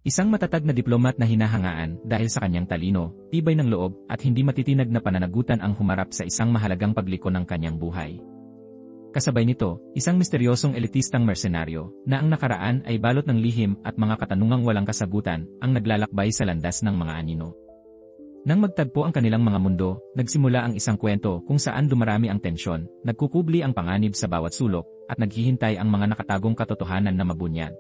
Isang matatag na diplomat na hinahangaan dahil sa kanyang talino, tibay ng loob at hindi matitinag na pananagutan ang humarap sa isang mahalagang pagliko ng kanyang buhay. Kasabay nito, isang misteryosong elitistang mersenaryo na ang nakaraan ay balot ng lihim at mga katanungang walang kasagutan ang naglalakbay sa landas ng mga anino. Nang magtagpo ang kanilang mga mundo, nagsimula ang isang kwento kung saan dumarami ang tensyon, nagkukubli ang panganib sa bawat sulok, at naghihintay ang mga nakatagong katotohanan na mabunyag.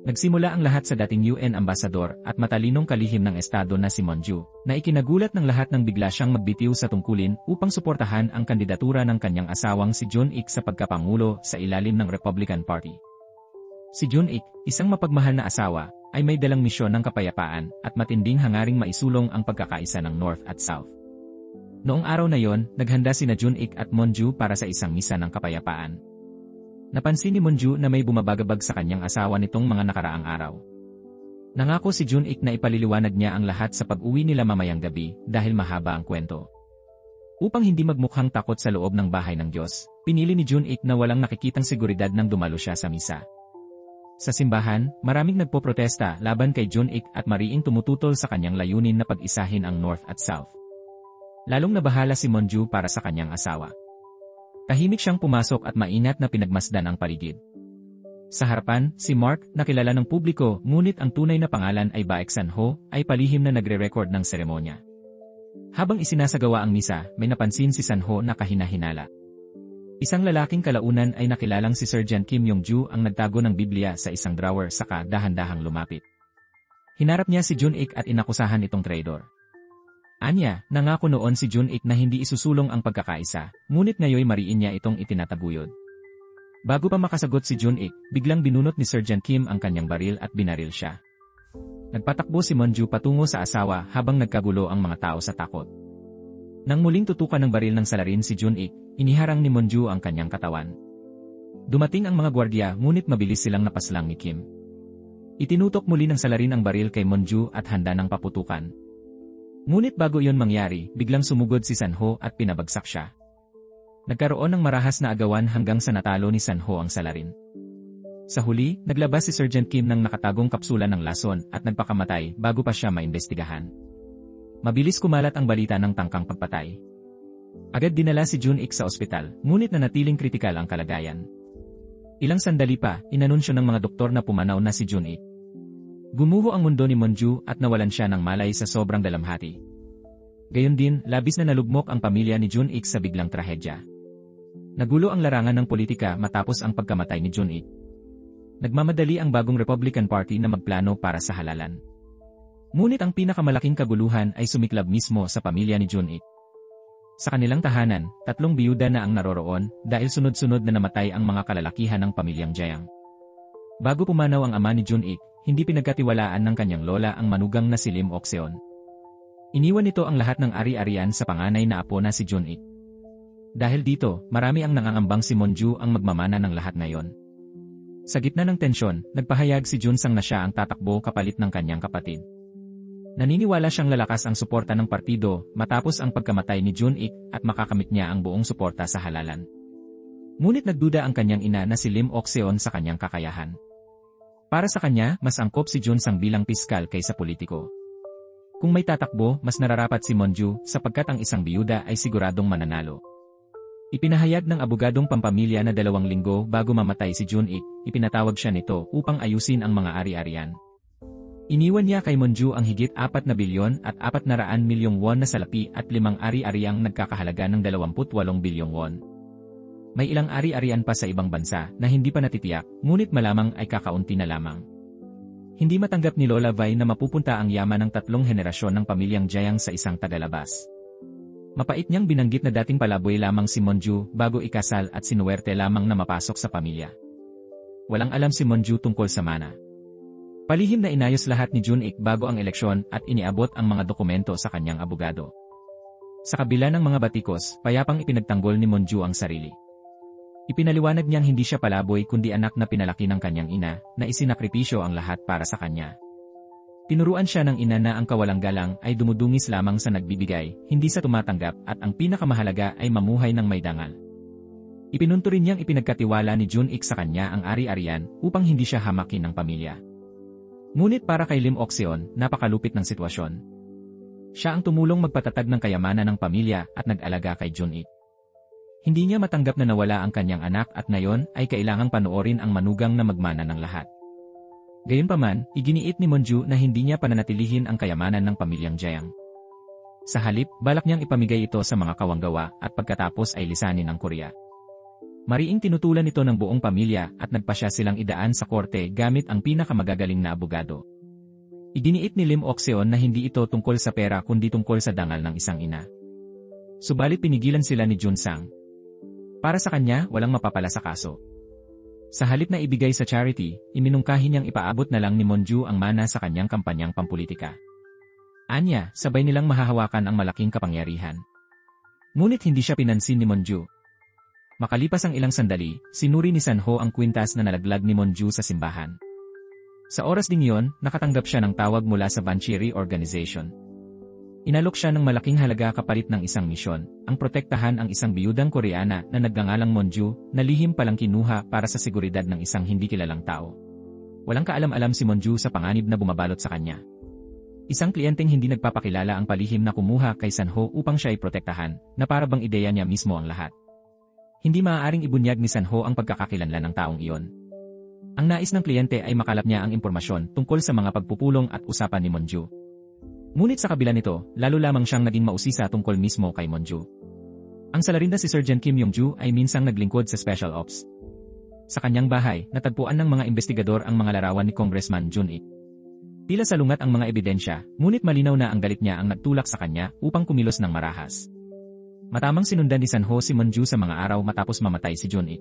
Nagsimula ang lahat sa dating UN Ambassador at matalinong kalihim ng Estado na si Monju, na ikinagulat ng lahat nang bigla siyang magbitiw sa tungkulin upang suportahan ang kandidatura ng kanyang asawang si Jun-ik sa pagkapangulo sa ilalim ng Republican Party. Si Jun-ik, isang mapagmahal na asawa, ay may dalang misyon ng kapayapaan at matinding hangaring maisulong ang pagkakaisa ng North at South. Noong araw na yon, naghanda sina Jun-ik at Monju para sa isang misa ng kapayapaan. Napansin ni Monju na may bumabagabag sa kanyang asawa nitong mga nakaraang araw. Nangako si Jun-ik na ipaliliwanag niya ang lahat sa pag-uwi nila mamayang gabi dahil mahaba ang kwento. Upang hindi magmukhang takot sa loob ng bahay ng Diyos, pinili ni Jun-ik na walang nakikitang seguridad nang dumalo siya sa misa. Sa simbahan, maraming nagpoprotesta laban kay Jun-ik at mariing tumututol sa kanyang layunin na pag-isahin ang North at South. Lalong nabahala si Monju para sa kanyang asawa. Tahimik siyang pumasok at mainat na pinagmasdan ang paligid. Sa harapan, si Mark, na kilala ng publiko ngunit ang tunay na pangalan ay Baek San-ho, ay palihim na nagre-record ng seremonya. Habang isinasagawa ang misa, may napansin si San-ho na kahina-hinala. Isang lalaking kalaunan ay nakilalang si Sergeant Kim Yong-ju ang nagtago ng Biblia sa isang drawer saka dahan-dahang lumapit. Hinarap niya si Jun-ik at inakusahan itong traidor. Anya, nangako noon si Jun-ik na hindi isusulong ang pagkakaisa, ngunit ngayoy mariin niya itong itinataguyod. Bago pa makasagot si Jun-ik, biglang binunot ni Sergeant Kim ang kanyang baril at binaril siya. Nagpatakbo si Monju patungo sa asawa habang nagkagulo ang mga tao sa takot. Nang muling tutukan ng baril ng salarin si Jun-ik, iniharang ni Monju ang kanyang katawan. Dumating ang mga gwardya ngunit mabilis silang napaslang ni Kim. Itinutok muli ng salarin ang baril kay Monju at handa ng paputukan. Ngunit bago iyon mangyari, biglang sumugod si San-ho at pinabagsak siya. Nagkaroon ng marahas na agawan hanggang sa natalo ni San-ho ang salarin. Sa huli, naglabas si Sergeant Kim ng nakatagong kapsula ng lason at nagpakamatay bago pa siya maimbestigahan. Mabilis kumalat ang balita ng tangkang pagpatay. Agad dinala si Jun-ik sa ospital, ngunit nanatiling kritikal ang kalagayan. Ilang sandali pa, inanunsyo ng mga doktor na pumanaw na si Jun-ik. Gumuho ang mundo ni Monju at nawalan siya ng malay sa sobrang dalamhati. Gayon din, labis na nalugmok ang pamilya ni Jun-ik sa biglang trahedya. Nagulo ang larangan ng politika matapos ang pagkamatay ni Jun-ik. Nagmamadali ang bagong Republican Party na magplano para sa halalan. Ngunit ang pinakamalaking kaguluhan ay sumiklab mismo sa pamilya ni Jun-ik. Sa kanilang tahanan, 3 biyuda na ang naroroon dahil sunod-sunod na namatay ang mga kalalakihan ng pamilyang Jayang. Bago pumanaw ang ama ni Jun-ik, hindi pinagkatiwalaan ng kanyang lola ang manugang na si Lim Ok-seon. Iniwan nito ang lahat ng ari-arian sa panganay na apo na si Jun-ik. Dahil dito, marami ang nangangambang si Monju ang magmamana ng lahat ngayon. Sa gitna ng tensyon, nagpahayag si Jun-sang na siya ang tatakbo kapalit ng kanyang kapatid. Naniniwala siyang lalakas ang suporta ng partido matapos ang pagkamatay ni Jun-ik at makakamit niya ang buong suporta sa halalan. Ngunit nagduda ang kanyang ina na si Lim Ok-seon sa kanyang kakayahan. Para sa kanya, mas angkop si Jun-sang bilang piskal kaysa politiko. Kung may tatakbo, mas nararapat si Monju sapagkat ang isang biyuda ay siguradong mananalo. Ipinahayag ng abogadong pampamilya na 2 linggo bago mamatay si Jun-ik, ipinatawag siya nito upang ayusin ang mga ari-arian. Iniwan niya kay Monju ang higit 4 na bilyon at 400 milyong won na salapi at 5 ari-ariang nagkakahalaga ng 28 bilyong won. May ilang ari-arian pa sa ibang bansa na hindi pa natitiyak, ngunit malamang ay kakaunti na lamang. Hindi matanggap ni Lola Vi na mapupunta ang yaman ng 3 henerasyon ng pamilyang Jayang sa isang tagalabas. Mapait niyang binanggit na dating palaboy lamang si Monju bago ikasal at sinuwerte lamang na mapasok sa pamilya. Walang alam si Monju tungkol sa mana. Palihim na inayos lahat ni Jun-ik bago ang eleksyon at iniabot ang mga dokumento sa kanyang abogado. Sa kabila ng mga batikos, payapang ipinagtanggol ni Monju ang sarili. Ipinaliwanag niyang hindi siya palaboy kundi anak na pinalaki ng kanyang ina, na isinakripisyo ang lahat para sa kanya. Tinuruan siya ng ina na ang kawalang galang ay dumudungis lamang sa nagbibigay, hindi sa tumatanggap at ang pinakamahalaga ay mamuhay ng may dangal. Ipinunto rin niyang ipinagkatiwala ni Jun-ik sa kanya ang ari-arian upang hindi siya hamakin ng pamilya. Ngunit para kay Lim Oxeon, napakalupit ng sitwasyon. Siya ang tumulong magpatatag ng kayamanan ng pamilya at nag-alaga kay Jun-ik. Hindi niya matanggap na nawala ang kanyang anak at ngayon ay kailangang panoorin ang manugang na magmana ng lahat. Gayunpaman, iginiit ni Monju na hindi niya pananatilihin ang kayamanan ng pamilyang Jeong. Sa halip, balak niyang ipamigay ito sa mga kawanggawa at pagkatapos ay lisanin ang Korea. Mariing tinutulan ito ng buong pamilya at nagpasya silang idaan sa korte gamit ang pinakamagagaling na abogado. Iginiit ni Lim Oxeon na hindi ito tungkol sa pera kundi tungkol sa dangal ng isang ina. Subalit pinigilan sila ni Jun Sang. Para sa kanya, walang mapapala sa kaso. Sa halip na ibigay sa charity, iminungkahi niyang ipaabot na lang ni Monju ang mana sa kanyang kampanyang pampulitika. Anya, sabay nilang mahahawakan ang malaking kapangyarihan. Ngunit hindi siya pinansin ni Monju. Makalipas ang ilang sandali, sinuri ni Sanho ang kwintas na nalaglag ni Monju sa simbahan. Sa oras ding iyon, nakatanggap siya ng tawag mula sa Bancheri Organization. Inalok siya ng malaking halaga kapalit ng isang misyon, ang protektahan ang isang biyudang Koreana na nagngangalang Monju, na lihim palang kinuha para sa seguridad ng isang hindi kilalang tao. Walang kaalam-alam si Monju sa panganib na bumabalot sa kanya. Isang kliyenteng hindi nagpapakilala ang palihim na kumuha kay Sanho upang siya ay protektahan, na para bang ideya niya mismo ang lahat. Hindi maaaring ibunyag ni Sanho ang pagkakakilanlan ng taong iyon. Ang nais ng kliyente ay makalap niya ang impormasyon tungkol sa mga pagpupulong at usapan ni Monju. Ngunit sa kabila nito, lalo lamang siyang naging mausisa tungkol mismo kay Monju. Ang salarin na si Sergeant Kim Yong-ju ay minsang naglingkod sa Special Ops. Sa kanyang bahay, natagpuan ng mga investigador ang mga larawan ni Congressman Jun-ik. Tila salungat ang mga ebidensya, ngunit malinaw na ang galit niya ang nagtulak sa kanya upang kumilos ng marahas. Matamang sinundan ni Sanho si Monju sa mga araw matapos mamatay si Jun-ik.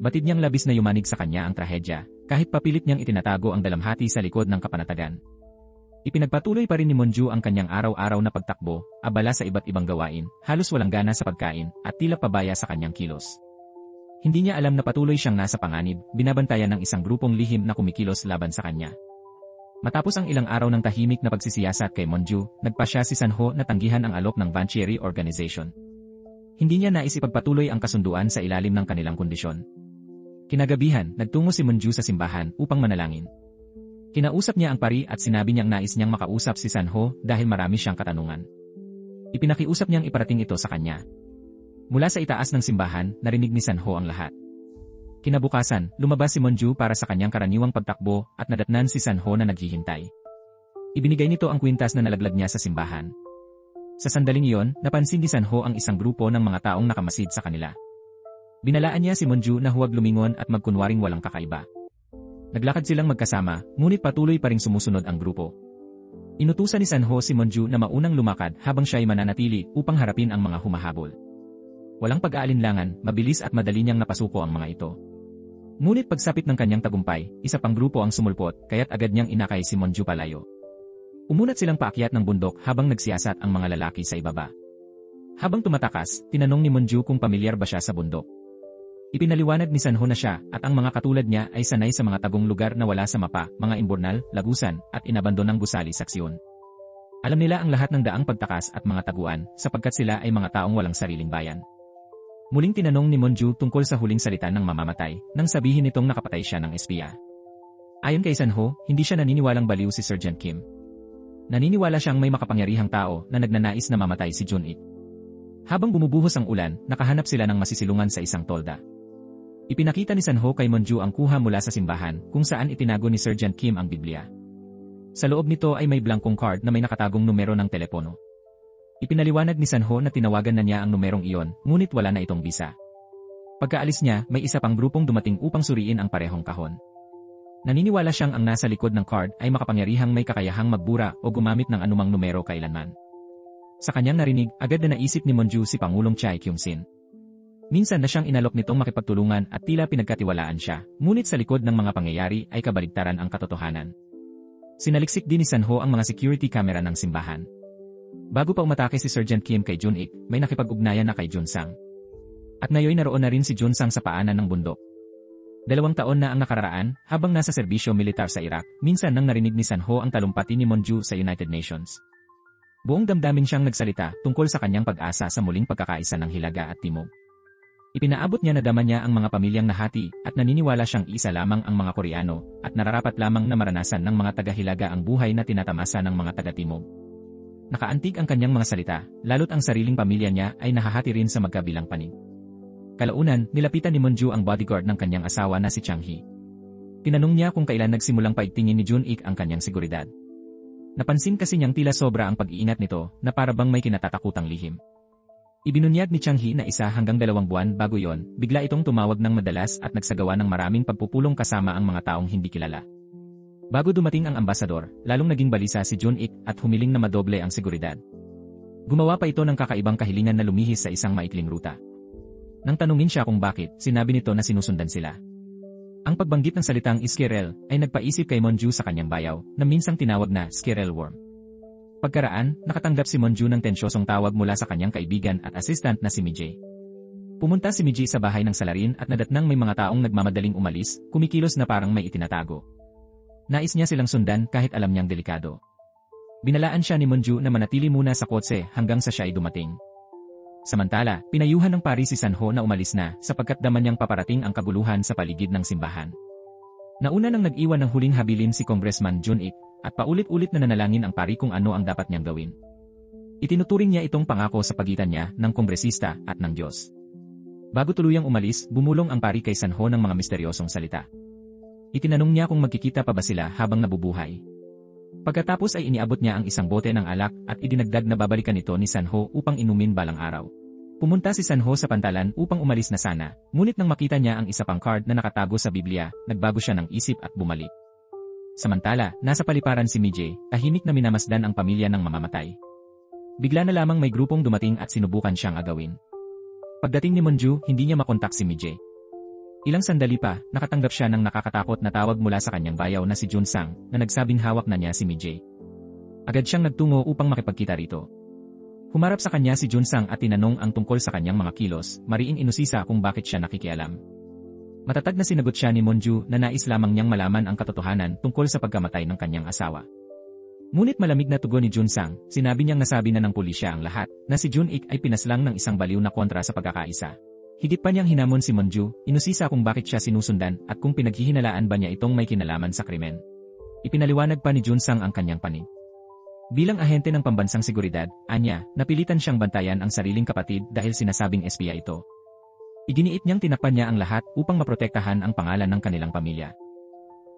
Batid niyang labis na yumanig sa kanya ang trahedya, kahit papilit niyang itinatago ang dalamhati sa likod ng kapanatagan. Ipinagpatuloy pa rin ni Monju ang kanyang araw-araw na pagtakbo, abala sa iba't ibang gawain, halos walang gana sa pagkain, at tila pabaya sa kanyang kilos. Hindi niya alam na patuloy siyang nasa panganib, binabantayan ng isang grupong lihim na kumikilos laban sa kanya. Matapos ang ilang araw ng tahimik na pagsisiyasat kay Monju, nagpasya si Sanho na tanggihan ang alok ng Bancheri Organization. Hindi niya nais ipagpatuloy ang kasunduan sa ilalim ng kanilang kondisyon. Kinagabihan, nagtungo si Monju sa simbahan upang manalangin. Kinausap niya ang pari at sinabi niyang nais niyang makausap si Sanho dahil marami siyang katanungan. Ipinakiusap niyang iparating ito sa kanya. Mula sa itaas ng simbahan, narinig ni Sanho ang lahat. Kinabukasan, lumabas si Monju para sa kanyang karaniwang pagtakbo at nadatnan si Sanho na naghihintay. Ibinigay nito ang kwintas na nalaglag niya sa simbahan. Sa sandaling iyon, napansin ni Sanho ang isang grupo ng mga taong nakamasid sa kanila. Binalaan niya si Monju na huwag lumingon at magkunwaring walang kakaiba. Naglakad silang magkasama, ngunit patuloy pa ring sumusunod ang grupo. Inutusan ni Sanho si Monju na maunang lumakad habang siya ay mananatili upang harapin ang mga humahabol. Walang pag-aalinlangan, mabilis at madali niyang napasuko ang mga ito. Ngunit pagsapit ng kanyang tagumpay, isa pang grupo ang sumulpot, kaya't agad niyang inakay si Monju palayo. Umunat silang paakyat ng bundok habang nagsiyasat ang mga lalaki sa ibaba. Habang tumatakas, tinanong ni Monju kung pamilyar ba siya sa bundok. Ipinaliwanag ni Sanho na siya at ang mga katulad niya ay sanay sa mga tagong lugar na wala sa mapa, mga imburnal, lagusan, at inabandonang gusali saksyon. Alam nila ang lahat ng daang pagtakas at mga taguan sapagkat sila ay mga taong walang sariling bayan. Muling tinanong ni Monju tungkol sa huling salita ng mamamatay, nang sabihin nitong nakapatay siya ng espiya. Ayon kay Sanho, hindi siya naniniwalang baliw si Sergeant Kim. Naniniwala siyang may makapangyarihang tao na nagnanais na mamatay si Jun-ik. Habang bumubuhos ang ulan, nakahanap sila ng masisilungan sa isang tolda. Ipinakita ni Sanho kay Monju ang kuha mula sa simbahan kung saan itinago ni Sergeant Kim ang Biblia. Sa loob nito ay may blankong card na may nakatagong numero ng telepono. Ipinaliwanag ni Sanho na tinawagan na niya ang numerong iyon, ngunit wala na itong bisa. Pagkaalis niya, may isa pang grupong dumating upang suriin ang parehong kahon. Naniniwala siyang ang nasa likod ng card ay makapangyarihang may kakayahang magbura o gumamit ng anumang numero kailanman. Sa kanyang narinig, agad na naisip ni Monju si Pangulong Chae Kyung-sin. Minsan na siyang inalok nitong makipagtulungan at tila pinagkatiwalaan siya, ngunit sa likod ng mga pangyayari ay kabaligtaran ang katotohanan. Sinaliksik din ni Sanho ang mga security camera ng simbahan. Bago pa umatake si Sergeant Kim kay Jun-ik, may nakipag-ugnayan na kay Jun Sang. At ngayon naroon na rin si Jun Sang sa paanan ng bundok. 2 taon na ang nakararaan, habang nasa serbisyo militar sa Iraq, minsan nang narinig ni Sanho ang talumpati ni Monju sa United Nations. Buong damdamin siyang nagsalita tungkol sa kanyang pag-asa sa muling pagkakaisa ng Hilaga at Timog. Ipinaabot niya na dama niya ang mga pamilyang nahati at naniniwala siyang isa lamang ang mga Koreano at nararapat lamang na maranasan ng mga taga-Hilaga ang buhay na tinatamasa ng mga taga-Timog. Nakaantig ang kanyang mga salita, lalo't ang sariling pamilya niya ay nahahati rin sa magkabilang panig. Kalaunan, nilapitan ni Monju ang bodyguard ng kanyang asawa na si Chang-hee. Tinanong niya kung kailan nagsimulang paigtingin ni Jun-ik ang kanyang seguridad. Napansin kasi niyang tila sobra ang pag-iingat nito na para bang may kinatatakutang lihim. Ibinunyag ni Chang-hee na 1 hanggang 2 buwan bago yon, bigla itong tumawag ng madalas at nagsagawa ng maraming pagpupulong kasama ang mga taong hindi kilala. Bago dumating ang ambasador, lalong naging balisa si Jun-ik at humiling na madoble ang seguridad. Gumawa pa ito ng kakaibang kahilingan na lumihis sa isang maikling ruta. Nang tanungin siya kung bakit, sinabi nito na sinusundan sila. Ang pagbanggit ng salitang Skirel ay nagpaisip kay Monju sa kanyang bayaw na minsang tinawag na Skirel Worm. Pagkaraan, nakatanggap si Monju ng tensyosong tawag mula sa kanyang kaibigan at assistant na si Mijay. Pumunta si Mijay sa bahay ng salarin at nadatnang may mga taong nagmamadaling umalis, kumikilos na parang may itinatago. Nais niya silang sundan kahit alam niyang delikado. Binalaan siya ni Monju na manatili muna sa kotse hanggang sa siya ay dumating. Samantala, pinayuhan ng pari si Sanho na umalis na sapagkat daman niyang paparating ang kaguluhan sa paligid ng simbahan. Nauna nang nag-iwan ng huling habilin si Congressman Jun-ik at paulit-ulit na nanalangin ang pari kung ano ang dapat niyang gawin. Itinuturing niya itong pangako sa pagitan niya ng kongresista at ng Diyos. Bago tuluyang umalis, bumulong ang pari kay Sanho ng mga misteryosong salita. Itinanong niya kung magkikita pa ba sila habang nabubuhay. Pagkatapos ay iniabot niya ang isang bote ng alak at idinagdag na babalikan ito ni Sanho upang inumin balang araw. Pumunta si Sanho sa pantalan upang umalis na sana, ngunit nang makita niya ang isa pang card na nakatago sa Biblia, nagbago siya ng isip at bumalik. Samantala, nasa paliparan si Mijay, tahimik na minamasdan ang pamilya ng mamamatay. Bigla na lamang may grupong dumating at sinubukan siyang agawin. Pagdating ni Monju, hindi niya makontak si Mijay. Ilang sandali pa, nakatanggap siya ng nakakatakot na tawag mula sa kanyang bayaw na si Junsang na nagsabing hawak na niya si Mijay. Agad siyang nagtungo upang makipagkita rito. Humarap sa kanya si Junsang at tinanong ang tungkol sa kanyang mga kilos, mariing inusisa kung bakit siya nakikialam. Matatag na sinagot siya ni Monju na nais lamang niyang malaman ang katotohanan tungkol sa pagkamatay ng kanyang asawa. Ngunit malamig na tugon ni Junsang, sinabi niyang nasabi na ng pulisya ang lahat, na si Jun-ik ay pinaslang ng isang baliw na kontra sa pagkakaisa. Higit pa niyang hinamon si Monju, inusisa kung bakit siya sinusundan at kung pinaghihinalaan ba niya itong may kinalaman sa krimen. Ipinaliwanag pa ni Junsang ang kanyang panig. Bilang ahente ng pambansang seguridad, anya, napilitan siyang bantayan ang sariling kapatid dahil sinasabing espiya ito. Iginiit niyang tinakpan niya ang lahat upang maprotektahan ang pangalan ng kanilang pamilya.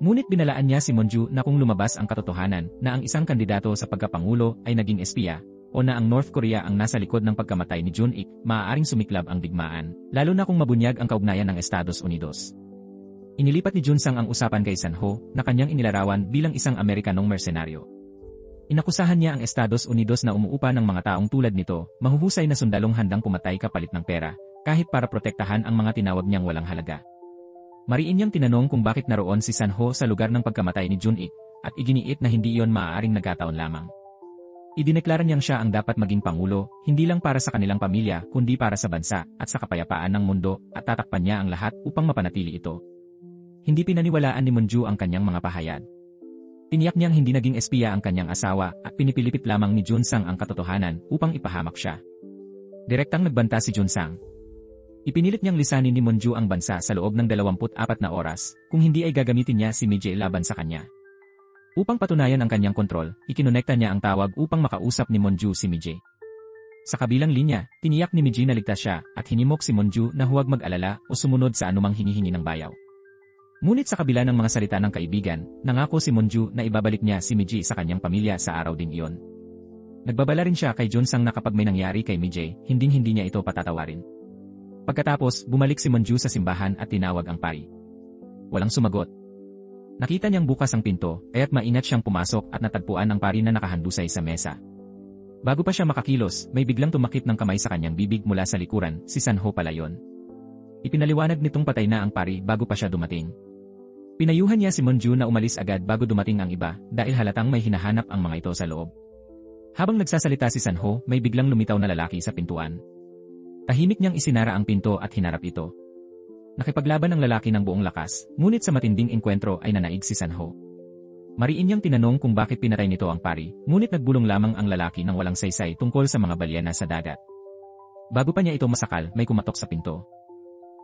Ngunit binalaan niya si Monju na kung lumabas ang katotohanan na ang isang kandidato sa pagkapangulo ay naging espiya, o na ang North Korea ang nasa likod ng pagkamatay ni Jun-ik, maaaring sumiklab ang digmaan, lalo na kung mabunyag ang kaugnayan ng Estados Unidos. Inilipat ni Junsang ang usapan kay Sanho na kanyang inilarawan bilang isang Amerikanong mersenaryo. Inakusahan niya ang Estados Unidos na umuupa ng mga taong tulad nito, mahuhusay na sundalong handang pumatay kapalit ng pera, kahit para protektahan ang mga tinawag niyang walang halaga. Mariin niyang tinanong kung bakit naroon si Sanho sa lugar ng pagkamatay ni Jun-ik, at iginiit na hindi iyon maaaring nagkataon lamang. Idineklara niyang siya ang dapat maging pangulo, hindi lang para sa kanilang pamilya kundi para sa bansa at sa kapayapaan ng mundo, at tatakpan niya ang lahat upang mapanatili ito. Hindi pinaniwalaan ni Monju ang kanyang mga pahayag. Tiniyak niyang hindi naging espiya ang kanyang asawa at pinipilipit lamang ni Junsang ang katotohanan upang ipahamak siya. Direktang nagbanta si Junsang. Ipinilit niyang lisanin ni Monju ang bansa sa loob ng 24 na oras, kung hindi ay gagamitin niya si Mijay laban sa kanya. Upang patunayan ang kanyang kontrol, ikinonekta niya ang tawag upang makausap ni Monju si Mijay. Sa kabilang linya, tiniyak ni Mijay na ligtas siya at hinimok si Monju na huwag mag-alala o sumunod sa anumang hinihingi ng bayaw. Ngunit sa kabila ng mga salita ng kaibigan, nangako si Monju na ibabalik niya si Mijay sa kanyang pamilya sa araw ding iyon. Nagbabala rin siya kay Junsang na kapag may nangyari kay Mijay, hinding-hindi niya ito patatawarin. Pagkatapos, bumalik si Monju sa simbahan at tinawag ang pari. Walang sumagot. Nakita niyang bukas ang pinto, kaya't maingat siyang pumasok at natagpuan ang pari na nakahandusay sa mesa. Bago pa siya makakilos, may biglang tumakip ng kamay sa kanyang bibig mula sa likuran, si Sanho pala yon. Ipinaliwanag nitong patay na ang pari bago pa siya dumating. Pinayuhan niya si Monju na umalis agad bago dumating ang iba dahil halatang may hinahanap ang mga ito sa loob. Habang nagsasalita si Sanho, may biglang lumitaw na lalaki sa pintuan. Tahimik niyang isinara ang pinto at hinarap ito. Nakipaglaban ang lalaki ng buong lakas, ngunit sa matinding engkwentro ay nanaig si Sanho. Mariin niyang tinanong kung bakit pinatay nito ang pari, ngunit nagbulong lamang ang lalaki ng walang saysay tungkol sa mga balyena sa dagat. Bago pa niya ito masakal, may kumatok sa pinto.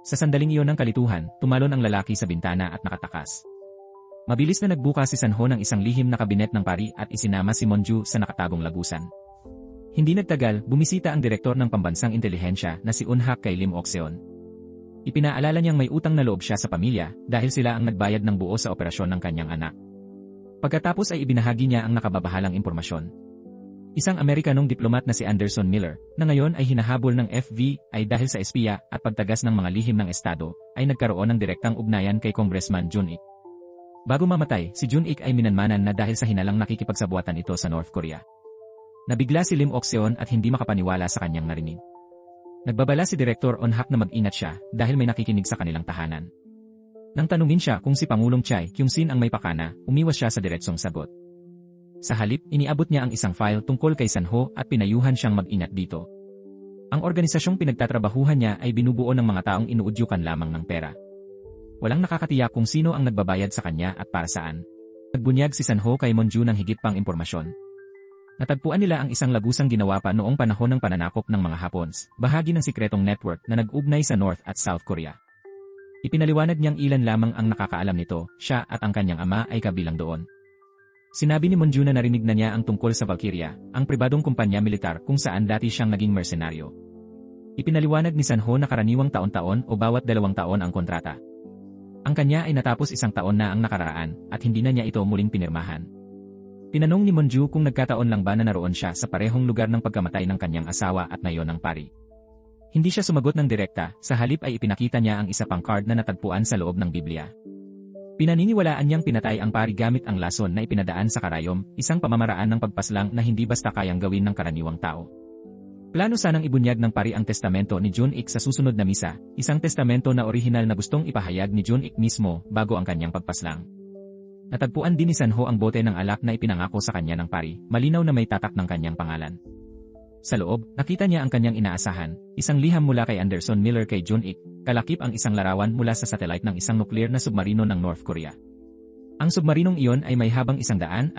Sa sandaling iyon ng kalituhan, tumalon ang lalaki sa bintana at nakatakas. Mabilis na nagbukas si Sanho ng isang lihim na kabinet ng pari at isinama si Monju sa nakatagong lagusan. Hindi nagtagal, bumisita ang direktor ng pambansang intelihensya na si Eun-hak kay Lim Ok-seon. Ipinaalala niyang may utang na loob siya sa pamilya dahil sila ang nagbayad ng buo sa operasyon ng kanyang anak. Pagkatapos ay ibinahagi niya ang nakababahalang impormasyon. Isang Amerikanong diplomat na si Anderson Miller, na ngayon ay hinahabol ng FBI dahil sa espiya at pagtagas ng mga lihim ng estado, ay nagkaroon ng direktang ugnayan kay Congressman Jun-ik. Bago mamatay, si Jun-ik ay minanmanan na dahil sa hinalang nakikipagsabuatan ito sa North Korea. Nabigla si Lim Ok-seon at hindi makapaniwala sa kanyang narinig. Nagbabala si Direktor Eun-hak na mag-ingat siya dahil may nakikinig sa kanilang tahanan. Nang tanungin siya kung si Pangulong Choi Kyung-sin ang may pakana, umiwas siya sa diretsong sagot. Sa halip, iniabot niya ang isang file tungkol kay Sanho at pinayuhan siyang mag-ingat dito. Ang organisasyong pinagtatrabahuhan niya ay binubuo ng mga taong inuudyukan lamang ng pera. Walang nakakatiyak kung sino ang nagbabayad sa kanya at para saan. Nagbunyag si Sanho kay Monju ng higit pang impormasyon. Natagpuan nila ang isang lagusang ginawa pa noong panahon ng pananakop ng mga Hapons, bahagi ng sikretong network na nag-ugnay sa North at South Korea. Ipinaliwanag niyang ilan lamang ang nakakaalam nito, siya at ang kanyang ama ay kabilang doon. Sinabi ni Monju na narinig na niya ang tungkol sa Valkyria, ang pribadong kumpanya militar kung saan dati siyang naging mersenaryo. Ipinaliwanag ni Sanho na karaniwang taon-taon o bawat 2 taon ang kontrata. Ang kanya ay natapos 1 taon na ang nakaraan at hindi na niya ito muling pinirmahan. Tinanong ni Monju kung nagkataon lang ba na naroon siya sa parehong lugar ng pagkamatay ng kanyang asawa at nayon ng pari. Hindi siya sumagot ng direkta, sa halip ay ipinakita niya ang isa pang card na natagpuan sa loob ng Biblia. Pinaniniwalaan niyang pinatay ang pari gamit ang lason na ipinadaan sa karayom, isang pamamaraan ng pagpaslang na hindi basta kayang gawin ng karaniwang tao. Plano sanang ibunyag ng pari ang testamento ni Jun-ik sa susunod na misa, isang testamento na orihinal na gustong ipahayag ni Jun-ik mismo bago ang kanyang pagpaslang. Natagpuan din ni Sanho ang bote ng alak na ipinangako sa kanya ng pari, malinaw na may tatak ng kanyang pangalan. Sa loob, nakita niya ang kanyang inaasahan, isang liham mula kay Anderson Miller kay Jun-ik, kalakip ang isang larawan mula sa satellite ng isang nuklear na submarino ng North Korea. Ang submarinong iyon ay may habang 140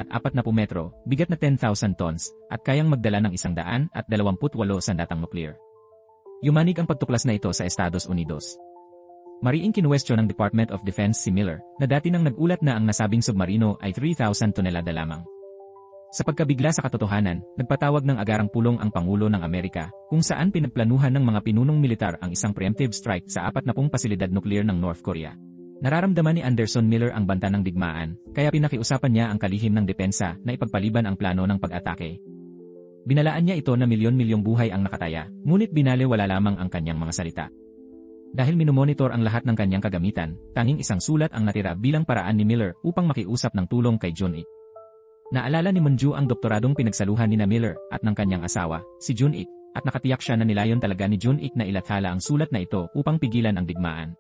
metro, bigat na 10,000 tons, at kayang magdala ng 128 sandatang nuklear. Yumanig ang pagtuklas na ito sa Estados Unidos. Mariing kinuwestiyon ng Department of Defense si Miller, na dati nang nagulat na ang nasabing submarino ay 3,000 tonelada lamang. Sa pagkabigla sa katotohanan, nagpatawag ng agarang pulong ang Pangulo ng Amerika, kung saan pinagplanuhan ng mga pinunong militar ang isang preemptive strike sa 40 pasilidad nuklear ng North Korea. Nararamdaman ni Anderson Miller ang banta ng digmaan, kaya pinakiusapan niya ang kalihim ng depensa na ipagpaliban ang plano ng pag-atake. Binalaan niya ito na milyon-milyong buhay ang nakataya, ngunit binalewala lamang ang kanyang mga salita. Dahil minomonitor ang lahat ng kanyang kagamitan, tanging isang sulat ang natira bilang paraan ni Miller upang makiusap ng tulong kay Jun-ik. Naalala ni Monju ang doktoradong pinagsaluhan ni Miller at ng kanyang asawa, si Jun-ik, at nakatiyak siya na nilayon talaga ni Jun-ik na ilathala ang sulat na ito upang pigilan ang digmaan.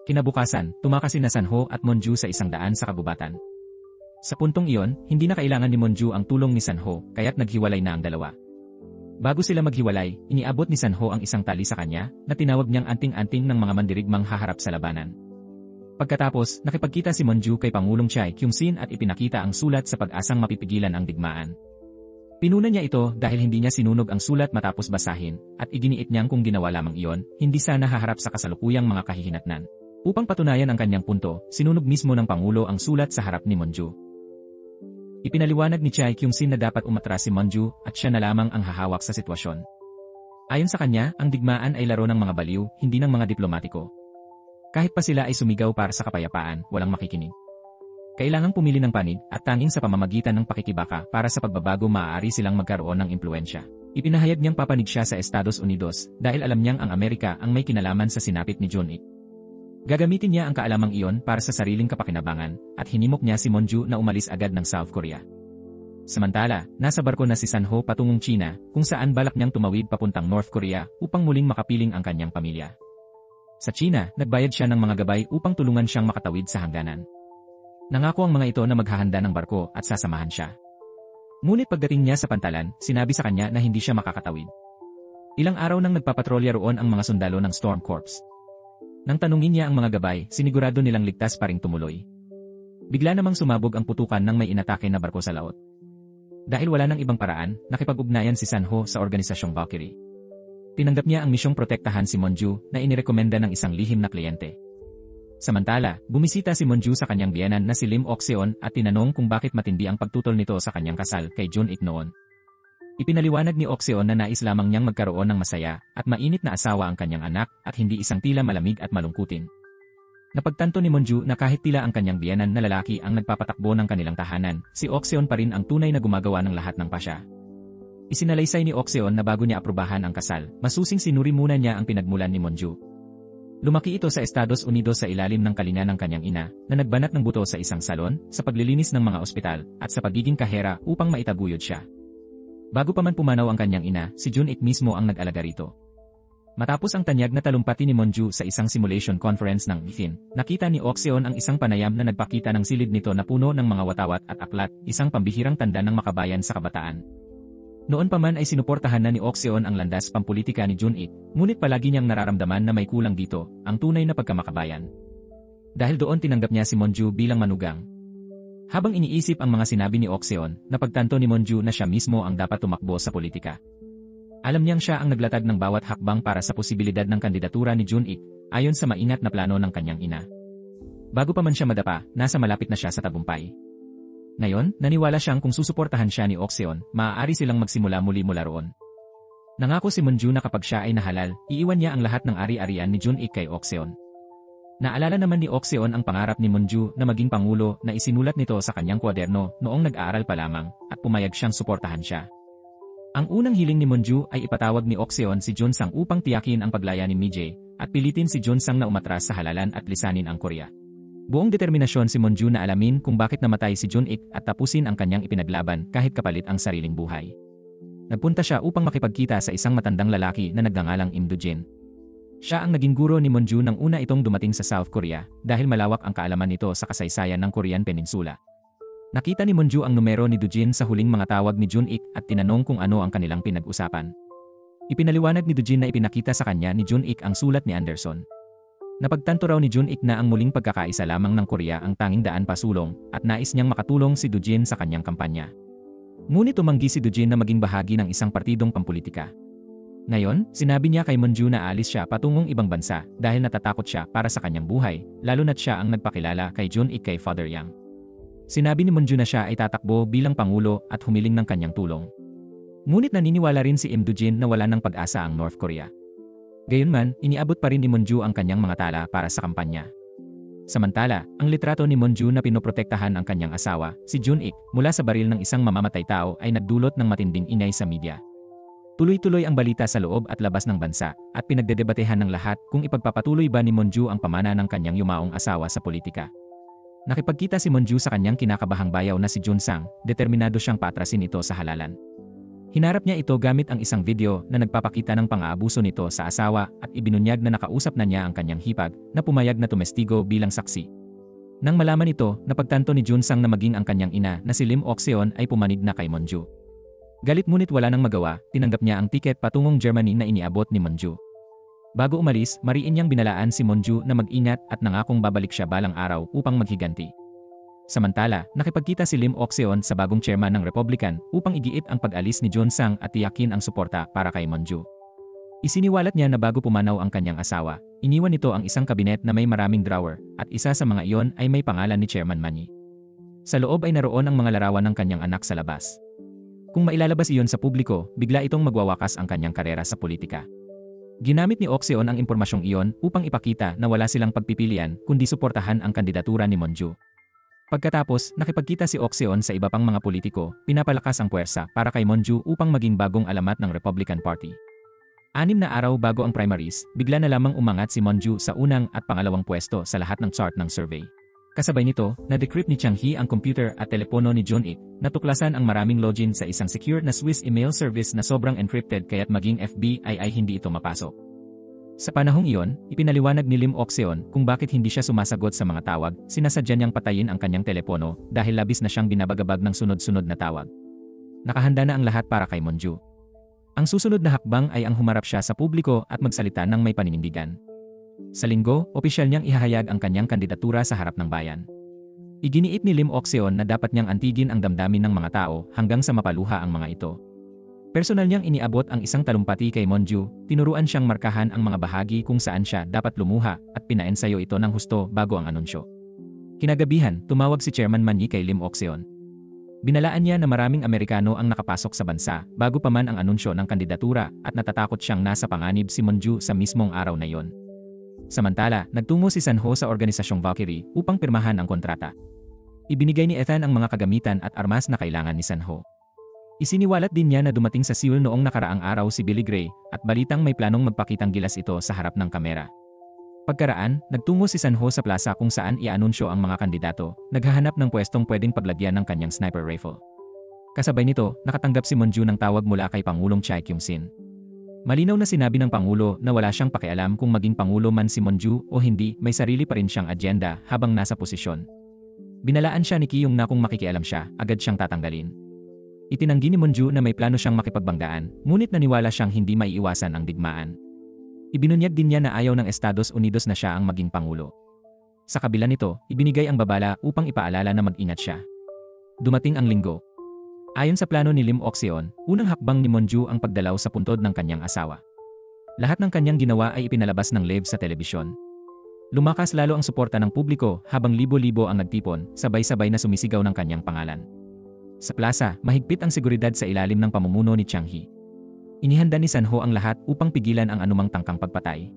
Kinabukasan, tumakas sina Sanho at Monju sa 100 sa kagubatan. Sa puntong iyon, hindi na kailangan ni Monju ang tulong ni Sanho, kaya't naghiwalay na ang dalawa. Bago sila maghiwalay, iniabot ni Sanho ang isang tali sa kanya, na tinawag niyang anting-anting ng mga mandirigmang haharap sa labanan. Pagkatapos, nakipagkita si Monju kay Pangulong Choi Kyung-sin at ipinakita ang sulat sa pag-asang mapipigilan ang digmaan. Pinuna niya ito dahil hindi niya sinunog ang sulat matapos basahin, at iginiit niyang kung ginawa lamang iyon, hindi sana haharap sa kasalukuyang mga kahihinatnan. Upang patunayan ang kanyang punto, sinunog mismo ng Pangulo ang sulat sa harap ni Monju. Ipinaliwanag ni Choi Kyung-sin na dapat umatras si Monju at siya na lamang ang hahawak sa sitwasyon. Ayon sa kanya, ang digmaan ay laro ng mga baliw, hindi ng mga diplomatiko. Kahit pa sila ay sumigaw para sa kapayapaan, walang makikinig. Kailangang pumili ng panig at tanging sa pamamagitan ng pakikibaka para sa pagbabago maaari silang magkaroon ng impluensya. Ipinahayag niyang papanig siya sa Estados Unidos dahil alam niyang ang Amerika ang may kinalaman sa sinapit ni Jun-ik. Gagamitin niya ang kaalamang iyon para sa sariling kapakinabangan at hinimok niya si Monju na umalis agad ng South Korea. Samantala, nasa barko na si Sanho patungong China kung saan balak niyang tumawid papuntang North Korea upang muling makapiling ang kanyang pamilya. Sa China, nagbayad siya ng mga gabay upang tulungan siyang makatawid sa hangganan. Nangako ang mga ito na maghahanda ng barko at sasamahan siya. Ngunit pagdating niya sa pantalan, sinabi sa kanya na hindi siya makakatawid. Ilang araw nang nagpapatrolya roon ang mga sundalo ng Storm Corps. Nang tanungin niya ang mga gabay, sinigurado nilang ligtas pa ring tumuloy. Bigla namang sumabog ang putukan ng may inatake na barko sa laot. Dahil wala nang ibang paraan, nakipag-ugnayan si Sanho sa organisasyong Valkyrie. Tinanggap niya ang misyong protektahan si Monju na inirekomenda ng isang lihim na kliyente. Samantala, bumisita si Monju sa kanyang biyenan na si Lim Ok-seon at tinanong kung bakit matindi ang pagtutol nito sa kanyang kasal kay Jun-ik noon. Ipinaliwanag ni Ok-seon na nais lamang niyang magkaroon ng masaya at mainit na asawa ang kanyang anak at hindi isang tila malamig at malungkutin. Napagtanto ni Monju na kahit tila ang kanyang biyenan na lalaki ang nagpapatakbo ng kanilang tahanan, si Ok-seon pa rin ang tunay na gumagawa ng lahat ng pasya. Isinalaysay ni Ok-seon na bago niya aprubahan ang kasal, masusing sinuri muna niya ang pinagmulan ni Monju. Lumaki ito sa Estados Unidos sa ilalim ng kalinga ng kanyang ina, na nagbanat ng buto sa isang salon, sa paglilinis ng mga ospital, at sa pagiging kahera upang maitaguyod siya. Bago pa man pumanaw ang kanyang ina, si Jun-ik mismo ang nag-alaga rito. Matapos ang tanyag na talumpati ni Monju sa isang simulation conference ng IFIN, nakita ni Ok-seon ang isang panayam na nagpakita ng silid nito na puno ng mga watawat at aklat, isang pambihirang tanda ng makabayan sa kabataan. Noon pa man ay sinuportahan na ni Ok-seon ang landas pampolitika ni Jun-ik, ngunit palagi niyang nararamdaman na may kulang dito, ang tunay na pagkamakabayan. Dahil doon tinanggap niya si Monju bilang manugang. Habang iniisip ang mga sinabi ni Ok-seon, napagtanto ni Monju na siya mismo ang dapat tumakbo sa politika. Alam niyang siya ang naglatag ng bawat hakbang para sa posibilidad ng kandidatura ni Jun-ik, ayon sa maingat na plano ng kanyang ina. Bago pa man siya madapa, nasa malapit na siya sa tagumpay. Ngayon, naniwala siyang kung susuportahan siya ni Ok-seon, maaari silang magsimula muli mula roon. Nangako si Monju na kapag siya ay nahalal, iiwan niya ang lahat ng ari-arian ni Jun-ik kay Ok-seon. Naalala naman ni Ok-seon ang pangarap ni Monju na maging pangulo na isinulat nito sa kanyang kwaderno noong nag-aaral pa lamang at pumayag siyang suportahan siya. Ang unang hiling ni Monju ay ipatawag ni Ok-seon si Jun-sang upang tiyakin ang paglaya ni Mi-jae at pilitin si Jun-sang na umatras sa halalan at lisanin ang Korea. Buong determinasyon si Monju na alamin kung bakit namatay si Jun-ik at tapusin ang kanyang ipinaglaban kahit kapalit ang sariling buhay. Nagpunta siya upang makipagkita sa isang matandang lalaki na nagngangalang Im Do-jin. Siya ang naging guro ni Monju nang una itong dumating sa South Korea dahil malawak ang kaalaman nito sa kasaysayan ng Korean Peninsula. Nakita ni Monju ang numero ni Do-jin sa huling mga tawag ni Jun-ik at tinanong kung ano ang kanilang pinag-usapan. Ipinaliwanag ni Do-jin na ipinakita sa kanya ni Jun-ik ang sulat ni Anderson. Napagtanto raw ni Jun-ik na ang muling pagkakaisa lamang ng Korea ang tanging daan pasulong at nais niyang makatulong si Do-jin sa kanyang kampanya. Ngunit tumanggi si Do-jin na maging bahagi ng isang partidong pampolitika. Ngayon, sinabi niya kay Monju na alis siya patungong ibang bansa dahil natatakot siya para sa kanyang buhay, lalo na't siya ang nagpakilala kay Jun-ik kay Father Yang. Sinabi ni Monju na siya ay tatakbo bilang pangulo at humiling ng kanyang tulong. Ngunit naniniwala rin si Im Do-jin na wala ng pag-asa ang North Korea. Gayunman, iniabot pa rin ni Monju ang kanyang mga tala para sa kampanya. Samantala, ang litrato ni Monju na pinoprotektahan ang kanyang asawa, si Jun-ik, mula sa baril ng isang mamamatay tao ay nagdulot ng matinding ingay sa media. Tuloy-tuloy ang balita sa loob at labas ng bansa at pinagdedebatehan ng lahat kung ipagpapatuloy ba ni Monju ang pamana ng kanyang yumaong asawa sa politika. Nakipagkita si Monju sa kanyang kinakabahang bayaw na si Jun-sang, determinado siyang paatrasin ito sa halalan. Hinarap niya ito gamit ang isang video na nagpapakita ng pang-aabuso nito sa asawa at ibinunyag na nakausap na niya ang kanyang hipag na pumayag na tumestigo bilang saksi. Nang malaman ito, napagtanto ni Jun-sang na maging ang kanyang ina na si Lim Ok-seon ay pumanig na kay Monju. Galit ngunit wala nang magawa, tinanggap niya ang tiket patungong Germany na iniabot ni Monju. Bago umalis, mariin niyang binalaan si Monju na mag-ingat at nangakong babalik siya balang araw upang maghiganti. Samantala, nakipagkita si Lim Ok-seon sa bagong chairman ng Republican upang igiit ang pag-alis ni Jun-sang at tiyakin ang suporta para kay Monju. Isiniwalat niya na bago pumanaw ang kanyang asawa, iniwan nito ang isang kabinet na may maraming drawer at isa sa mga iyon ay may pangalan ni Chairman Manny. Sa loob ay naroon ang mga larawan ng kanyang anak sa labas. Kung mailalabas iyon sa publiko, bigla itong magwawakas ang kanyang karera sa politika. Ginamit ni Ok-seon ang impormasyong iyon upang ipakita na wala silang pagpipilian kundi suportahan ang kandidatura ni Monju. Pagkatapos, nakipagkita si Ok-seon sa iba pang mga politiko, pinapalakas ang puwersa para kay Monju upang maging bagong alamat ng Republican Party. 6 na araw bago ang primaries, bigla na lamang umangat si Monju sa unang at pangalawang pwesto sa lahat ng chart ng survey. Kasabay nito, na-decrypt ni Chang-hee ang computer at telepono ni Jun-ik, natuklasan ang maraming login sa isang secure na Swiss email service na sobrang encrypted kaya't maging FBI ay hindi ito mapasok. Sa panahong iyon, ipinaliwanag ni Lim Ok-seon kung bakit hindi siya sumasagot sa mga tawag, sinasadya niyang patayin ang kanyang telepono dahil labis na siyang binabagabag ng sunod-sunod na tawag. Nakahanda na ang lahat para kay Monju. Ang susunod na hakbang ay ang humarap siya sa publiko at magsalita ng may paninindigan. Sa linggo, opisyal niyang ihahayag ang kanyang kandidatura sa harap ng bayan. Iginiit ni Lim Ok-seon na dapat niyang antigin ang damdamin ng mga tao hanggang sa mapaluha ang mga ito. Personal niyang iniabot ang isang talumpati kay Monju, tinuruan siyang markahan ang mga bahagi kung saan siya dapat lumuha at pinaensayo ito ng husto bago ang anunsyo. Kinagabihan, tumawag si Chairman Manyi kay Lim Oxeon. Binalaan niya na maraming Amerikano ang nakapasok sa bansa bago pa man ang anunsyo ng kandidatura at natatakot siyang nasa panganib si Monju sa mismong araw na iyon. Samantala, nagtungo si Sanho sa organisasyong Valkyrie upang pirmahan ang kontrata. Ibinigay ni Ethan ang mga kagamitan at armas na kailangan ni Sanho. Isiniwalat din niya na dumating sa Seoul noong nakaraang araw si Billy Gray at balitang may planong magpakitang gilas ito sa harap ng kamera. Pagkaraan, nagtungo si Sanho sa plaza kung saan i-anunsyo ang mga kandidato, naghahanap ng pwestong pwedeng paglagyan ng kanyang sniper rifle. Kasabay nito, nakatanggap si Monju ng tawag mula kay Pangulong Chai Kyung-sin. Malinaw na sinabi ng Pangulo na wala siyang pakialam kung maging Pangulo man si Monju o hindi, may sarili pa rin siyang agenda habang nasa posisyon. Binalaan siya ni Kyung na kung makikialam siya, agad siyang tatanggalin. Itinanggi ni Monju na may plano siyang makipagbanggaan, ngunit naniwala siyang hindi maiiwasan ang digmaan. Ibinunyag din niya na ayaw ng Estados Unidos na siya ang maging Pangulo. Sa kabila nito, ibinigay ang babala upang ipaalala na mag-ingat siya. Dumating ang linggo. Ayon sa plano ni Lim Oxeon, unang hakbang ni Monju ang pagdalaw sa puntod ng kanyang asawa. Lahat ng kanyang ginawa ay ipinalabas ng live sa telebisyon. Lumakas lalo ang suporta ng publiko habang libo-libo ang nagtipon, sabay-sabay na sumisigaw ng kanyang pangalan. Sa plaza, mahigpit ang seguridad sa ilalim ng pamumuno ni Chang Hee. Inihanda ni Sanho ang lahat upang pigilan ang anumang tangkang pagpatay.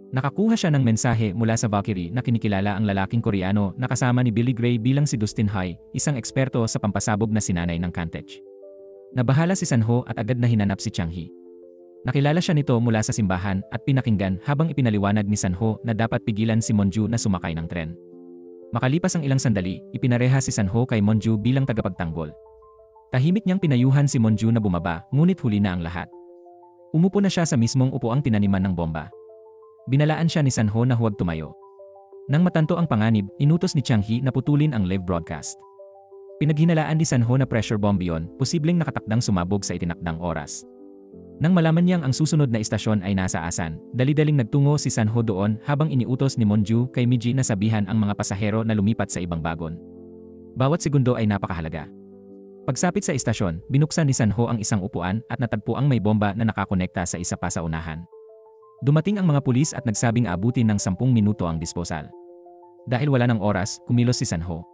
Nakakuha siya ng mensahe mula sa Valkyrie na kinikilala ang lalaking Koreano na kasama ni Billy Gray bilang si Dustin Hai, isang eksperto sa pampasabog na sinanay ng Kantech. Nabahala si Sanho at agad na hinanap si Chang Hee. Nakilala siya nito mula sa simbahan at pinakinggan habang ipinaliwanag ni Sanho na dapat pigilan si Monju na sumakay ng tren. Makalipas ang ilang sandali, ipinareha si Sanho kay Monju bilang tagapagtanggol. Tahimik niyang pinayuhan si Monju na bumaba, ngunit huli na ang lahat. Umupo na siya sa mismong upuang tinaniman ng bomba. Binalaan siya ni Sanho na huwag tumayo. Nang matanto ang panganib, inutos ni Chang Hee na putulin ang live broadcast. Pinaghinalaan ni Sanho na pressure bomb yon, posibleng nakatakdang sumabog sa itinakdang oras. Nang malaman niyang ang susunod na istasyon ay nasa Asan, dali-daling nagtungo si Sanho doon habang iniutos ni Monju kay Miji na sabihan ang mga pasahero na lumipat sa ibang bagon. Bawat segundo ay napakahalaga. Pagsapit sa istasyon, binuksan ni Sanho ang isang upuan at natagpo ang may bomba na nakakonekta sa isa pa sa unahan. Dumating ang mga pulis at nagsabing aabutin ng 10 minuto ang disposal. Dahil wala ng oras, kumilos si Sanho.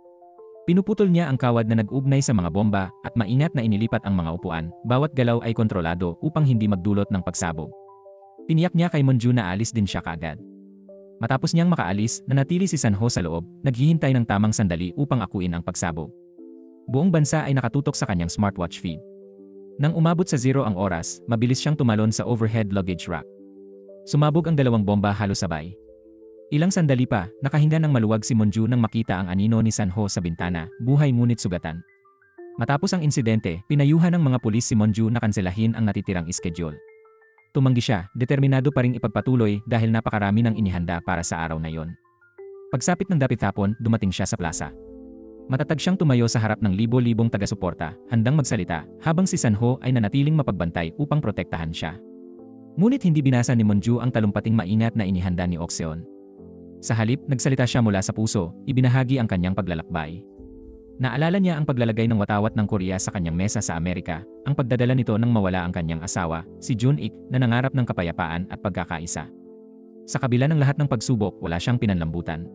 Pinuputol niya ang kawad na nag-ugnay sa mga bomba at maingat na inilipat ang mga upuan, bawat galaw ay kontrolado upang hindi magdulot ng pagsabog. Tiniyak niya kay Monju na alis din siya kaagad. Matapos niyang makaalis, nanatili si Sanho sa loob, naghihintay ng tamang sandali upang akuin ang pagsabog. Buong bansa ay nakatutok sa kanyang smartwatch feed. Nang umabot sa 0 ang oras, mabilis siyang tumalon sa overhead luggage rack. Sumabog ang 2 bomba halos sabay. Ilang sandali pa, nakahinga ng maluwag si Monju nang makita ang anino ni Sanho sa bintana, buhay ngunit sugatan. Matapos ang insidente, pinayuhan ng mga pulis si Monju na kanselahin ang natitirang schedule. Tumanggi siya, determinado pa ring ipagpatuloy dahil napakarami ng inihanda para sa araw na yon. Pagsapit ng dapit hapon, dumating siya sa plaza. Matatag siyang tumayo sa harap ng libo-libong taga-suporta, handang magsalita, habang si Sanho ay nanatiling mapagbantay upang protektahan siya. Ngunit hindi binasa ni Monju ang talumpating maingat na inihanda ni Oxeon. Sa halip, nagsalita siya mula sa puso, ibinahagi ang kanyang paglalakbay. Naalala niya ang paglalagay ng watawat ng Korea sa kanyang mesa sa Amerika, ang pagdadala nito nang mawala ang kanyang asawa, si Jun-ik, na nangarap ng kapayapaan at pagkakaisa. Sa kabila ng lahat ng pagsubok, wala siyang pinanlambutan.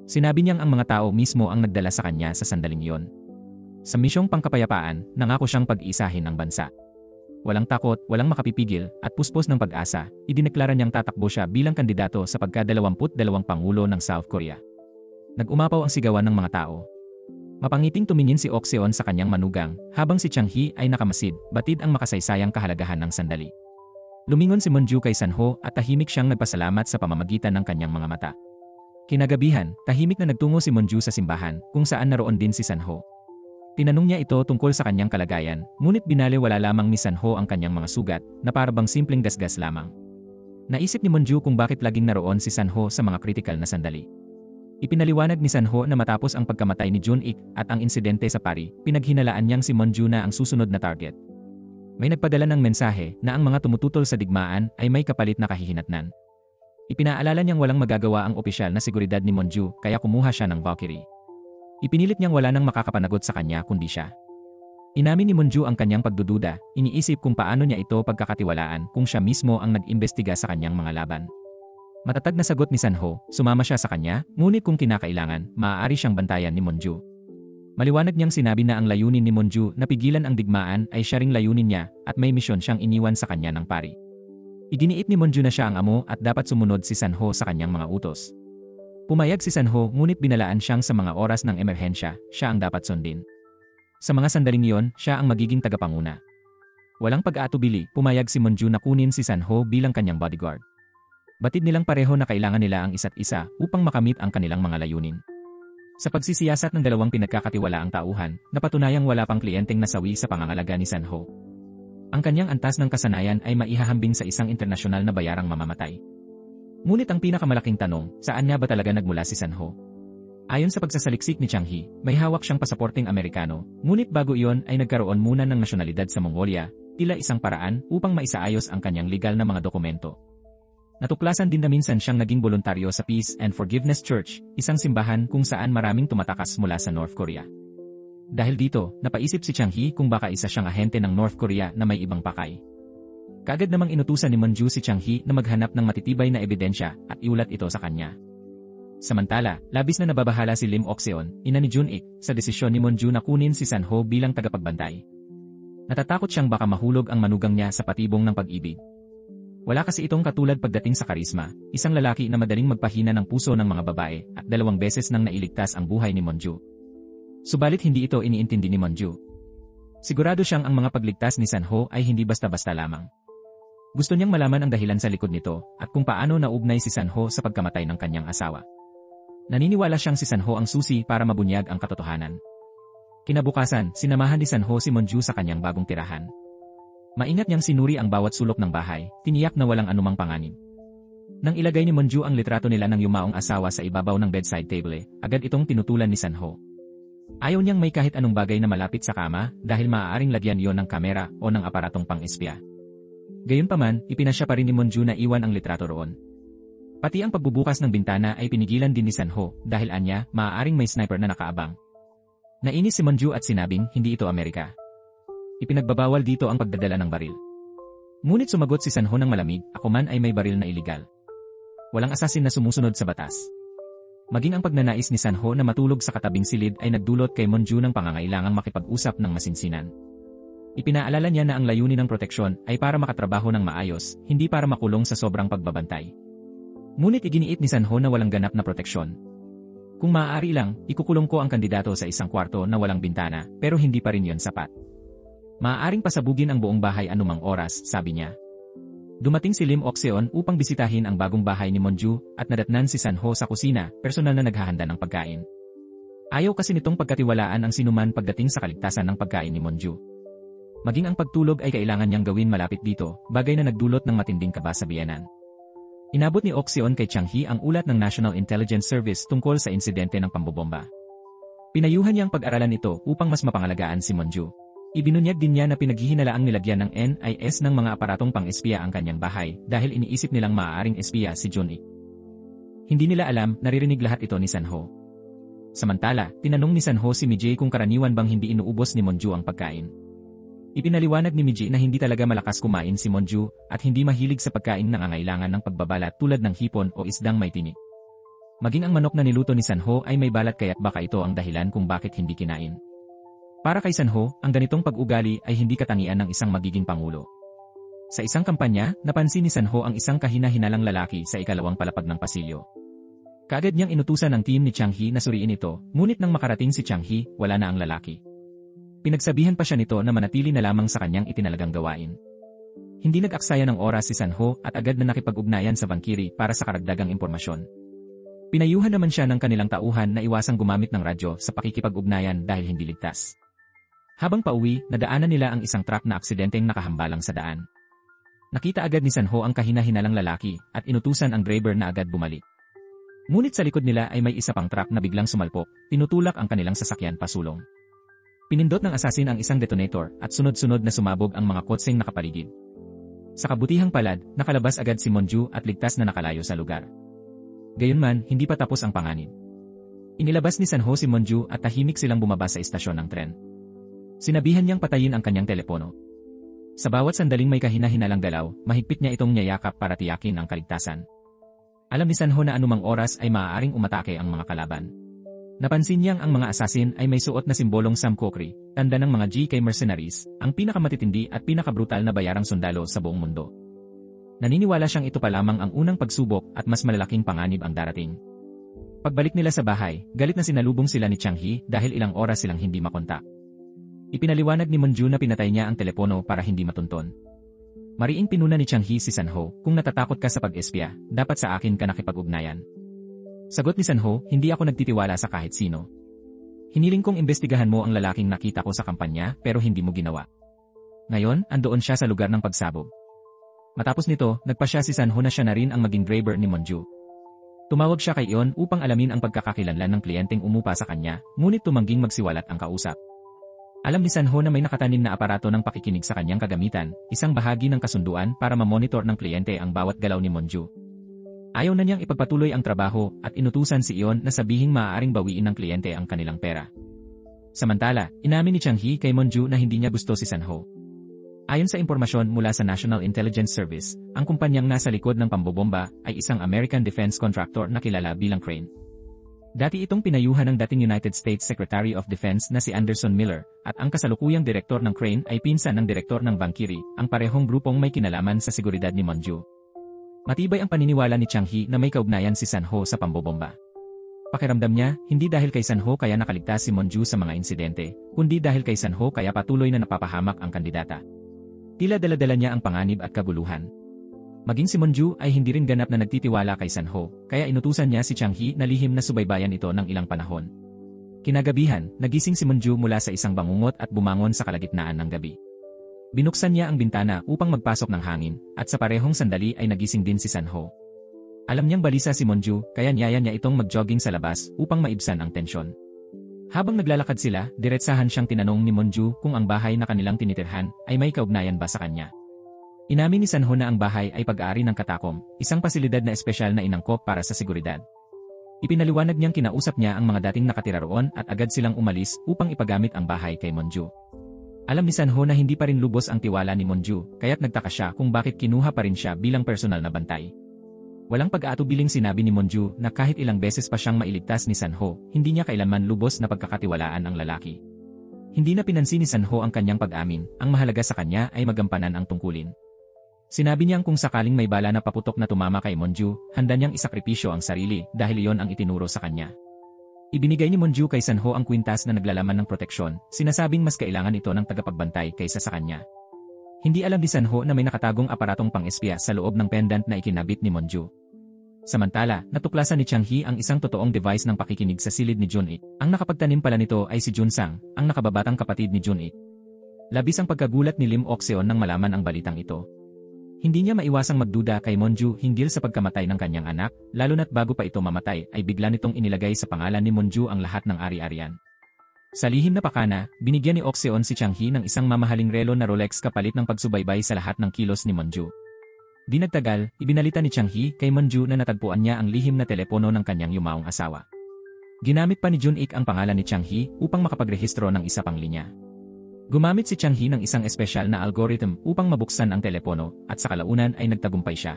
Sinabi niyang ang mga tao mismo ang nagdala sa kanya sa sandaling iyon. Sa misyong pangkapayapaan, nangako siyang pag-isahin ang bansa. Walang takot, walang makapipigil, at puspos ng pag-asa, idineklara niyang tatakbo siya bilang kandidato sa pagka-22 Pangulo ng South Korea. Nag-umapaw ang sigawan ng mga tao. Mapangiting tumingin si Oxeon sa kanyang manugang, habang si Chang Hee ay nakamasid, batid ang makasaysayang kahalagahan ng sandali. Lumingon si Monju kay Sanho at tahimik siyang nagpasalamat sa pamamagitan ng kanyang mga mata. Kinagabihan, tahimik na nagtungo si Monju sa simbahan, kung saan naroon din si Sanho. Tinanong niya ito tungkol sa kanyang kalagayan, ngunit binaliwala lamang ni Sanho ang kanyang mga sugat, na parabang simpleng gasgas lamang. Naisip ni Monju kung bakit laging naroon si Sanho sa mga kritikal na sandali. Ipinaliwanag ni Sanho na matapos ang pagkamatay ni Jun-ik at ang insidente sa Paris, pinaghinalaan niyang si Monju na ang susunod na target. May nagpadala ng mensahe na ang mga tumututol sa digmaan ay may kapalit na kahihinatnan. Ipinaalala niyang walang magagawa ang opisyal na seguridad ni Monju, kaya kumuha siya ng Valkyrie. Ipinilit niyang wala nang makakapanagot sa kanya kundi siya. Inamin ni Monju ang kanyang pagdududa, iniisip kung paano niya ito pagkakatiwalaan kung siya mismo ang nag-imbestiga sa kanyang mga laban. Matatag na sagot ni Sanho, sumama siya sa kanya, ngunit kung kinakailangan, maaari siyang bantayan ni Monju. Maliwanag niyang sinabi na ang layunin ni Monju na pigilan ang digmaan ay siya ring layunin niya at may misyon siyang iniwan sa kanya ng pari. Iginiit ni Monju na siya ang amo at dapat sumunod si Sanho sa kanyang mga utos. Pumayag si Sanho ngunit binalaan siyang sa mga oras ng emerhensya, siya ang dapat sundin. Sa mga sandaling iyon, siya ang magiging tagapanguna. Walang pag-aatubili, pumayag si Monju na kunin si Sanho bilang kanyang bodyguard. Batid nilang pareho na kailangan nila ang isa't isa upang makamit ang kanilang mga layunin. Sa pagsisiyasat ng dalawang pinagkakatiwalaang tauhan, napatunayang wala pang kliyenteng nasawi sa pangangalaga ni Sanho. Ang kanyang antas ng kasanayan ay maihahambing sa isang internasyonal na bayarang mamamatay. Ngunit ang pinakamalaking tanong, saan nga ba talaga nagmula si Sanho? Ayon sa pagsasaliksik ni Chang He, may hawak siyang pasaporteng Amerikano, ngunit bago iyon ay nagkaroon muna ng nasyonalidad sa Mongolia, tila isang paraan upang maisaayos ang kanyang legal na mga dokumento. Natuklasan din na minsan siyang naging voluntaryo sa Peace and Forgiveness Church, isang simbahan kung saan maraming tumatakas mula sa North Korea. Dahil dito, napaisip si Chang He kung baka isa siyang ahente ng North Korea na may ibang pakay. Kaagad namang inutusan ni Monju si Chang He na maghanap ng matitibay na ebidensya at iulat ito sa kanya. Samantala, labis na nababahala si Lim Okseon, ina ni Jun-ik, sa desisyon ni Monju na kunin si Sanho bilang tagapagbantay. Natatakot siyang baka mahulog ang manugang niya sa patibong ng pag-ibig. Wala kasi itong katulad pagdating sa karisma, isang lalaki na madaling magpahina ng puso ng mga babae at 2 beses nang nailigtas ang buhay ni Monju. Subalit hindi ito iniintindi ni Monju. Sigurado siyang ang mga pagligtas ni Sanho ay hindi basta-basta lamang. Gusto niyang malaman ang dahilan sa likod nito at kung paano naugnay si Sanho sa pagkamatay ng kanyang asawa. Naniniwala siyang si Sanho ang susi para mabunyag ang katotohanan. Kinabukasan, sinamahan ni Sanho si Monju sa kanyang bagong tirahan. Maingat niyang sinuri ang bawat sulok ng bahay, tiniyak na walang anumang panganib. Nang ilagay ni Monju ang litrato nila ng yumaong asawa sa ibabaw ng bedside table, agad itong tinutulan ni Sanho. Ayaw niyang may kahit anong bagay na malapit sa kama dahil maaaring lagyan iyon ng kamera o ng aparatong pang-espya. Gayunpaman, ipinasya pa rin ni Monju na iwan ang litrato roon. Pati ang pagbubukas ng bintana ay pinigilan din ni Sanho dahil anya, maaaring may sniper na nakaabang. Nainis si Monju at sinabing hindi ito Amerika. Ipinagbabawal dito ang pagdadala ng baril. Ngunit sumagot si Sanho ng malamig, ako man ay may baril na iligal. Walang asasin na sumusunod sa batas. Maging ang pagnanais ni Sanho na matulog sa katabing silid ay nagdulot kay Monju ng pangangailangang makipag-usap ng masinsinan. Ipinaalala niya na ang layunin ng proteksyon ay para makatrabaho ng maayos, hindi para makulong sa sobrang pagbabantay. Ngunit iginiit ni Sanho na walang ganap na proteksyon. Kung maaari lang, ikukulong ko ang kandidato sa isang kwarto na walang bintana, pero hindi pa rin yon sapat. Maaaring pasabugin ang buong bahay anumang oras, sabi niya. Dumating si Lim Okseon upang bisitahin ang bagong bahay ni Monju at nadatnan si Sanho sa kusina, personal na naghahanda ng pagkain. Ayaw kasi nitong pagkatiwalaan ang sinuman pagdating sa kaligtasan ng pagkain ni Monju. Maging ang pagtulog ay kailangan niyang gawin malapit dito, bagay na nagdulot ng matinding kaba sa biyenan. Inabot ni Okseon kay Chang He ang ulat ng National Intelligence Service tungkol sa insidente ng pambobomba. Pinayuhan niyang pag-aralan ito upang mas mapangalagaan si Monju. Ibinunyag din niya na pinaghihinalaang nilagyan ng NIS ng mga aparatong pang-espiya ang kanyang bahay dahil iniisip nilang maaaring espiya si Jun-ik. Hindi nila alam, naririnig lahat ito ni Sanho. Samantala, tinanong ni Sanho si Mijay kung karaniwan bang hindi inuubos ni Monju ang pagkain. Ipinaliwanag ni Mijay na hindi talaga malakas kumain si Monju at hindi mahilig sa pagkain na nangangailangan ng pagbabalat tulad ng hipon o isdang may tinik. Maging ang manok na niluto ni Sanho ay may balat kaya't baka ito ang dahilan kung bakit hindi kinain. Para kay Sanho, ang ganitong pag-ugali ay hindi katangian ng isang magiging pangulo. Sa isang kampanya, napansin ni Sanho ang isang kahina-hinalang lalaki sa ikalawang palapag ng pasilyo. Kaagad niyang inutusan ang team ni Chang He na suriin ito, ngunit nang makarating si Chang He, wala na ang lalaki. Pinagsabihan pa siya nito na manatili na lamang sa kanyang itinalagang gawain. Hindi nag-aksaya ng oras si Sanho at agad na nakipag-ugnayan sa bangkiri para sa karagdagang impormasyon. Pinayuhan naman siya ng kanilang tauhan na iwasang gumamit ng radyo sa pakikipag-ugnayan dahil hindi ligtas. Habang pauwi, nadaanan nila ang isang truck na aksidenteng nakahambalang sa daan. Nakita agad ni Sanho ang kahina-hinalang lalaki at inutusan ang driver na agad bumalik. Ngunit sa likod nila ay may isa pang truck na biglang sumalpok, tinutulak ang kanilang sasakyan pasulong. Pinindot ng asasin ang isang detonator at sunod-sunod na sumabog ang mga kotseng nakapaligid. Sa kabutihang palad, nakalabas agad si Monju at ligtas na nakalayo sa lugar. Gayunman, hindi pa tapos ang panganib. Inilabas ni Sanho si Monju at tahimik silang bumaba sa istasyon ng tren. Sinabihan niyang patayin ang kanyang telepono. Sa bawat sandaling may kahina-hinalang galaw, mahigpit niya itong niyayakap para tiyakin ang kaligtasan. Alam ni Sanho na anumang oras ay maaaring umatake ang mga kalaban. Napansin niyang ang mga asasin ay may suot na simbolong Samkokri, tanda ng mga GK mercenaries, ang pinakamatitindi at pinakabrutal na bayarang sundalo sa buong mundo. Naniniwala siyang ito pa lamang ang unang pagsubok at mas malalaking panganib ang darating. Pagbalik nila sa bahay, galit na sinalubong sila ni Changhi dahil ilang oras silang hindi makontak. Ipinaliwanag ni Monju na pinatay niya ang telepono para hindi matunton. Mariing pinuna ni Changhi si Sanho, kung natatakot ka sa pag-espya, dapat sa akin ka nakipag-ugnayan. Sagot ni Sanho, hindi ako nagtitiwala sa kahit sino. Hiniling kong imbestigahan mo ang lalaking nakita ko sa kampanya pero hindi mo ginawa. Ngayon, andoon siya sa lugar ng pagsabog. Matapos nito, nagpasya si Sanho na siya na rin ang maging driver ni Monju. Tumawag siya kay Ion upang alamin ang pagkakakilanlan ng kliyenteng umupa sa kanya, ngunit tumangging magsiwalat ang kausap. Alam ni Sanho na may nakatanim na aparato ng pakikinig sa kanyang kagamitan, isang bahagi ng kasunduan para mamonitor ng kliyente ang bawat galaw ni Monju. Ayaw na niyang ipagpatuloy ang trabaho at inutusan si Ion na sabihing maaaring bawiin ng kliyente ang kanilang pera. Samantala, inamin ni Changhi kay Monju na hindi niya gusto si Sanho. Ayon sa impormasyon mula sa National Intelligence Service, ang kumpanyang nasa likod ng pambobomba ay isang American defense contractor na kilala bilang Crane. Dati itong pinayuhan ng dating United States Secretary of Defense na si Anderson Miller, at ang kasalukuyang direktor ng Crane ay pinsan ng direktor ng Bankiri, ang parehong grupong may kinalaman sa seguridad ni Monju. Matibay ang paniniwala ni Changhi na may kaugnayan si Sanho sa pambobomba. Pakiramdam niya, hindi dahil kay Sanho kaya nakaligtas si Monju sa mga insidente, kundi dahil kay Sanho kaya patuloy na napapahamak ang kandidata. Tila dala-dala niya ang panganib at kaguluhan. Maging si Monju ay hindi rin ganap na nagtitiwala kay Sanho, kaya inutusan niya si Changhi na lihim na subaybayan ito ng ilang panahon. Kinagabihan, nagising si Monju mula sa isang bangungot at bumangon sa kalagitnaan ng gabi. Binuksan niya ang bintana upang magpasok ng hangin, at sa parehong sandali ay nagising din si Sanho. Alam niyang balisa si Monju, kaya niyaya niya itong mag-jogging sa labas upang maibsan ang tensyon. Habang naglalakad sila, diretsahan siyang tinanong ni Monju kung ang bahay na kanilang tinitirhan ay may kaugnayan ba sa kanya. Inamin ni Sanho na ang bahay ay pag-aari ng Katakom, isang pasilidad na espesyal na inangkop para sa seguridad. Ipinaliwanag niyang kinausap niya ang mga dating nakatira roon at agad silang umalis upang ipagamit ang bahay kay Monju. Alam ni Sanho na hindi pa rin lubos ang tiwala ni Monju, kaya't nagtaka siya kung bakit kinuha pa rin siya bilang personal na bantay. Walang pag-aatubiling sinabi ni Monju na kahit ilang beses pa siyang mailigtas ni Sanho, hindi niya kailanman lubos na pagkakatiwalaan ang lalaki. Hindi na pinansin ni Sanho ang kanyang pag-amin, ang mahalaga sa kanya ay magampanan ang tungkulin. Sinabi niyang kung sakaling may bala na paputok na tumama kay Monju, handa niyang isakripisyo ang sarili dahil iyon ang itinuro sa kanya. Ibinigay ni Monju kay Sanho ang kwintas na naglalaman ng proteksyon, sinasabing mas kailangan ito ng tagapagbantay kaysa sa kanya. Hindi alam ni Sanho na may nakatagong aparatong pang-espya sa loob ng pendant na ikinabit ni Monju. Samantala, natuklasan ni Changhi ang isang totoong device ng pakikinig sa silid ni Junit. Ang nakapagtanim pala nito ay si Junsang, ang nakababatang kapatid ni Junit. Labis ang pagkagulat ni Lim Oxeon nang malaman ang balitang ito. Hindi niya maiwasang magduda kay Monju hinggil sa pagkamatay ng kanyang anak, lalo na't bago pa ito mamatay ay bigla nitong inilagay sa pangalan ni Monju ang lahat ng ari-arian. Sa lihim na pakana, binigyan ni Oxeon si Changhi ng isang mamahaling relo na Rolex kapalit ng pagsubaybay sa lahat ng kilos ni Monju. Di nagtagal, ibinalita ni Changhi kay Monju na natagpuan niya ang lihim na telepono ng kanyang yumaong asawa. Ginamit pa ni Junik ang pangalan ni Changhi upang makapagrehistro ng isa pang linya. Gumamit si Changhi ng isang espesyal na algorithm upang mabuksan ang telepono at sa kalaunan ay nagtagumpay siya.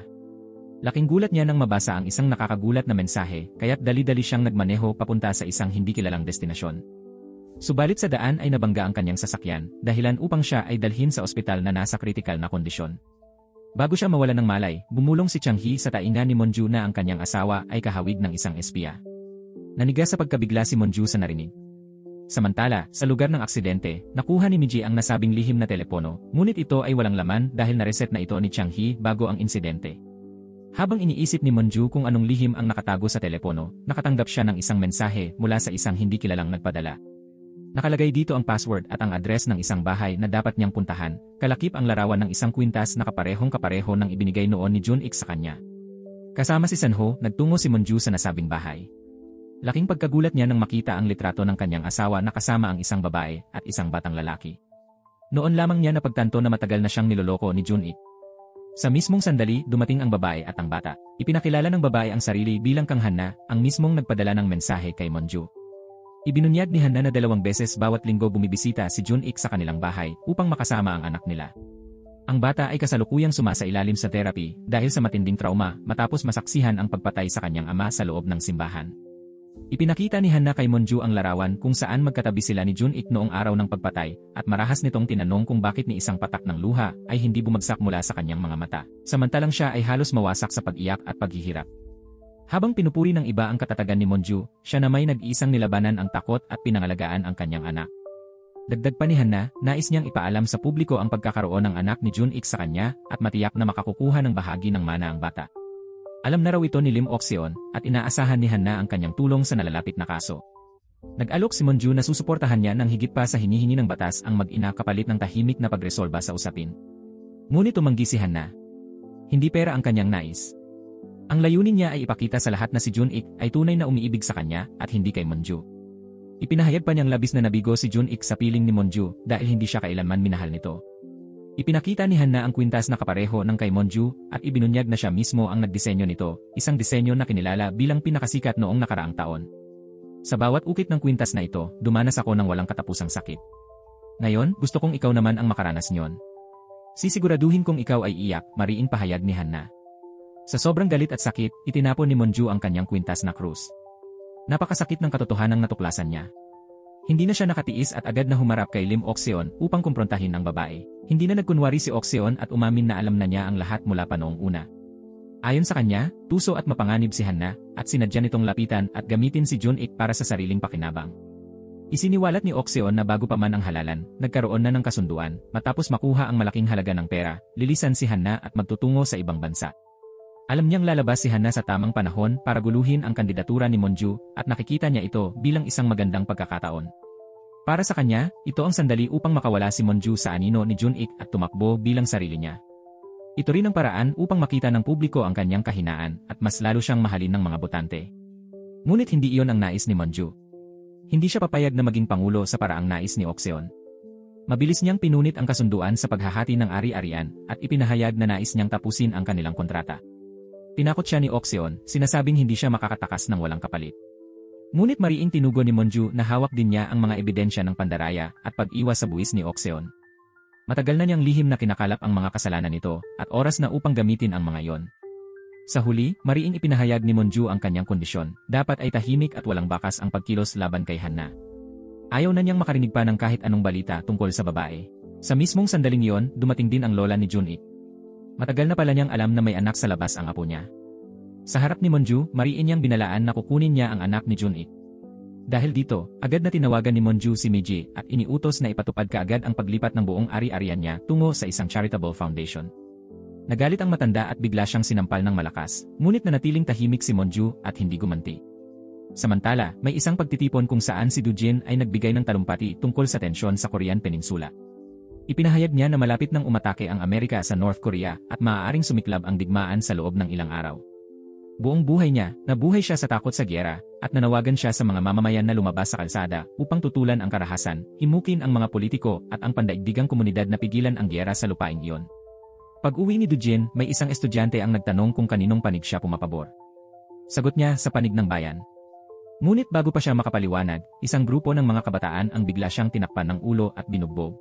Laking gulat niya nang mabasa ang isang nakakagulat na mensahe kaya't dali-dali siyang nagmaneho papunta sa isang hindi kilalang destinasyon. Subalit sa daan ay nabangga ang kanyang sasakyan, dahilan upang siya ay dalhin sa ospital na nasa kritikal na kondisyon. Bago siya mawalan ng malay, bumulong si Changhi sa tainga ni Monju na ang kanyang asawa ay kahawig ng isang espiya. Naniga sa pagkabigla si Monju sa narinig. Samantala, sa lugar ng aksidente, nakuha ni Miji ang nasabing lihim na telepono, ngunit ito ay walang laman dahil nareset na ito ni Changhi bago ang insidente. Habang iniisip ni Monju kung anong lihim ang nakatago sa telepono, nakatanggap siya ng isang mensahe mula sa isang hindi kilalang nagpadala. Nakalagay dito ang password at ang address ng isang bahay na dapat niyang puntahan, kalakip ang larawan ng isang kwintas na kaparehong-kapareho ng ibinigay noon ni Junik sa kanya. Kasama si Sanho, nagtungo si Monju sa nasabing bahay. Laking pagkagulat niya nang makita ang litrato ng kanyang asawa na kasama ang isang babae at isang batang lalaki. Noon lamang niya napagtanto na matagal na siyang niloloko ni Junik. Sa mismong sandali, dumating ang babae at ang bata. Ipinakilala ng babae ang sarili bilang Kang Han na, ang mismong nagpadala ng mensahe kay Monju. Ibinunyag ni Hannah na 2 beses bawat linggo bumibisita si Jun-ik sa kanilang bahay upang makasama ang anak nila. Ang bata ay kasalukuyang sumasailalim sa therapy dahil sa matinding trauma matapos masaksihan ang pagpatay sa kanyang ama sa loob ng simbahan. Ipinakita ni Hannah kay Monju ang larawan kung saan magkatabi sila ni Jun-ik noong araw ng pagpatay at marahas nitong tinanong kung bakit ni isang patak ng luha ay hindi bumagsak mula sa kanyang mga mata, samantalang siya ay halos mawasak sa pag-iyak at paghihirap. Habang pinupuri ng iba ang katatagan ni Monju, siya na may nag-iisang nilabanan ang takot at pinangalagaan ang kanyang anak. Dagdag pa ni Hannah, nais niyang ipaalam sa publiko ang pagkakaroon ng anak ni Jun-ik sa kanya at matiyak na makakukuha ng bahagi ng mana ang bata. Alam na raw ito ni Lim Ok-seon at inaasahan ni Hannah ang kanyang tulong sa nalalapit na kaso. Nag-alok si Monju na susuportahan niya ng higit pa sa hinihingi ng batas ang mag-ina kapalit ng tahimik na pagresolba sa usapin. Ngunit tumanggi si Hannah. Hindi pera ang kanyang nais. Ang layunin niya ay ipakita sa lahat na si Jun-ik ay tunay na umiibig sa kanya at hindi kay Monju. Ipinahayag pa niyang labis na nabigo si Jun-ik sa piling ni Monju dahil hindi siya kailanman minahal nito. Ipinakita ni Hannah ang kwintas na kapareho ng kay Monju at ibinunyag na siya mismo ang nagdisenyo nito, isang disenyo na kinilala bilang pinakasikat noong nakaraang taon. Sa bawat ukit ng kwintas na ito, dumanas ako ng walang katapusang sakit. Ngayon, gusto kong ikaw naman ang makaranas niyon. Sisiguraduhin kong ikaw ay iyak, mariing pahayag ni Hannah. Sa sobrang galit at sakit, itinapon ni Monju ang kanyang kwintas na krus. Napakasakit ng katotohanang natuklasan niya. Hindi na siya nakatiis at agad na humarap kay Lim Ok-seon upang kumprontahin ang babae. Hindi na nagkunwari si Ok-seon at umamin na alam na niya ang lahat mula pa noong una. Ayon sa kanya, tuso at mapanganib si Hannah at sinadya nitong lapitan at gamitin si Jun-ik para sa sariling pakinabang. Isiniwalat ni Ok-seon na bago pa man ang halalan, nagkaroon na ng kasunduan, matapos makuha ang malaking halaga ng pera, lilisan si Hannah at magtutungo sa ibang bansa. Alam niyang lalabas si Hannah sa tamang panahon para guluhin ang kandidatura ni Monju at nakikita niya ito bilang isang magandang pagkakataon. Para sa kanya, ito ang sandali upang makawala si Monju sa anino ni Jun-ik at tumakbo bilang sarili niya. Ito rin ang paraan upang makita ng publiko ang kanyang kahinaan at mas lalo siyang mahalin ng mga botante. Ngunit hindi iyon ang nais ni Monju. Hindi siya papayag na maging pangulo sa paraang nais ni Ok-seon. Mabilis niyang pinunit ang kasunduan sa paghahati ng ari-arian at ipinahayag na nais niyang tapusin ang kanilang kontrata. Tinakot siya ni Ok-seon, sinasabing hindi siya makakatakas ng walang kapalit. Ngunit mariing tinugon ni Monju na hawak din niya ang mga ebidensya ng pandaraya at pag-iwas sa buwis ni Ok-seon. Matagal na niyang lihim na kinakalap ang mga kasalanan nito at oras na upang gamitin ang mga yon. Sa huli, mariing ipinahayag ni Monju ang kanyang kondisyon, dapat ay tahimik at walang bakas ang pagkilos laban kay Hannah. Ayaw na niyang makarinig pa ng kahit anong balita tungkol sa babae. Sa mismong sandaling yon, dumating din ang lola ni Jun-ik. Matagal na pala niyang alam na may anak sa labas ang apo niya. Sa harap ni Monju, mariin niyang binalaan na kukunin niya ang anak ni Jun-ik. Dahil dito, agad na tinawagan ni Monju si Miji at iniutos na ipatupad kaagad ang paglipat ng buong ari-arian niya tungo sa isang charitable foundation. Nagalit ang matanda at bigla siyang sinampal ng malakas, ngunit nanatiling tahimik si Monju at hindi gumanti. Samantala, may isang pagtitipon kung saan si Dujin ay nagbigay ng talumpati tungkol sa tensyon sa Korean Peninsula. Ipinahayag niya na malapit nang umatake ang Amerika sa North Korea at maaaring sumiklab ang digmaan sa loob ng ilang araw. Buong buhay niya, nabuhay siya sa takot sa giyera at nanawagan siya sa mga mamamayan na lumabas sa kalsada upang tutulan ang karahasan, himukin ang mga politiko at ang pandaigdigang komunidad na pigilan ang giyera sa lupaing iyon. Pag-uwi ni Dujin, may isang estudyante ang nagtanong kung kaninong panig siya pumapabor. Sagot niya sa panig ng bayan. Ngunit bago pa siya makapaliwanag, isang grupo ng mga kabataan ang bigla siyang tinakpan ng ulo at binugbog.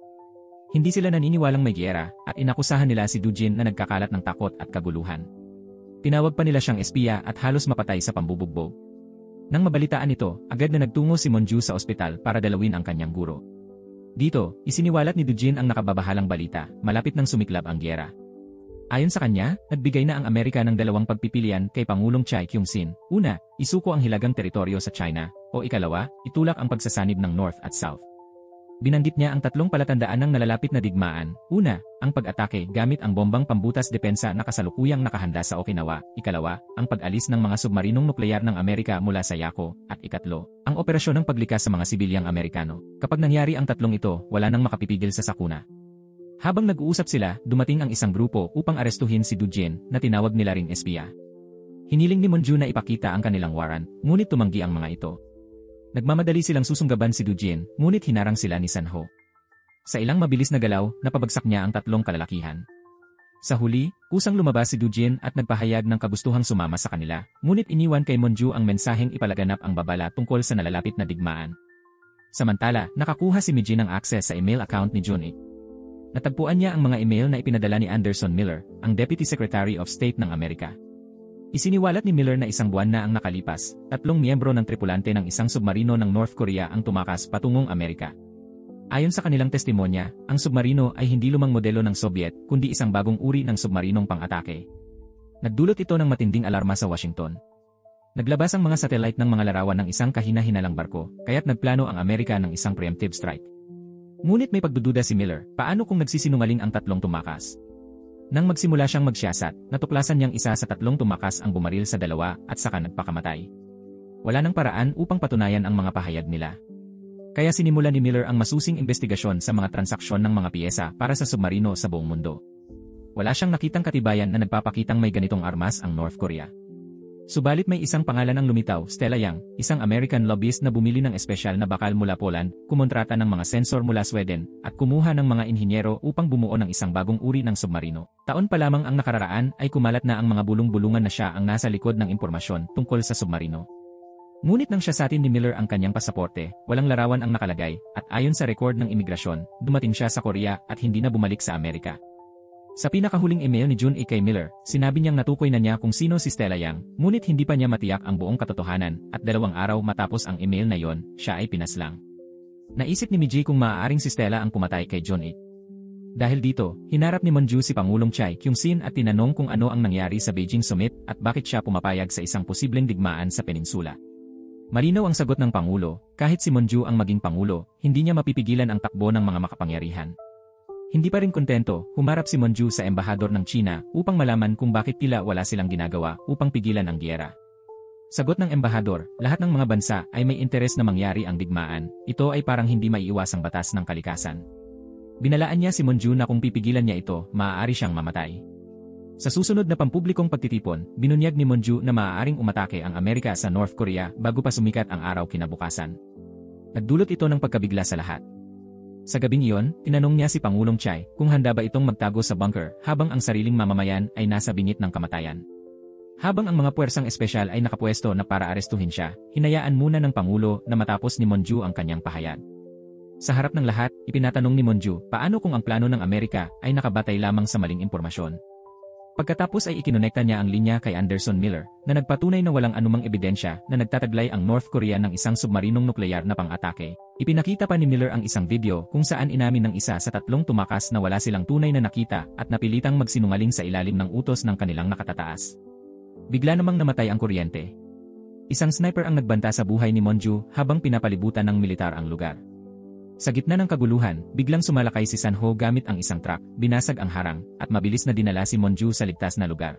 Hindi sila naniniwalang may giyera at inakusahan nila si Dujin na nagkakalat ng takot at kaguluhan. Tinawag pa nila siyang espiya at halos mapatay sa pambubugbog. Nang mabalitaan ito, agad na nagtungo si Monju sa ospital para dalawin ang kanyang guro. Dito, isiniwalat ni Dujin ang nakababahalang balita, malapit nang sumiklab ang giyera. Ayon sa kanya, nagbigay na ang Amerika ng 2 pagpipilian kay Pangulong Chai Kyung-sin. Una, isuko ang hilagang teritoryo sa China, o ikalawa, itulak ang pagsasanib ng North at South. Binanggit niya ang 3 palatandaan ng nalalapit na digmaan. Una, ang pag-atake gamit ang bombang pambutas depensa na kasalukuyang nakahanda sa Okinawa. Ikalawa, ang pag-alis ng mga submarinong nukleyar ng Amerika mula sa Yako. At ikatlo, ang operasyon ng paglikas sa mga sibilyang Amerikano. Kapag nangyari ang 3 ito, wala nang makapipigil sa sakuna. Habang nag-uusap sila, dumating ang isang grupo upang arestuhin si Dujin na tinawag nila ring espiya. Hiniling ni Monju na ipakita ang kanilang warrant, ngunit tumanggi ang mga ito. Nagmamadali silang susunggaban si Dujin, ngunit hinarang sila ni Sanho. Sa ilang mabilis na galaw, napabagsak niya ang 3 kalalakihan. Sa huli, kusang lumabas si Dujin at nagpahayag ng kagustuhang sumama sa kanila, ngunit iniwan kay Monju ang mensaheng ipalaganap ang babala tungkol sa nalalapit na digmaan. Samantala, nakakuha si Miji ng access sa email account ni Junit. Natagpuan niya ang mga email na ipinadala ni Anderson Miller, ang Deputy Secretary of State ng Amerika. Isiniwalat ni Miller na isang buwan na ang nakalipas, 3 miyembro ng tripulante ng isang submarino ng North Korea ang tumakas patungong Amerika. Ayon sa kanilang testimonya, ang submarino ay hindi lumang modelo ng Soviet kundi isang bagong uri ng submarinong pang-atake. Nagdulot ito ng matinding alarma sa Washington. Naglabas ang mga satellite ng mga larawan ng isang kahina-hinalang barko, kaya't nagplano ang Amerika ng isang preemptive strike. Ngunit may pagdududa si Miller, paano kung nagsisinungaling ang 3 tumakas? Nang magsimula siyang magsiyasat, natuklasan niyang isa sa 3 tumakas ang bumaril sa 2 at saka nagpakamatay. Wala nang paraan upang patunayan ang mga pahayag nila. Kaya sinimula ni Miller ang masusing investigasyon sa mga transaksyon ng mga piyesa para sa submarino sa buong mundo. Wala siyang nakitang katibayan na nagpapakitang may ganitong armas ang North Korea. Subalit may isang pangalan ang lumitaw, Stella Yang, isang American lobbyist na bumili ng espesyal na bakal mula Poland, kumontrata ng mga sensor mula Sweden, at kumuha ng mga inhinyero upang bumuo ng isang bagong uri ng submarino. Taon pa lamang ang nakararaan ay kumalat na ang mga bulong-bulungan na siya ang nasa likod ng impormasyon tungkol sa submarino. Ngunit nang siya sa atin ni Miller ang kanyang pasaporte, walang larawan ang nakalagay, at ayon sa record ng imigrasyon, dumating siya sa Korea at hindi na bumalik sa Amerika. Sa pinakahuling email ni Jun kay Miller, sinabi niyang natukoy na niya kung sino si Stella Yang, ngunit hindi pa niya matiyak ang buong katotohanan, at 2 araw matapos ang email na yon, siya ay pinaslang. Naisip ni Miji kung maaaring si Stella ang pumatay kay Jun. Dahil dito, hinarap ni Monju si Pangulong Chai Kyung-sin at tinanong kung ano ang nangyari sa Beijing Summit at bakit siya pumapayag sa isang posibleng digmaan sa peninsula. Malinaw ang sagot ng Pangulo, kahit si Monju ang maging Pangulo, hindi niya mapipigilan ang takbo ng mga makapangyarihan. Hindi pa rin kontento, humarap si Monju sa embahador ng China upang malaman kung bakit tila wala silang ginagawa upang pigilan ang giyera. Sagot ng embahador, lahat ng mga bansa ay may interes na mangyari ang digmaan, ito ay parang hindi maiiwasang batas ng kalikasan. Binalaan niya si Monju na kung pipigilan niya ito, maaari siyang mamatay. Sa susunod na pampublikong pagtitipon, binunyag ni Monju na maaaring umatake ang Amerika sa North Korea bago pa sumikat ang araw kinabukasan. Nagdulot ito ng pagkabigla sa lahat. Sa gabing iyon, tinanong niya si Pangulong Chai kung handa ba itong magtago sa bunker habang ang sariling mamamayan ay nasa bingit ng kamatayan. Habang ang mga puwersang espesyal ay nakapwesto na para arestuhin siya, hinayaan muna ng Pangulo na matapos ni Monju ang kanyang pahayag. Sa harap ng lahat, ipinatanong ni Monju paano kung ang plano ng Amerika ay nakabatay lamang sa maling impormasyon. Pagkatapos ay ikinonekta niya ang linya kay Anderson Miller na nagpatunay na walang anumang ebidensya na nagtataglay ang North Korea ng isang submarinong nuklear na pang-atake. Ipinakita pa ni Miller ang isang video kung saan inamin ng isa sa 3 tumakas na wala silang tunay na nakita at napilitang magsinungaling sa ilalim ng utos ng kanilang nakatataas. Bigla namang namatay ang kuryente. Isang sniper ang nagbanta sa buhay ni Monju habang pinapalibutan ng militar ang lugar. Sa gitna ng kaguluhan, biglang sumalakay si Sanho gamit ang isang truck, binasag ang harang, at mabilis na dinala si Monju sa ligtas na lugar.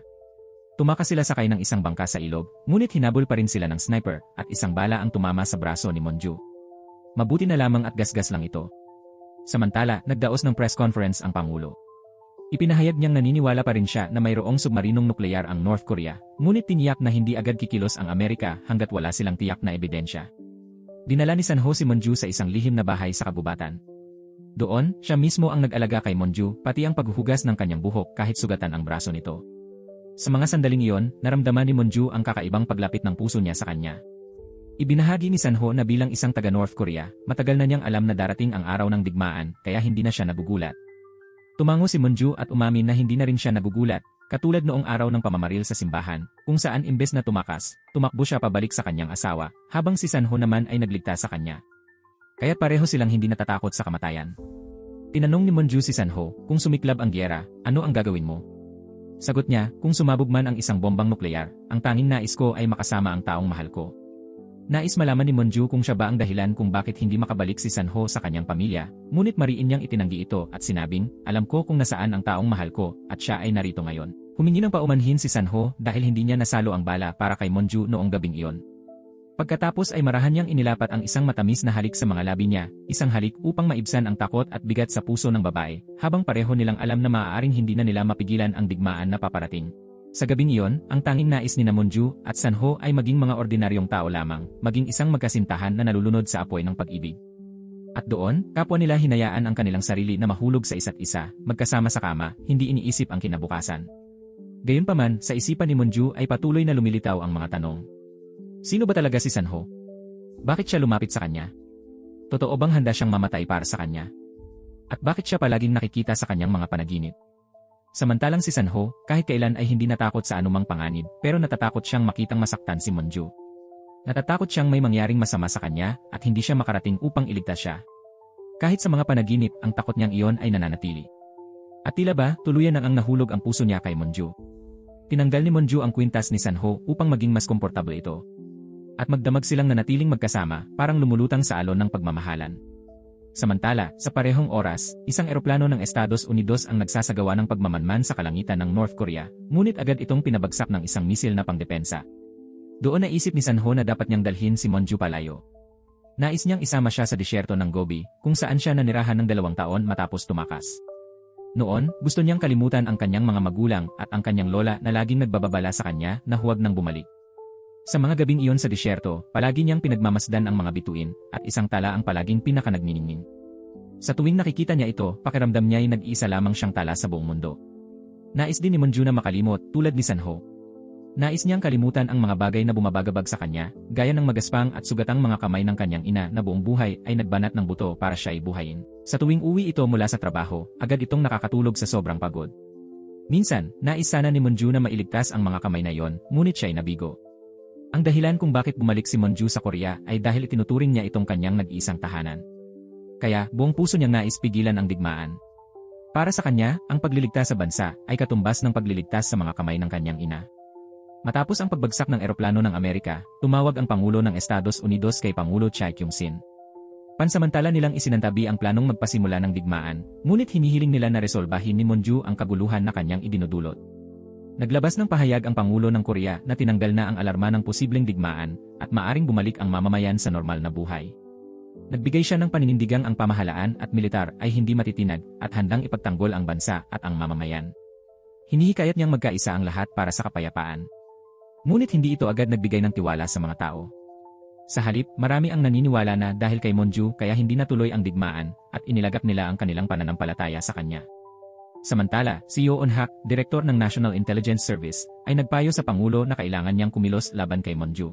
Tumakas sila sakay ng isang bangka sa ilog, ngunit hinabol pa rin sila ng sniper, at isang bala ang tumama sa braso ni Monju. Mabuti na lamang at gasgas lang ito. Samantala, nagdaos ng press conference ang Pangulo. Ipinahayag niyang naniniwala pa rin siya na mayroong submarinong nuklear ang North Korea, ngunit tiniyak na hindi agad kikilos ang Amerika hanggat wala silang tiyak na ebidensya. Dinala ni Sanho si Monju sa isang lihim na bahay sa kabubatan. Doon, siya mismo ang nag-alaga kay Monju, pati ang paghuhugas ng kanyang buhok kahit sugatan ang braso nito. Sa mga sandaling iyon, naramdaman ni Monju ang kakaibang paglapit ng puso niya sa kanya. Ibinahagi ni Sanho na bilang isang taga-North Korea, matagal na niyang alam na darating ang araw ng digmaan, kaya hindi na siya nagugulat. Tumango si Monju at umamin na hindi na rin siya nagugulat, katulad noong araw ng pamamaril sa simbahan, kung saan imbes na tumakas, tumakbo siya pabalik sa kanyang asawa, habang si Sanho naman ay nagligtas sa kanya. Kaya't pareho silang hindi natatakot sa kamatayan. Tinanong ni Monju si Sanho, kung sumiklab ang giyera, ano ang gagawin mo? Sagot niya, kung sumabog man ang isang bombang nuklear, ang tanging nais ko ay makasama ang taong mahal ko. Nais malaman ni Monju kung siya ba ang dahilan kung bakit hindi makabalik si Sanho sa kanyang pamilya, ngunit mariin niyang itinanggi ito at sinabing, alam ko kung nasaan ang taong mahal ko, at siya ay narito ngayon. Humingi ng paumanhin si Sanho dahil hindi niya nasalo ang bala para kay Monju noong gabing iyon. Pagkatapos ay marahan niyang inilapat ang isang matamis na halik sa mga labi niya, isang halik upang maibsan ang takot at bigat sa puso ng babae, habang pareho nilang alam na maaaring hindi na nila mapigilan ang digmaan na paparating. Sa gabing iyon, ang tanging nais ni Monju at Sanho ay maging mga ordinaryong tao lamang, maging isang magkasintahan na nalulunod sa apoy ng pag-ibig. At doon, kapwa nila hinayaan ang kanilang sarili na mahulog sa isa't isa, magkasama sa kama, hindi iniisip ang kinabukasan. Gayunpaman, sa isipan ni Monju ay patuloy na lumilitaw ang mga tanong. Sino ba talaga si Sanho? Bakit siya lumapit sa kanya? Totoo bang handa siyang mamatay para sa kanya? At bakit siya palaging nakikita sa kanyang mga panaginip? Samantalang si Sanho, kahit kailan ay hindi natakot sa anumang panganib, pero natatakot siyang makitang masaktan si Monju. Natatakot siyang may mangyaring masama sa kanya at hindi siya makarating upang iligtas siya. Kahit sa mga panaginip, ang takot niyang iyon ay nananatili. At tila ba, tuluyan ang nahulog ang puso niya kay Monju. Tinanggal ni Monju ang kwintas ni Sanho upang maging mas komportable ito. At magdamag silang nanatiling magkasama, parang lumulutang sa alon ng pagmamahalan. Samantala, sa parehong oras, isang eroplano ng Estados Unidos ang nagsasagawa ng pagmamanman sa kalangitan ng North Korea, ngunit agad itong pinabagsak ng isang misil na pangdepensa. Doon naisip ni Sanho na dapat niyang dalhin si Monju palayo. Nais niyang isama siya sa disyerto ng Gobi, kung saan siya nanirahan ng 2 taon matapos tumakas. Noon, gusto niyang kalimutan ang kanyang mga magulang at ang kanyang lola na laging nagbababala sa kanya na huwag nang bumalik. Sa mga gabing iyon sa disyerto, palagi niyang pinagmamasdan ang mga bituin, at isang tala ang palaging pinakanagniningning. Sa tuwing nakikita niya ito, pakiramdam niya ay nag-iisa lamang siyang tala sa buong mundo. Nais din ni Monju na makalimot, tulad ni Sanho. Nais niyang kalimutan ang mga bagay na bumabagabag sa kanya, gaya ng magaspang at sugatang mga kamay ng kanyang ina na buong buhay ay nagbanat ng buto para siya ay buhayin. Sa tuwing uwi ito mula sa trabaho, agad itong nakakatulog sa sobrang pagod. Minsan, nais sana ni Monju na mailigtas ang mga kamay na iyon, ngunit siya ay nabigo. Ang dahilan kung bakit bumalik si Monju sa Korea ay dahil itinuturing niya itong kanyang nag-iisang tahanan. Kaya, buong puso niyang nais pigilan ang digmaan. Para sa kanya, ang pagliligtas sa bansa ay katumbas ng pagliligtas sa mga kamay ng kanyang ina. Matapos ang pagbagsak ng eroplano ng Amerika, tumawag ang Pangulo ng Estados Unidos kay Pangulo Choi Kyung-sin. Pansamantala nilang isinantabi ang planong magpasimula ng digmaan, ngunit hinihiling nila na resolbahin ni Monju ang kaguluhan na kanyang idinudulot. Naglabas ng pahayag ang Pangulo ng Korea na tinanggal na ang alarma ng posibleng digmaan at maaring bumalik ang mamamayan sa normal na buhay. Nagbigay siya ng paninindigang ang pamahalaan at militar ay hindi matitinag at handang ipagtanggol ang bansa at ang mamamayan. Hinihikayat niyang magkaisa ang lahat para sa kapayapaan. Ngunit hindi ito agad nagbigay ng tiwala sa mga tao. Sa halip, marami ang naniniwala na dahil kay Monju kaya hindi natuloy ang digmaan at inilagak nila ang kanilang pananampalataya sa kanya. Samantala, si Yoon Hak, Direktor ng National Intelligence Service, ay nagpayo sa Pangulo na kailangan niyang kumilos laban kay Monju.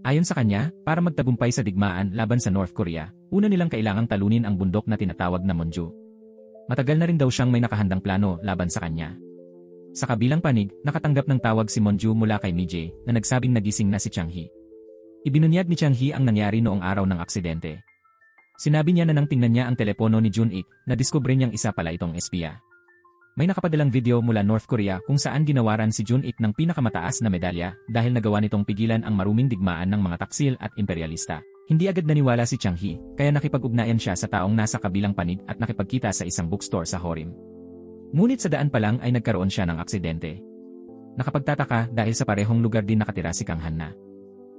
Ayon sa kanya, para magtagumpay sa digmaan laban sa North Korea, una nilang kailangang talunin ang bundok na tinatawag na Monju. Matagal na rin daw siyang may nakahandang plano laban sa kanya. Sa kabilang panig, nakatanggap ng tawag si Monju mula kay Mijay na nagsabing nagising na si Chang-hee. Ibinunyag ni Chang-hee ang nangyari noong araw ng aksidente. Sinabi niya na nang tingnan niya ang telepono ni Jun-ik, na diskubre niyang isa pala itong espiya. May nakapadalang video mula North Korea kung saan ginawaran si Jun-ik ng pinakamataas na medalya dahil nagawa nitong pigilan ang maruming digmaan ng mga taksil at imperialista. Hindi agad naniwala si Chang-hee, kaya nakipag-ugnayan siya sa taong nasa kabilang panig at nakipagkita sa isang bookstore sa Horim. Ngunit sa daan pa lang ay nagkaroon siya ng aksidente. Nakapagtataka dahil sa parehong lugar din nakatira si Kang Han-na.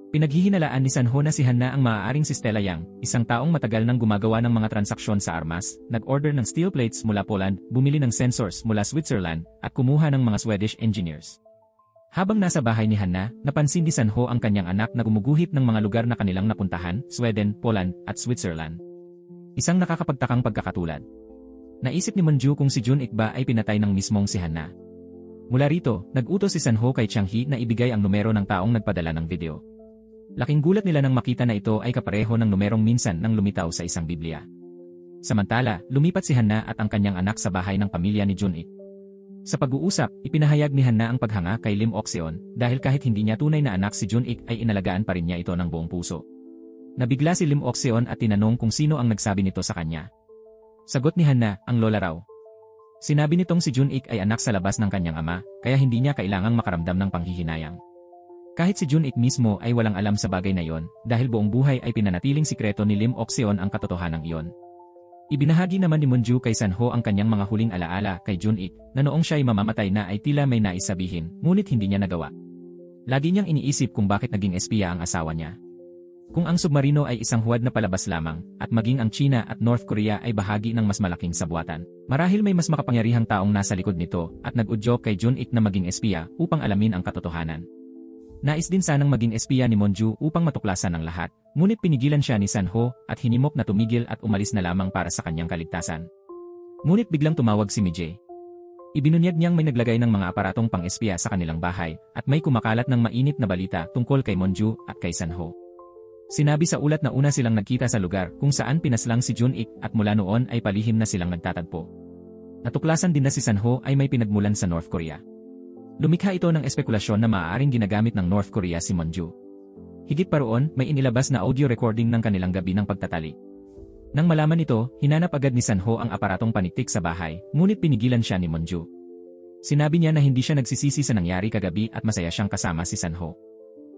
Pinaghihinalaan ni Sanho na si Han-na ang maaaring si Stella Yang, isang taong matagal nang gumagawa ng mga transaksyon sa armas, nag-order ng steel plates mula Poland, bumili ng sensors mula Switzerland, at kumuha ng mga Swedish engineers. Habang nasa bahay ni Han-na, napansin ni Sanho ang kanyang anak na gumuguhit ng mga lugar na kanilang napuntahan, Sweden, Poland, at Switzerland. Isang nakakapagtakang pagkakatulad. Naisip ni Monju kung si Jun-ik ba ay pinatay ng mismong si Han-na. Mula rito, nag-utos si Sanho kay Chang-hee na ibigay ang numero ng taong nagpadala ng video. Laking gulat nila nang makita na ito ay kapareho ng numerong minsan nang lumitaw sa isang Biblia. Samantala, lumipat si Han-na at ang kanyang anak sa bahay ng pamilya ni Jun-ik. Sa pag-uusap, ipinahayag ni Han-na ang paghanga kay Lim Ok-seon dahil kahit hindi niya tunay na anak si Jun-ik ay inalagaan pa rin niya ito ng buong puso. Nabigla si Lim Ok-seon at tinanong kung sino ang nagsabi nito sa kanya. Sagot ni Han-na, ang lola raw. Sinabi nitong si Jun-ik ay anak sa labas ng kanyang ama, kaya hindi niya kailangang makaramdam ng panghihinayang. Kahit si Jun-ik mismo ay walang alam sa bagay na iyon, dahil buong buhay ay pinanatiling sikreto ni Lim Ok-seon ang katotohanang iyon. Ibinahagi naman ni Monju kay Sanho ang kanyang mga huling alaala kay Jun-ik, na noong siya ay mamamatay na ay tila may nais sabihin, ngunit hindi niya nagawa. Lagi niyang iniisip kung bakit naging espiya ang asawa niya. Kung ang submarino ay isang huwad na palabas lamang, at maging ang China at North Korea ay bahagi ng mas malaking sabwatan, marahil may mas makapangyarihang taong nasa likod nito at nag-udyok kay Jun-ik na maging espiya upang alamin ang katotohanan. Nais din sanang maging espiya ni Monju upang matuklasan ang lahat, ngunit pinigilan siya ni Sanho at hinimok na tumigil at umalis na lamang para sa kanyang kaligtasan. Ngunit biglang tumawag si Mijay. Ibinunyag niyang may naglagay ng mga aparatong pang-espiya sa kanilang bahay at may kumakalat ng mainit na balita tungkol kay Monju at kay Sanho. Sinabi sa ulat na una silang nagkita sa lugar kung saan pinaslang si Jun-ik at mula noon ay palihim na silang nagtatagpo. Natuklasan din na si San-ho ay may pinagmulan sa North Korea. Lumikha ito ng espekulasyon na maaaring ginagamit ng North Korea si Monju. Higit pa roon, may inilabas na audio recording ng kanilang gabi ng pagtatalik. Nang malaman ito, hinanap agad ni San-ho ang aparatong paniktik sa bahay, ngunit pinigilan siya ni Monju. Sinabi niya na hindi siya nagsisisi sa nangyari kagabi at masaya siyang kasama si San-ho.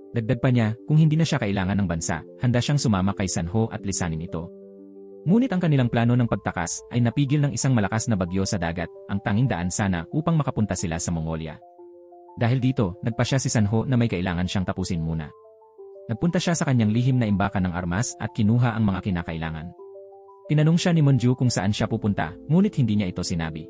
Dagdag pa niya, kung hindi na siya kailangan ng bansa, handa siyang sumama kay San-ho at lisanin ito. Ngunit ang kanilang plano ng pagtakas ay napigil ng isang malakas na bagyo sa dagat, ang tanging daan sana upang makapunta sila sa Mongolia. Dahil dito, nagpasya si San-ho na may kailangan siyang tapusin muna. Nagpunta siya sa kanyang lihim na imbakan ng armas at kinuha ang mga kinakailangan. Tinanong siya ni Monju kung saan siya pupunta, ngunit hindi niya ito sinabi.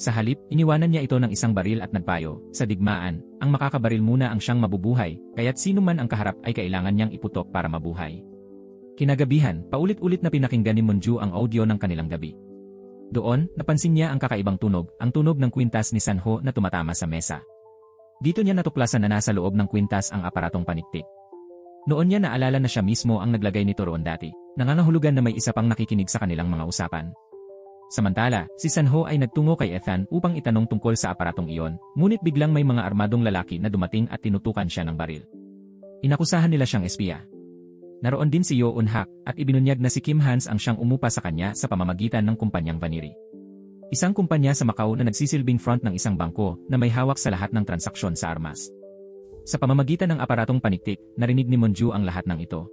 Sa halip, iniwanan niya ito ng isang baril at nagpayo, sa digmaan, ang makakabaril muna ang siyang mabubuhay, kaya't sino man ang kaharap ay kailangan niyang iputok para mabuhay. Kinagabihan, paulit-ulit na pinakinggan ni Monju ang audio ng kanilang gabi. Doon, napansin niya ang kakaibang tunog, ang tunog ng kwintas ni San-ho na tumatama sa mesa. Dito niya natuklasan na nasa loob ng kwintas ang aparatong paniktik. Noon niya naalala na siya mismo ang naglagay nito roon dati, nangangahulugan na may isa pang nakikinig sa kanilang mga usapan. Samantala, si San-ho ay nagtungo kay Ethan upang itanong tungkol sa aparatong iyon, ngunit biglang may mga armadong lalaki na dumating at tinutukan siya ng baril. Inakusahan nila siyang espiya. Naroon din si Yo Eun-hak at ibinunyag na si Kim Hans ang siyang umupa sa kanya sa pamamagitan ng kumpanyang Vaniri. Isang kumpanya sa Macau na nagsisilbing front ng isang bangko na may hawak sa lahat ng transaksyon sa armas. Sa pamamagitan ng aparatong paniktik, narinig ni Monju ang lahat ng ito.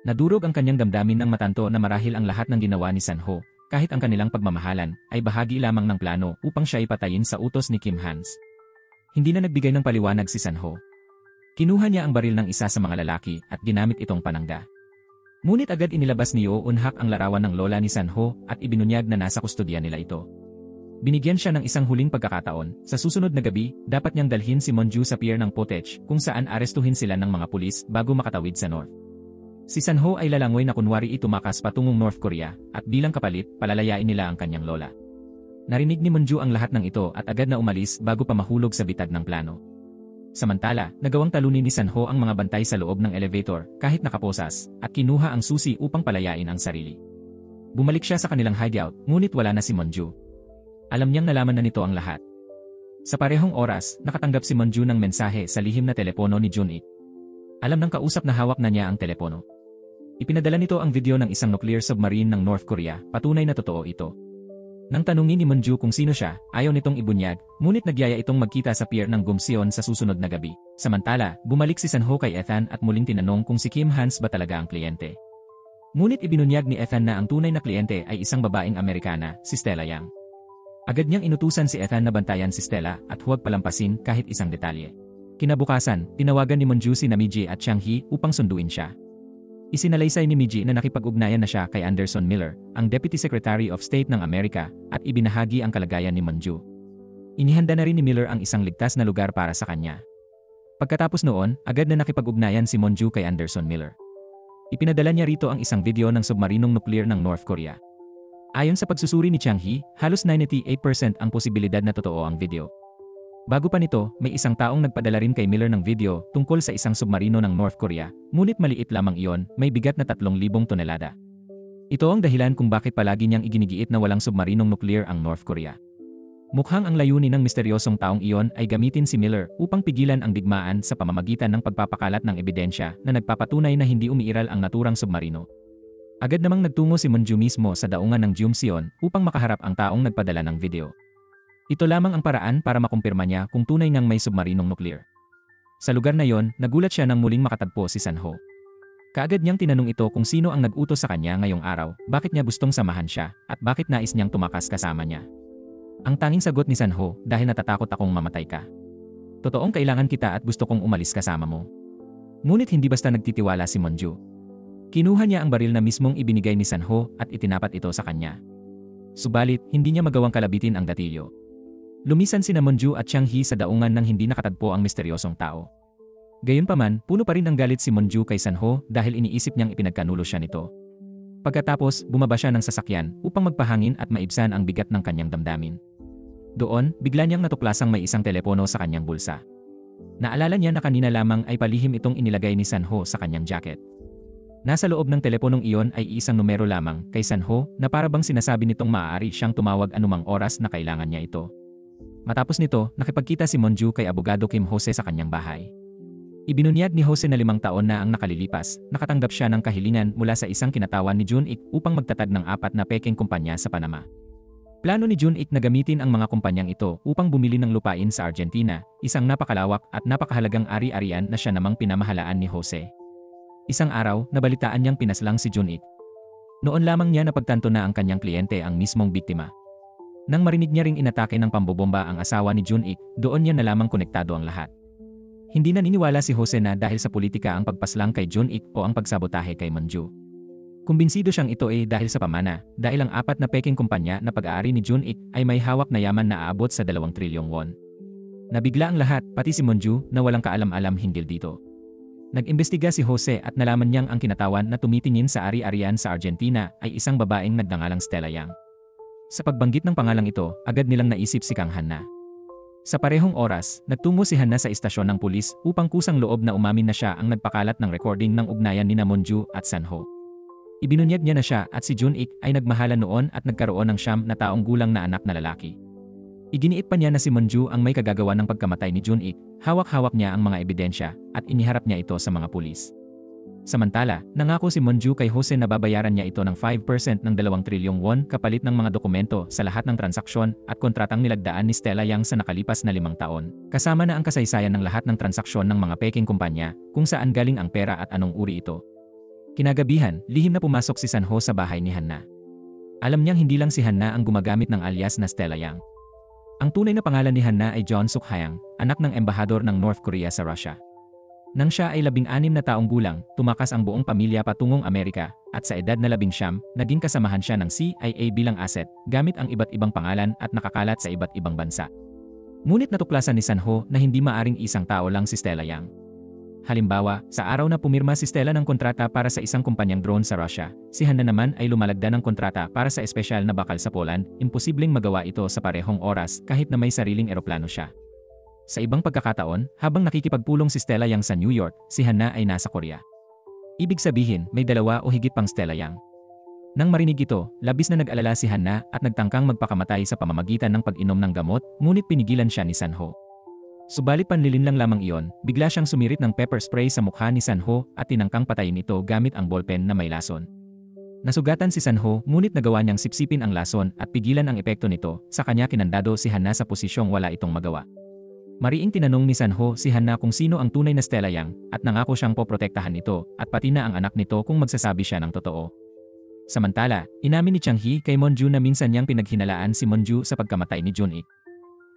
Nadurog ang kanyang damdamin nang matanto na marahil ang lahat ng ginawa ni San-ho, kahit ang kanilang pagmamahalan, ay bahagi lamang ng plano upang siya ipatayin sa utos ni Kim Hans. Hindi na nagbigay ng paliwanag si San-ho. Kinuha niya ang baril ng isa sa mga lalaki at ginamit itong panangga. Ngunit agad inilabas ni Yo Eun-hak ang larawan ng lola ni San-ho at ibinunyag na nasa kustodiya nila ito. Binigyan siya ng isang huling pagkakataon, sa susunod na gabi, dapat niyang dalhin si Monju sa pier ng Potech kung saan arestuhin sila ng mga pulis bago makatawid sa North. Si San-ho ay lalangoy na kunwari itumakas patungong North Korea, at bilang kapalit, palalayain nila ang kanyang lola. Narinig ni Monju ang lahat ng ito at agad na umalis bago pa mahulog sa bitag ng plano. Samantala, nagawang talunin ni San-ho ang mga bantay sa loob ng elevator, kahit nakaposas, at kinuha ang susi upang palayain ang sarili. Bumalik siya sa kanilang hideout, ngunit wala na si Monju. Alam niyang nalaman na nito ang lahat. Sa parehong oras, nakatanggap si Monju ng mensahe sa lihim na telepono ni Jun-ik. Alam ng kausap na hawak na niya ang telepono. Ipinadala nito ang video ng isang nuclear submarine ng North Korea, patunay na totoo ito. Nang tanungin ni Monju kung sino siya, ayaw nitong ibunyag, ngunit nagyaya itong magkita sa pier ng Gumseon sa susunod na gabi. Samantala, bumalik si San-ho kay Ethan at muling tinanong kung si Kim Hans ba talaga ang kliyente. Ngunit ibinunyag ni Ethan na ang tunay na kliyente ay isang babaeng Amerikana, si Stella Yang. Agad niyang inutusan si Ethan na bantayan si Stella at huwag palampasin kahit isang detalye. Kinabukasan, tinawagan ni Monju si Namiji at Chang-hee upang sunduin siya. Isinalaysay ni Miji na nakipag-ugnayan na siya kay Anderson Miller, ang Deputy Secretary of State ng Amerika, at ibinahagi ang kalagayan ni Monju. Inihanda na rin ni Miller ang isang ligtas na lugar para sa kanya. Pagkatapos noon, agad na nakipag-ugnayan si Monju kay Anderson Miller. Ipinadala niya rito ang isang video ng submarinong nuklear ng North Korea. Ayon sa pagsusuri ni Chang-hee, halos 98% ang posibilidad na totoo ang video. Bago pa nito, may isang taong nagpadala rin kay Miller ng video tungkol sa isang submarino ng North Korea, ngunit maliit lamang iyon, may bigat na 3,000 tonelada. Ito ang dahilan kung bakit palagi niyang iginigiit na walang submarinong nuclear ang North Korea. Mukhang ang layunin ng misteryosong taong iyon ay gamitin si Miller upang pigilan ang digmaan sa pamamagitan ng pagpapakalat ng ebidensya na nagpapatunay na hindi umiiral ang naturang submarino. Agad namang nagtungo si Monju mismo sa daungan ng Gumseon upang makaharap ang taong nagpadala ng video. Ito lamang ang paraan para makumpirma niya kung tunay ngang may submarinong nuklear. Sa lugar na yon, nagulat siya nang muling makatagpo si San-ho. Kaagad niyang tinanong ito kung sino ang nag-utos sa kanya ngayong araw, bakit niya gustong samahan siya, at bakit nais niyang tumakas kasama niya. Ang tanging sagot ni San-ho, dahil natatakot akong mamatay ka. Totoong kailangan kita at gusto kong umalis kasama mo. Ngunit hindi basta nagtitiwala si Monju. Kinuha niya ang baril na mismong ibinigay ni San-ho at itinapat ito sa kanya. Subalit, hindi niya magawang kalabitin ang gatilyo. Lumisan sina Monju at Chang-hee sa daungan nang hindi nakatagpo ang misteryosong tao. Gayunpaman, puno pa rin ang galit si Monju kay San-ho dahil iniisip niyang ipinagkanulo siya nito. Pagkatapos, bumaba siya ng sasakyan upang magpahangin at maibsan ang bigat ng kanyang damdamin. Doon, bigla niyang natuklasang may isang telepono sa kanyang bulsa. Naalala niya na kanina lamang ay palihim itong inilagay ni San-ho sa kanyang jacket. Nasa loob ng teleponong iyon ay isang numero lamang kay Sanho na para bang sinasabi nitong maaari siyang tumawag anumang oras na kailangan niya ito. Matapos nito, nakipagkita si Monju kay abogado Kim Jose sa kanyang bahay. Ibinunyag ni Jose na 5 taon na ang nakalilipas, nakatanggap siya ng kahilingan mula sa isang kinatawan ni Jun Ik upang magtatag ng 4 na pekeng kumpanya sa Panama. Plano ni Jun Ik na gamitin ang mga kumpanyang ito upang bumili ng lupain sa Argentina, isang napakalawak at napakahalagang ari-arian na siya namang pinamahalaan ni Jose. Isang araw, nabalitaan niyang pinaslang si Jun Ik. Noon lamang niya napagtanto na ang kanyang kliyente ang mismong biktima. Nang marinig niya ring inatake ng pambobomba ang asawa ni Jun Ik, doon niya nalamang konektado ang lahat. Hindi naniniwala si Jose na dahil sa politika ang pagpaslang kay Jun Ik o ang pagsabotahe kay Monju. Kumbinsido siyang ito dahil sa pamana, dahil ang 4 na peking kumpanya na pag-aari ni Jun Ik ay may hawak na yaman na aabot sa 2 trilyong won. Nabigla ang lahat, pati si Monju na walang kaalam-alam hinggil dito. Nag-imbestiga si Jose at nalaman niyang ang kinatawan na tumitingin sa ari-arian sa Argentina ay isang babaeng nagngangalang Stella Yang. Sa pagbanggit ng pangalang ito, agad nilang naisip si Kang Hanna. Sa parehong oras, nagtungo si Hanna sa istasyon ng pulis upang kusang loob na umamin na siya ang nagpakalat ng recording ng ugnayan ni Monju at Sanho. Ibinunyag niya na siya at si Jun Ik ay nagmahalan noon at nagkaroon ng 9 na taong gulang na anak na lalaki. Iginiit pa niya na si Monju ang may kagagawa ng pagkamatay ni Jun Ik, hawak-hawak niya ang mga ebidensya at iniharap niya ito sa mga pulis. Samantala, nangako si Monju kay Jose na babayaran niya ito ng 5% ng 2 trilyong won kapalit ng mga dokumento sa lahat ng transaksyon at kontratang nilagdaan ni Stella Yang sa nakalipas na 5 taon, kasama na ang kasaysayan ng lahat ng transaksyon ng mga peking kumpanya, kung saan galing ang pera at anong uri ito. Kinagabihan, lihim na pumasok si Sanho sa bahay ni Hanna. Alam niyang hindi lang si Hanna ang gumagamit ng alias na Stella Yang. Ang tunay na pangalan ni Hanna ay John Suk Hayang, anak ng embahador ng North Korea sa Russia. Nang siya ay 16 na taong gulang, tumakas ang buong pamilya patungong Amerika, at sa edad na 19, naging kasamahan siya ng CIA bilang asset, gamit ang iba't ibang pangalan at nakakalat sa iba't ibang bansa. Ngunit natuklasan ni Sanho na hindi maaring isang tao lang si Stella Yang. Halimbawa, sa araw na pumirma si Stella ng kontrata para sa isang kumpanyang drone sa Russia, si Hanna naman ay lumalagda ng kontrata para sa espesyal na bakal sa Poland, imposibleng magawa ito sa parehong oras kahit na may sariling eroplano siya. Sa ibang pagkakataon, habang nakikipagpulong si Stella Yang sa New York, si Hanna ay nasa Korea. Ibig sabihin, may 2 o higit pang Stella Yang. Nang marinig ito, labis na nag-alala si Hanna at nagtangkang magpakamatay sa pamamagitan ng pag-inom ng gamot, ngunit pinigilan siya ni Sanho. Subalit panlilin lang lamang iyon, bigla siyang sumirit ng pepper spray sa mukha ni Sanho at tinangkang patayin ito gamit ang ballpen na may lason. Nasugatan si Sanho ngunit nagawa niyang sipsipin ang lason at pigilan ang epekto nito, sa kanya kinandado si Hanna sa posisyong wala itong magawa. Mariing tinanong ni Sanho si Hanna kung sino ang tunay na Stella Yang at nangako siyang poprotektahan ito at pati na ang anak nito kung magsasabi siya ng totoo. Samantala, inamin ni Chang Hee kay Monju na minsan niyang pinaghinalaan si Monju sa pagkamatay ni Jun Ik.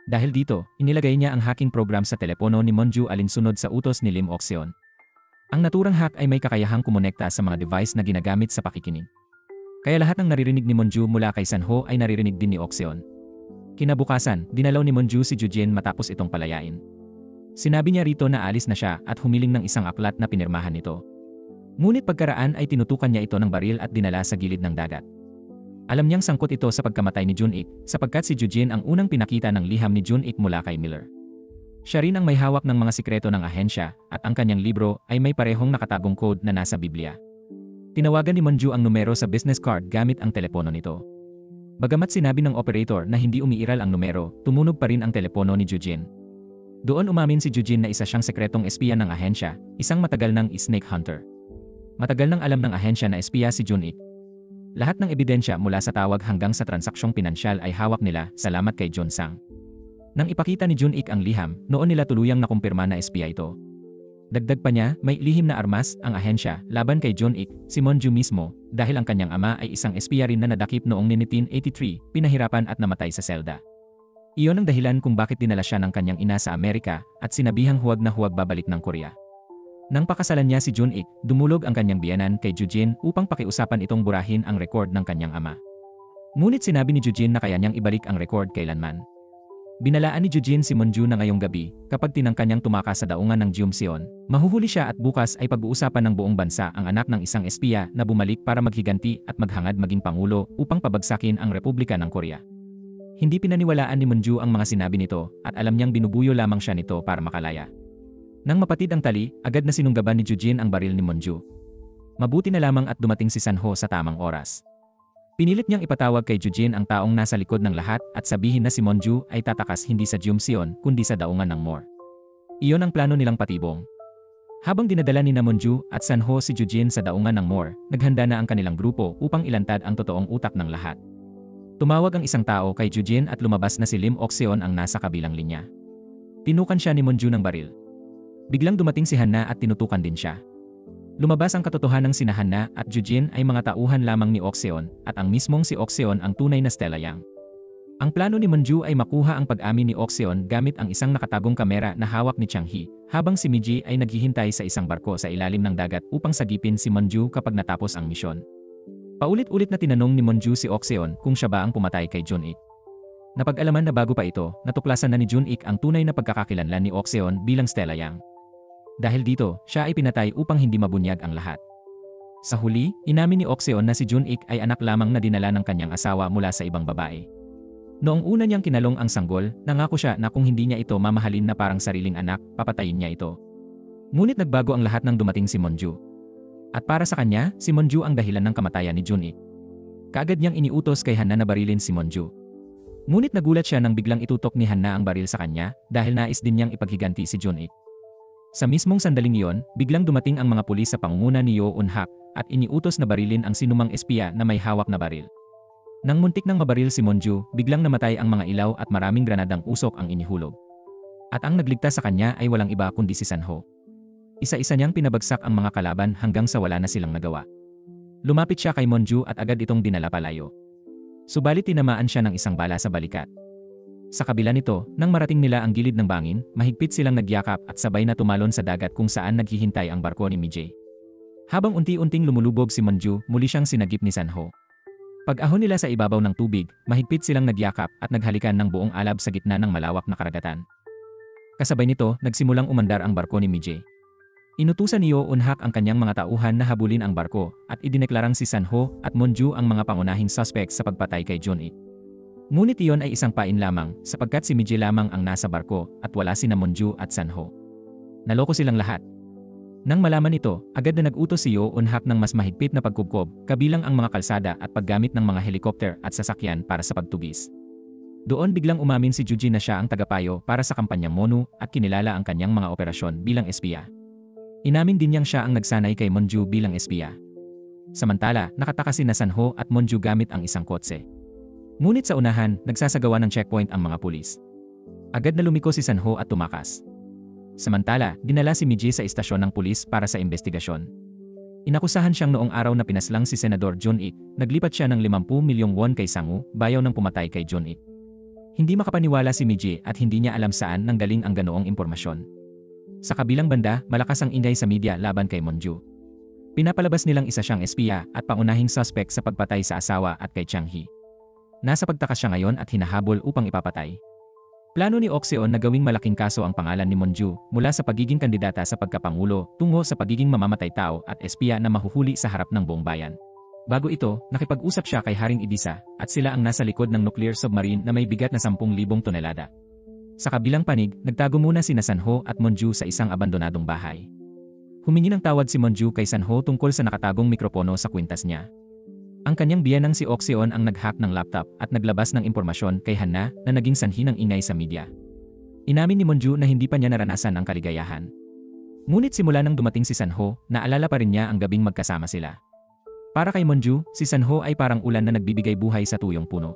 Dahil dito, inilagay niya ang hacking program sa telepono ni Monju alinsunod sa utos ni Lim Ok-seon. Ang naturang hack ay may kakayahang kumonekta sa mga device na ginagamit sa pakikinig. Kaya lahat ng naririnig ni Monju mula kay Sanho ay naririnig din ni Ok-seon. Kinabukasan, dinalaw ni Monju si Jujin matapos itong palayain. Sinabi niya rito na alis na siya at humiling ng isang aklat na pinirmahan nito. Ngunit pagkaraan ay tinutukan niya ito ng baril at dinala sa gilid ng dagat. Alam niyang sangkot ito sa pagkamatay ni Jun Ik, sapagkat si Jujin ang unang pinakita ng liham ni Jun Ik mula kay Miller. Siya rin ang may hawak ng mga sikreto ng ahensya, at ang kanyang libro ay may parehong nakatagong code na nasa Biblia. Tinawagan ni Monju ang numero sa business card gamit ang telepono nito. Bagamat sinabi ng operator na hindi umiiral ang numero, tumunog pa rin ang telepono ni Jujin. Doon umamin si Jujin na isa siyang sekretong espiya ng ahensya, isang matagal ng snake hunter. Matagal nang alam ng ahensya na espiya si Jun Ik. Lahat ng ebidensya mula sa tawag hanggang sa transaksiyong pinansyal ay hawak nila, salamat kay John Sang. Nang ipakita ni Jun Ik ang liham, noon nila tuluyang nakumpirma na espiya ito. Dagdag pa niya, may lihim na armas ang ahensya laban kay Jun Ik, si Monju mismo, dahil ang kanyang ama ay isang espiya rin na nadakip noong 1983, pinahirapan at namatay sa selda. Iyon ang dahilan kung bakit dinala siya ng kanyang ina sa Amerika at sinabihang huwag na huwag babalik ng Korea. Nang pakasalan niya si Jun Ik, dumulog ang kanyang biyenan kay Jujin upang pakiusapan itong burahin ang record ng kanyang ama. Ngunit sinabi ni Jujin na kaya niyang ibalik ang record kailanman. Binalaan ni Jujin si Monju na ngayong gabi, kapag tinangka niyang tumakas sa daungan ng Jeomseon, mahuhuli siya at bukas ay pag-uusapan ng buong bansa ang anak ng isang espiya na bumalik para maghiganti at maghangad maging pangulo upang pabagsakin ang Republika ng Korea. Hindi pinaniwalaan ni Monju ang mga sinabi nito at alam niyang binubuyo lamang siya nito para makalaya. Nang mapatid ang tali, agad na sinunggaban ni Jujin ang baril ni Monju. Mabuti na lamang at dumating si Sanho sa tamang oras. Pinilit niyang ipatawag kay Jujin ang taong nasa likod ng lahat at sabihin na si Monju ay tatakas hindi sa Jumsion kundi sa daungan ng Moor. Iyon ang plano nilang patibong. Habang dinadala ni Monju at Sanho si Jujin sa daungan ng Moor, naghanda na ang kanilang grupo upang ilantad ang totoong utak ng lahat. Tumawag ang isang tao kay Jujin at lumabas na si Lim Oxeon ang nasa kabilang linya. Tinukan siya ni Monju ng baril. Biglang dumating si Hanna at tinutukan din siya. Lumabas ang katotohanang sina Hanna at Jujin ay mga tauhan lamang ni Oxeon at ang mismong si Oxeon ang tunay na Stella Yang. Ang plano ni Monju ay makuha ang pag-amin ni Oxeon gamit ang isang nakatagong kamera na hawak ni Changhi, habang si Miji ay naghihintay sa isang barko sa ilalim ng dagat upang sagipin si Monju kapag natapos ang misyon. Paulit-ulit na tinanong ni Monju si Oxeon kung siya ba ang pumatay kay Jun-ik. Napag-alaman na bago pa ito, natuklasan na ni Jun-ik ang tunay na pagkakakilanlan ni Oxeon bilang Stella Yang. Dahil dito, siya ay pinatay upang hindi mabunyag ang lahat. Sa huli, inamin ni Oxeon na si Jun-ik ay anak lamang na dinala ng kanyang asawa mula sa ibang babae. Noong una niyang kinalong ang sanggol, nangako siya na kung hindi niya ito mamahalin na parang sariling anak, papatayin niya ito. Ngunit nagbago ang lahat nang dumating si Monju. At para sa kanya, si Monju ang dahilan ng kamatayan ni Jun-ik. Kaagad niyang iniutos kay Hanna na barilin si Monju. Ngunit nagulat siya nang biglang itutok ni Hanna ang baril sa kanya dahil nais din niyang ipaghiganti si Jun-ik. Sa mismong sandaling iyon, biglang dumating ang mga pulis sa pangunguna ni Yo Eun-hak at iniutos na barilin ang sinumang espiya na may hawak na baril. Nang muntik nang mabaril si Monju, biglang namatay ang mga ilaw at maraming granadang usok ang inihulog. At ang nagligtas sa kanya ay walang iba kundi si Sanho. Isa-isa niyang pinabagsak ang mga kalaban hanggang sa wala na silang nagawa. Lumapit siya kay Monju at agad itong dinala palayo. Subalit tinamaan siya ng isang bala sa balikat. Sa kabila nito, nang marating nila ang gilid ng bangin, mahigpit silang nagyakap at sabay na tumalon sa dagat kung saan naghihintay ang barko ni Mijay. Habang unti-unting lumulubog si Monju, muli siyang sinagip ni Sanho. Pag-ahon nila sa ibabaw ng tubig, mahigpit silang nagyakap at naghalikan ng buong alab sa gitna ng malawak na karagatan. Kasabay nito, nagsimulang umandar ang barko ni Mijay. Inutusan ni Yo Eun-hak ang kanyang mga tauhan na habulin ang barko at idineklarang si Sanho at Monju ang mga pangunahing suspects sa pagpatay kay Jun-ik. Ngunit iyon ay isang pain lamang sapagkat si Mijay lamang ang nasa barko at wala sina Monju at Sanho. Naloko silang lahat. Nang malaman ito, agad na nag-utos si Yo Eun-hak ng mas mahigpit na pagkubkob kabilang ang mga kalsada at paggamit ng mga helikopter at sasakyan para sa pagtugis. Doon biglang umamin si Jujin na siya ang tagapayo para sa kampanyang MONU at kinilala ang kanyang mga operasyon bilang espiya. Inamin din niyang siya ang nagsanay kay Monju bilang espiya. Samantala, nakataka sina Sanho at Monju gamit ang isang kotse. Ngunit sa unahan, nagsasagawa ng checkpoint ang mga pulis. Agad na lumiko si Sanho at tumakas. Samantala, dinala si Mijay sa istasyon ng pulis para sa investigasyon. Inakusahan siyang noong araw na pinaslang si Senador Jun-ik, naglipat siya ng 50 milyong won kay Sangu, bayaw ng pumatay kay Jun-ik. Hindi makapaniwala si Mijay at hindi niya alam saan nanggaling ang ganoong impormasyon. Sa kabilang banda, malakas ang ingay sa media laban kay Monju. Pinapalabas nilang isa siyang espiya at pangunahing suspect sa pagpatay sa asawa at kay Changhi. Nasa pagtakas siya ngayon at hinahabol upang ipapatay. Plano ni Oxeon na gawing malaking kaso ang pangalan ni Monju mula sa pagiging kandidata sa pagkapangulo tungo sa pagiging mamamatay tao at espiya na mahuhuli sa harap ng buong bayan. Bago ito, nakipag-usap siya kay Haring Idisa at sila ang nasa likod ng nuclear submarine na may bigat na 10,000 tonelada. Sa kabilang panig, nagtago muna sina Sanho at Monju sa isang abandonadong bahay. Humingi ng tawad si Monju kay Sanho tungkol sa nakatagong mikropono sa kwintas niya. Ang kanyang biyanang si Oxeon ang nag-hack ng laptop at naglabas ng impormasyon kay Hanna na naging sanhi ng ingay sa media. Inamin ni Monju na hindi pa niya naranasan ang kaligayahan. Ngunit simula nang dumating si Sanho, naalala pa rin niya ang gabing magkasama sila. Para kay Monju, si Sanho ay parang ulan na nagbibigay buhay sa tuyong puno.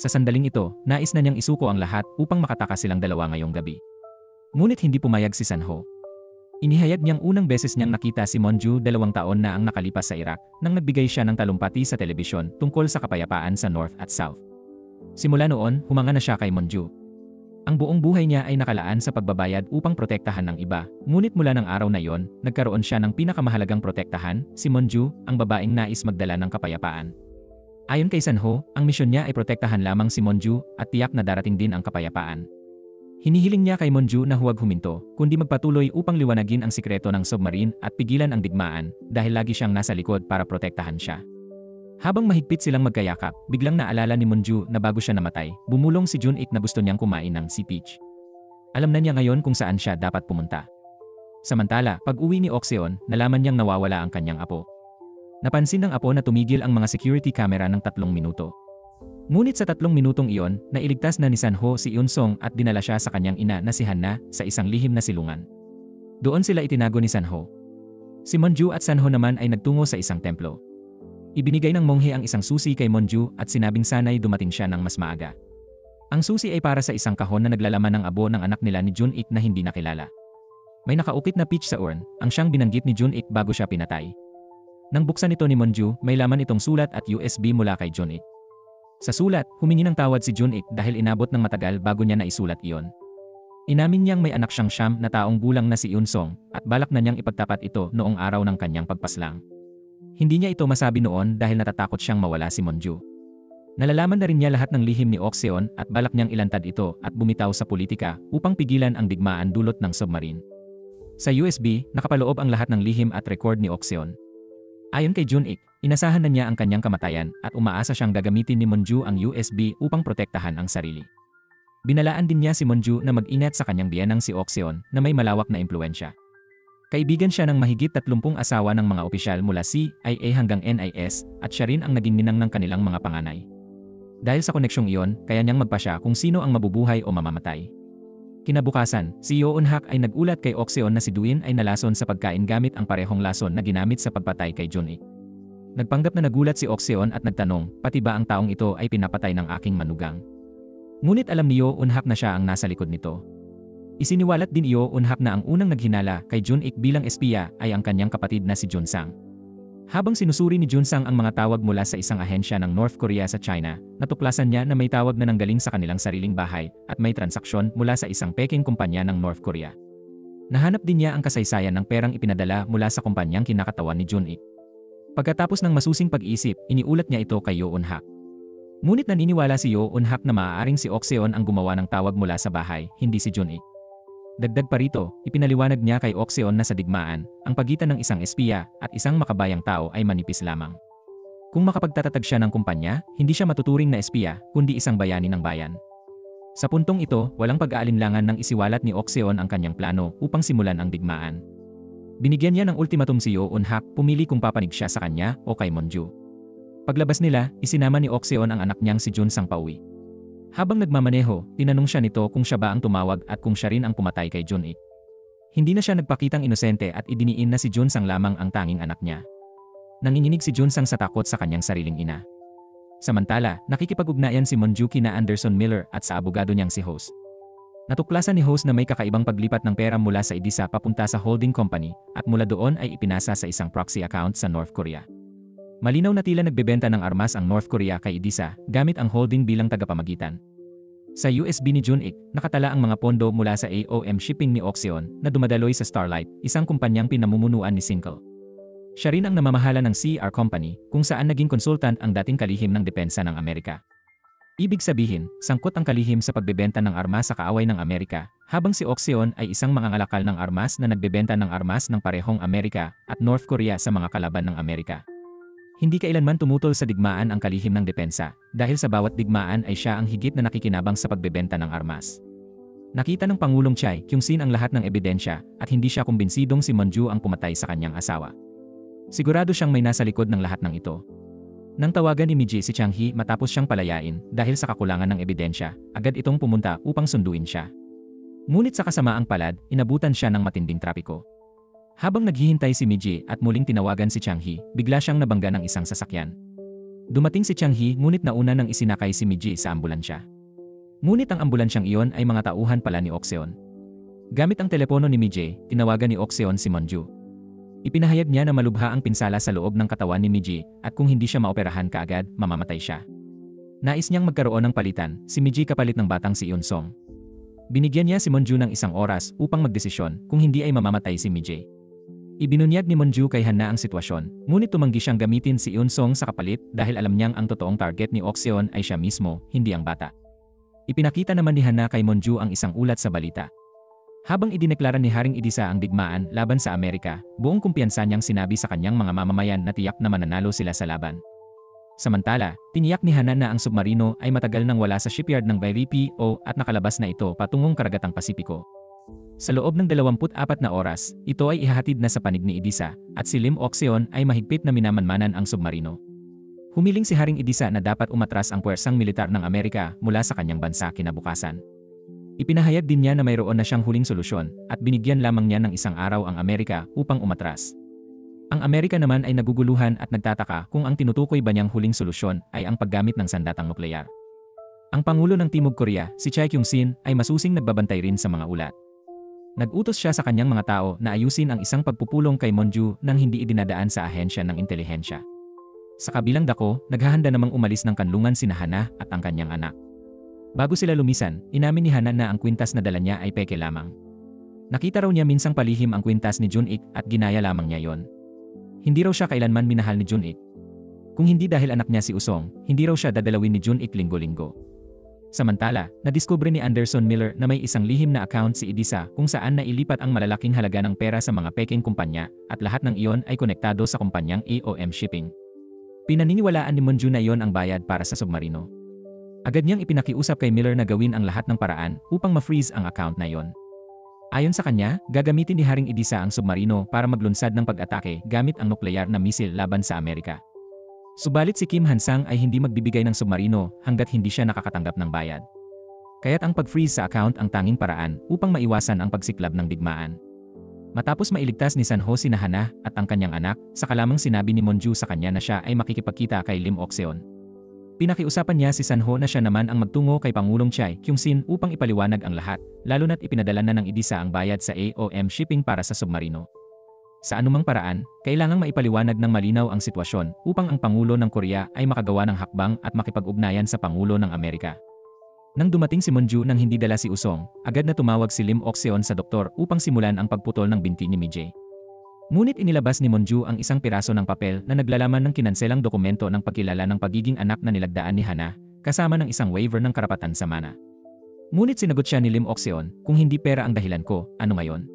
Sa sandaling ito, nais na niyang isuko ang lahat upang makatakas silang dalawa ngayong gabi. Ngunit hindi pumayag si Sanho. Inihayag niyang unang beses niyang nakita si Monju 2 taon na ang nakalipas sa Iraq nang nagbigay siya ng talumpati sa telebisyon tungkol sa kapayapaan sa North at South. Simula noon, humanga na siya kay Monju. Ang buong buhay niya ay nakalaan sa pagbabayad upang protektahan ng iba, ngunit mula ng araw na iyon, nagkaroon siya ng pinakamahalagang protektahan, si Monju, ang babaeng nais magdala ng kapayapaan. Ayon kay Sanho, ang misyon niya ay protektahan lamang si Monju at tiyak na darating din ang kapayapaan. Hinihiling niya kay Monju na huwag huminto, kundi magpatuloy upang liwanagin ang sikreto ng submarine at pigilan ang digmaan dahil lagi siyang nasa likod para protektahan siya. Habang mahigpit silang magkayakap, biglang naalala ni Monju na bago siya namatay, bumulong si Jun-ik na gusto niyang kumain ng sea peach. Alam na niya ngayon kung saan siya dapat pumunta. Samantala, pag-uwi ni Oxeon, nalaman niyang nawawala ang kanyang apo. Napansin ng apo na tumigil ang mga security camera ng 3 minuto. Ngunit sa 3 minutong iyon, nailigtas na ni Sanho si Eun-sung at dinala siya sa kanyang ina na si Hanna sa isang lihim na silungan. Doon sila itinago ni Sanho. Si Monju at Sanho naman ay nagtungo sa isang templo. Ibinigay ng monghe ang isang susi kay Monju at sinabing sana'y dumating siya ng mas maaga. Ang susi ay para sa isang kahon na naglalaman ng abo ng anak nila ni Jun-ik na hindi nakilala. May nakaukit na peach sa urn, ang siyang binanggit ni Jun-ik bago siya pinatay. Nang buksan ito ni Monju, may laman itong sulat at USB mula kay Jun-ik. Sa sulat, humingi ng tawad si Jun-ik dahil inabot ng matagal bago niya naisulat iyon. Inamin niyang may anak siyang 9 na taong gulang na si Eun-sung at balak na niyang ipagtapat ito noong araw ng kanyang pagpaslang. Hindi niya ito masabi noon dahil natatakot siyang mawala si Monju. Nalalaman na rin niya lahat ng lihim ni Ok-seon at balak niyang ilantad ito at bumitaw sa politika upang pigilan ang digmaan dulot ng submarine. Sa USB, nakapaloob ang lahat ng lihim at record ni Ok-seon. Ayon kay Jun-ik, inasahan na niya ang kanyang kamatayan at umaasa siyang gagamitin ni Monju ang USB upang protektahan ang sarili. Binalaan din niya si Monju na mag-ingat sa kanyang biyenang si Ok-seon na may malawak na impluwensya. Kaibigan siya ng mahigit 30 asawa ng mga opisyal mula CIA hanggang NIS at siya rin ang naging ninang ng kanilang mga panganay. Dahil sa koneksyong iyon, kaya niyang magpasya kung sino ang mabubuhay o mamamatay. Kinabukasan, si Yeon-hak ay nagulat kay Ok-seon na si Duin ay nalason sa pagkain gamit ang parehong lason na ginamit sa pagpatay kay Jun-ik. Nagpanggap na nagulat si Ok-seon at nagtanong, pati ba ang taong ito ay pinapatay ng aking manugang? Ngunit alam ni Yeon-hak na siya ang nasa likod nito. Isiniwalat din ni Yeon-hak na ang unang naghinala kay Jun-ik bilang espiya ay ang kanyang kapatid na si Jun-sang. Habang sinusuri ni Jun-sang ang mga tawag mula sa isang ahensya ng North Korea sa China, natuklasan niya na may tawag na nanggaling sa kanilang sariling bahay at may transaksyon mula sa isang peking kumpanya ng North Korea. Nahanap din niya ang kasaysayan ng perang ipinadala mula sa kumpanyang kinakatawan ni Jun-ik. Pagkatapos ng masusing pag-iisip, iniulat niya ito kay Yeon-hak. Ngunit naniniwala si Yeon-hak na maaaring si Ok-seon ang gumawa ng tawag mula sa bahay, hindi si Jun-ik. Dagdag pa rito, ipinaliwanag niya kay Ok-seon na sa digmaan, ang pagitan ng isang espiya at isang makabayang tao ay manipis lamang. Kung makapagtatatag siya ng kumpanya, hindi siya matuturing na espiya, kundi isang bayani ng bayan. Sa puntong ito, walang pag-aalinlangan nang isiwalat ni Ok-seon ang kanyang plano upang simulan ang digmaan. Binigyan niya ng ultimatum si Yeon-hak, pumili kung papanig siya sa kanya o kay Monju. Paglabas nila, isinama ni Ok-seon ang anak niyang si Jun-sang pauwi. Habang nagmamaneho, tinanong siya nito kung siya ba ang tumawag at kung siya rin ang pumatay kay Jun-ik. Hindi na siya nagpakitang inosente at idiniin na si Jun-sang lamang ang tanging anak niya. Nanginginig si Jun-sang sa takot sa kanyang sariling ina. Samantala, nakikipag-ugnayan si Monju kina Anderson Miller at sa abogado niyang si Host. Natuklasan ni Host na may kakaibang paglipat ng pera mula sa Edisa papunta sa holding company at mula doon ay ipinasa sa isang proxy account sa North Korea. Malinaw na tila nagbebenta ng armas ang North Korea kay Edisa gamit ang holding bilang tagapamagitan. Sa USB ni Jun-ik, nakatala ang mga pondo mula sa AOM shipping ni Ok-seon na dumadaloy sa Starlight, isang kumpanyang pinamumunuan ni Sinkel. Siya rin ang namamahala ng CR Company kung saan naging konsultant ang dating kalihim ng depensa ng Amerika. Ibig sabihin, sangkot ang kalihim sa pagbebenta ng armas sa kaaway ng Amerika, habang si Ok-seon ay isang mangangalakal ng armas na nagbebenta ng armas ng parehong Amerika at North Korea sa mga kalaban ng Amerika. Hindi kailanman tumutol sa digmaan ang kalihim ng depensa, dahil sa bawat digmaan ay siya ang higit na nakikinabang sa pagbebenta ng armas. Nakita ng Pangulong Choi Kyung-sin ang lahat ng ebidensya at hindi siya kumbinsidong si Monju ang pumatay sa kanyang asawa. Sigurado siyang may nasa likod ng lahat ng ito. Nang tawagan ni Miji si Chang-hee matapos siyang palayain dahil sa kakulangan ng ebidensya, agad itong pumunta upang sunduin siya. Ngunit sa kasamaang palad, inabutan siya ng matinding trapiko. Habang naghihintay si Miji at muling tinawagan si Chang-hee, bigla siyang nabangga ng isang sasakyan. Dumating si Chang-hee ngunit nauna nang isinakay si Miji sa ambulansya. Ngunit ang ambulansyang iyon ay mga tauhan pala ni Ok-seon. Gamit ang telepono ni Miji, tinawagan ni Ok-seon si Monju. Ipinahayag niya na malubha ang pinsala sa loob ng katawan ni Miji at kung hindi siya maoperahan kaagad, mamamatay siya. Nais niyang magkaroon ng palitan, si Miji kapalit ng batang si Eun-sung. Binigyan niya si Monju ng 1 oras upang magdesisyon kung hindi ay mamamatay si Miji. Ibinunyag ni Monju kay Hanna ang sitwasyon, ngunit tumanggi siyang gamitin si Eun-sung sa kapalit dahil alam niyang ang totoong target ni Ok-seon ay siya mismo, hindi ang bata. Ipinakita naman ni Hanna kay Monju ang isang ulat sa balita. Habang idineklara ni Haring Edisa ang digmaan laban sa Amerika, buong kumpiyansa niyang sinabi sa kanyang mga mamamayan na tiyak na mananalo sila sa laban. Samantala, tiniyak ni Hanna na ang submarino ay matagal nang wala sa shipyard ng BPO at nakalabas na ito patungong karagatang Pasipiko. Sa loob ng 24 na oras, ito ay ihahatid na sa panig ni Idisa, at si Lim Oxeon ay mahigpit na minamanmanan ang submarino. Humiling si Haring Idisa na dapat umatras ang puwersang militar ng Amerika mula sa kanyang bansa kinabukasan. Ipinahayag din niya na mayroon na siyang huling solusyon at binigyan lamang niya ng isang araw ang Amerika upang umatras. Ang Amerika naman ay naguguluhan at nagtataka kung ang tinutukoy ba niyang huling solusyon ay ang paggamit ng sandatang nukleyar. Ang Pangulo ng Timog Korea, si Choi Kyung-sin, ay masusing nagbabantay rin sa mga ulat. Nag-utos siya sa kanyang mga tao na ayusin ang isang pagpupulong kay Monju nang hindi idinadaan sa ahensya ng intelihensya. Sa kabilang dako, naghahanda namang umalis ng kanlungan sina Hana at ang kanyang anak. Bago sila lumisan, inamin ni Hana na ang kwintas na dala niya ay peke lamang. Nakita raw niya minsang palihim ang kwintas ni Jun-ik at ginaya lamang niya yon. Hindi raw siya kailanman minahal ni Jun-ik. Kung hindi dahil anak niya si Usong, hindi raw siya dadalawin ni Jun-ik linggo-linggo. Samantala, nadiskubre ni Anderson Miller na may isang lihim na account si Idisa kung saan nailipat ang malalaking halaga ng pera sa mga peking kumpanya at lahat ng iyon ay konektado sa kumpanyang AOM Shipping. Pinaniniwalaan ni Monju na iyon ang bayad para sa submarino. Agad niyang ipinakiusap kay Miller na gawin ang lahat ng paraan upang ma-freeze ang account na iyon. Ayon sa kanya, gagamitin ni Haring Idisa ang submarino para maglunsad ng pag-atake gamit ang nukleyar na misil laban sa Amerika. Subalit si Kim Han-sang ay hindi magbibigay ng submarino hanggat hindi siya nakakatanggap ng bayad. Kaya't ang pag-freeze sa account ang tanging paraan upang maiwasan ang pagsiklab ng digmaan. Matapos mailigtas ni Sanho si Hana at ang kanyang anak, saka lamang sinabi ni Monju sa kanya na siya ay makikipagkita kay Lim Oxeon. Pinakiusapan niya si Sanho na siya naman ang magtungo kay Pangulong Choi Kyung-sin upang ipaliwanag ang lahat, lalo na't ipinadala na ng Idisa ang bayad sa AOM Shipping para sa submarino. Sa anumang paraan, kailangang maipaliwanag ng malinaw ang sitwasyon upang ang Pangulo ng Korea ay makagawa ng hakbang at makipag-ugnayan sa Pangulo ng Amerika. Nang dumating si Monju nang hindi dala si Usong, agad na tumawag si Lim Oxeon sa doktor upang simulan ang pagputol ng binti ni Mijay. Ngunit inilabas ni Monju ang isang piraso ng papel na naglalaman ng kinanselang dokumento ng pagkilala ng pagiging anak na nilagdaan ni Hana, kasama ng isang waiver ng karapatan sa mana. Ngunit sinagot siya ni Lim Oxeon, kung hindi pera ang dahilan ko, ano ngayon?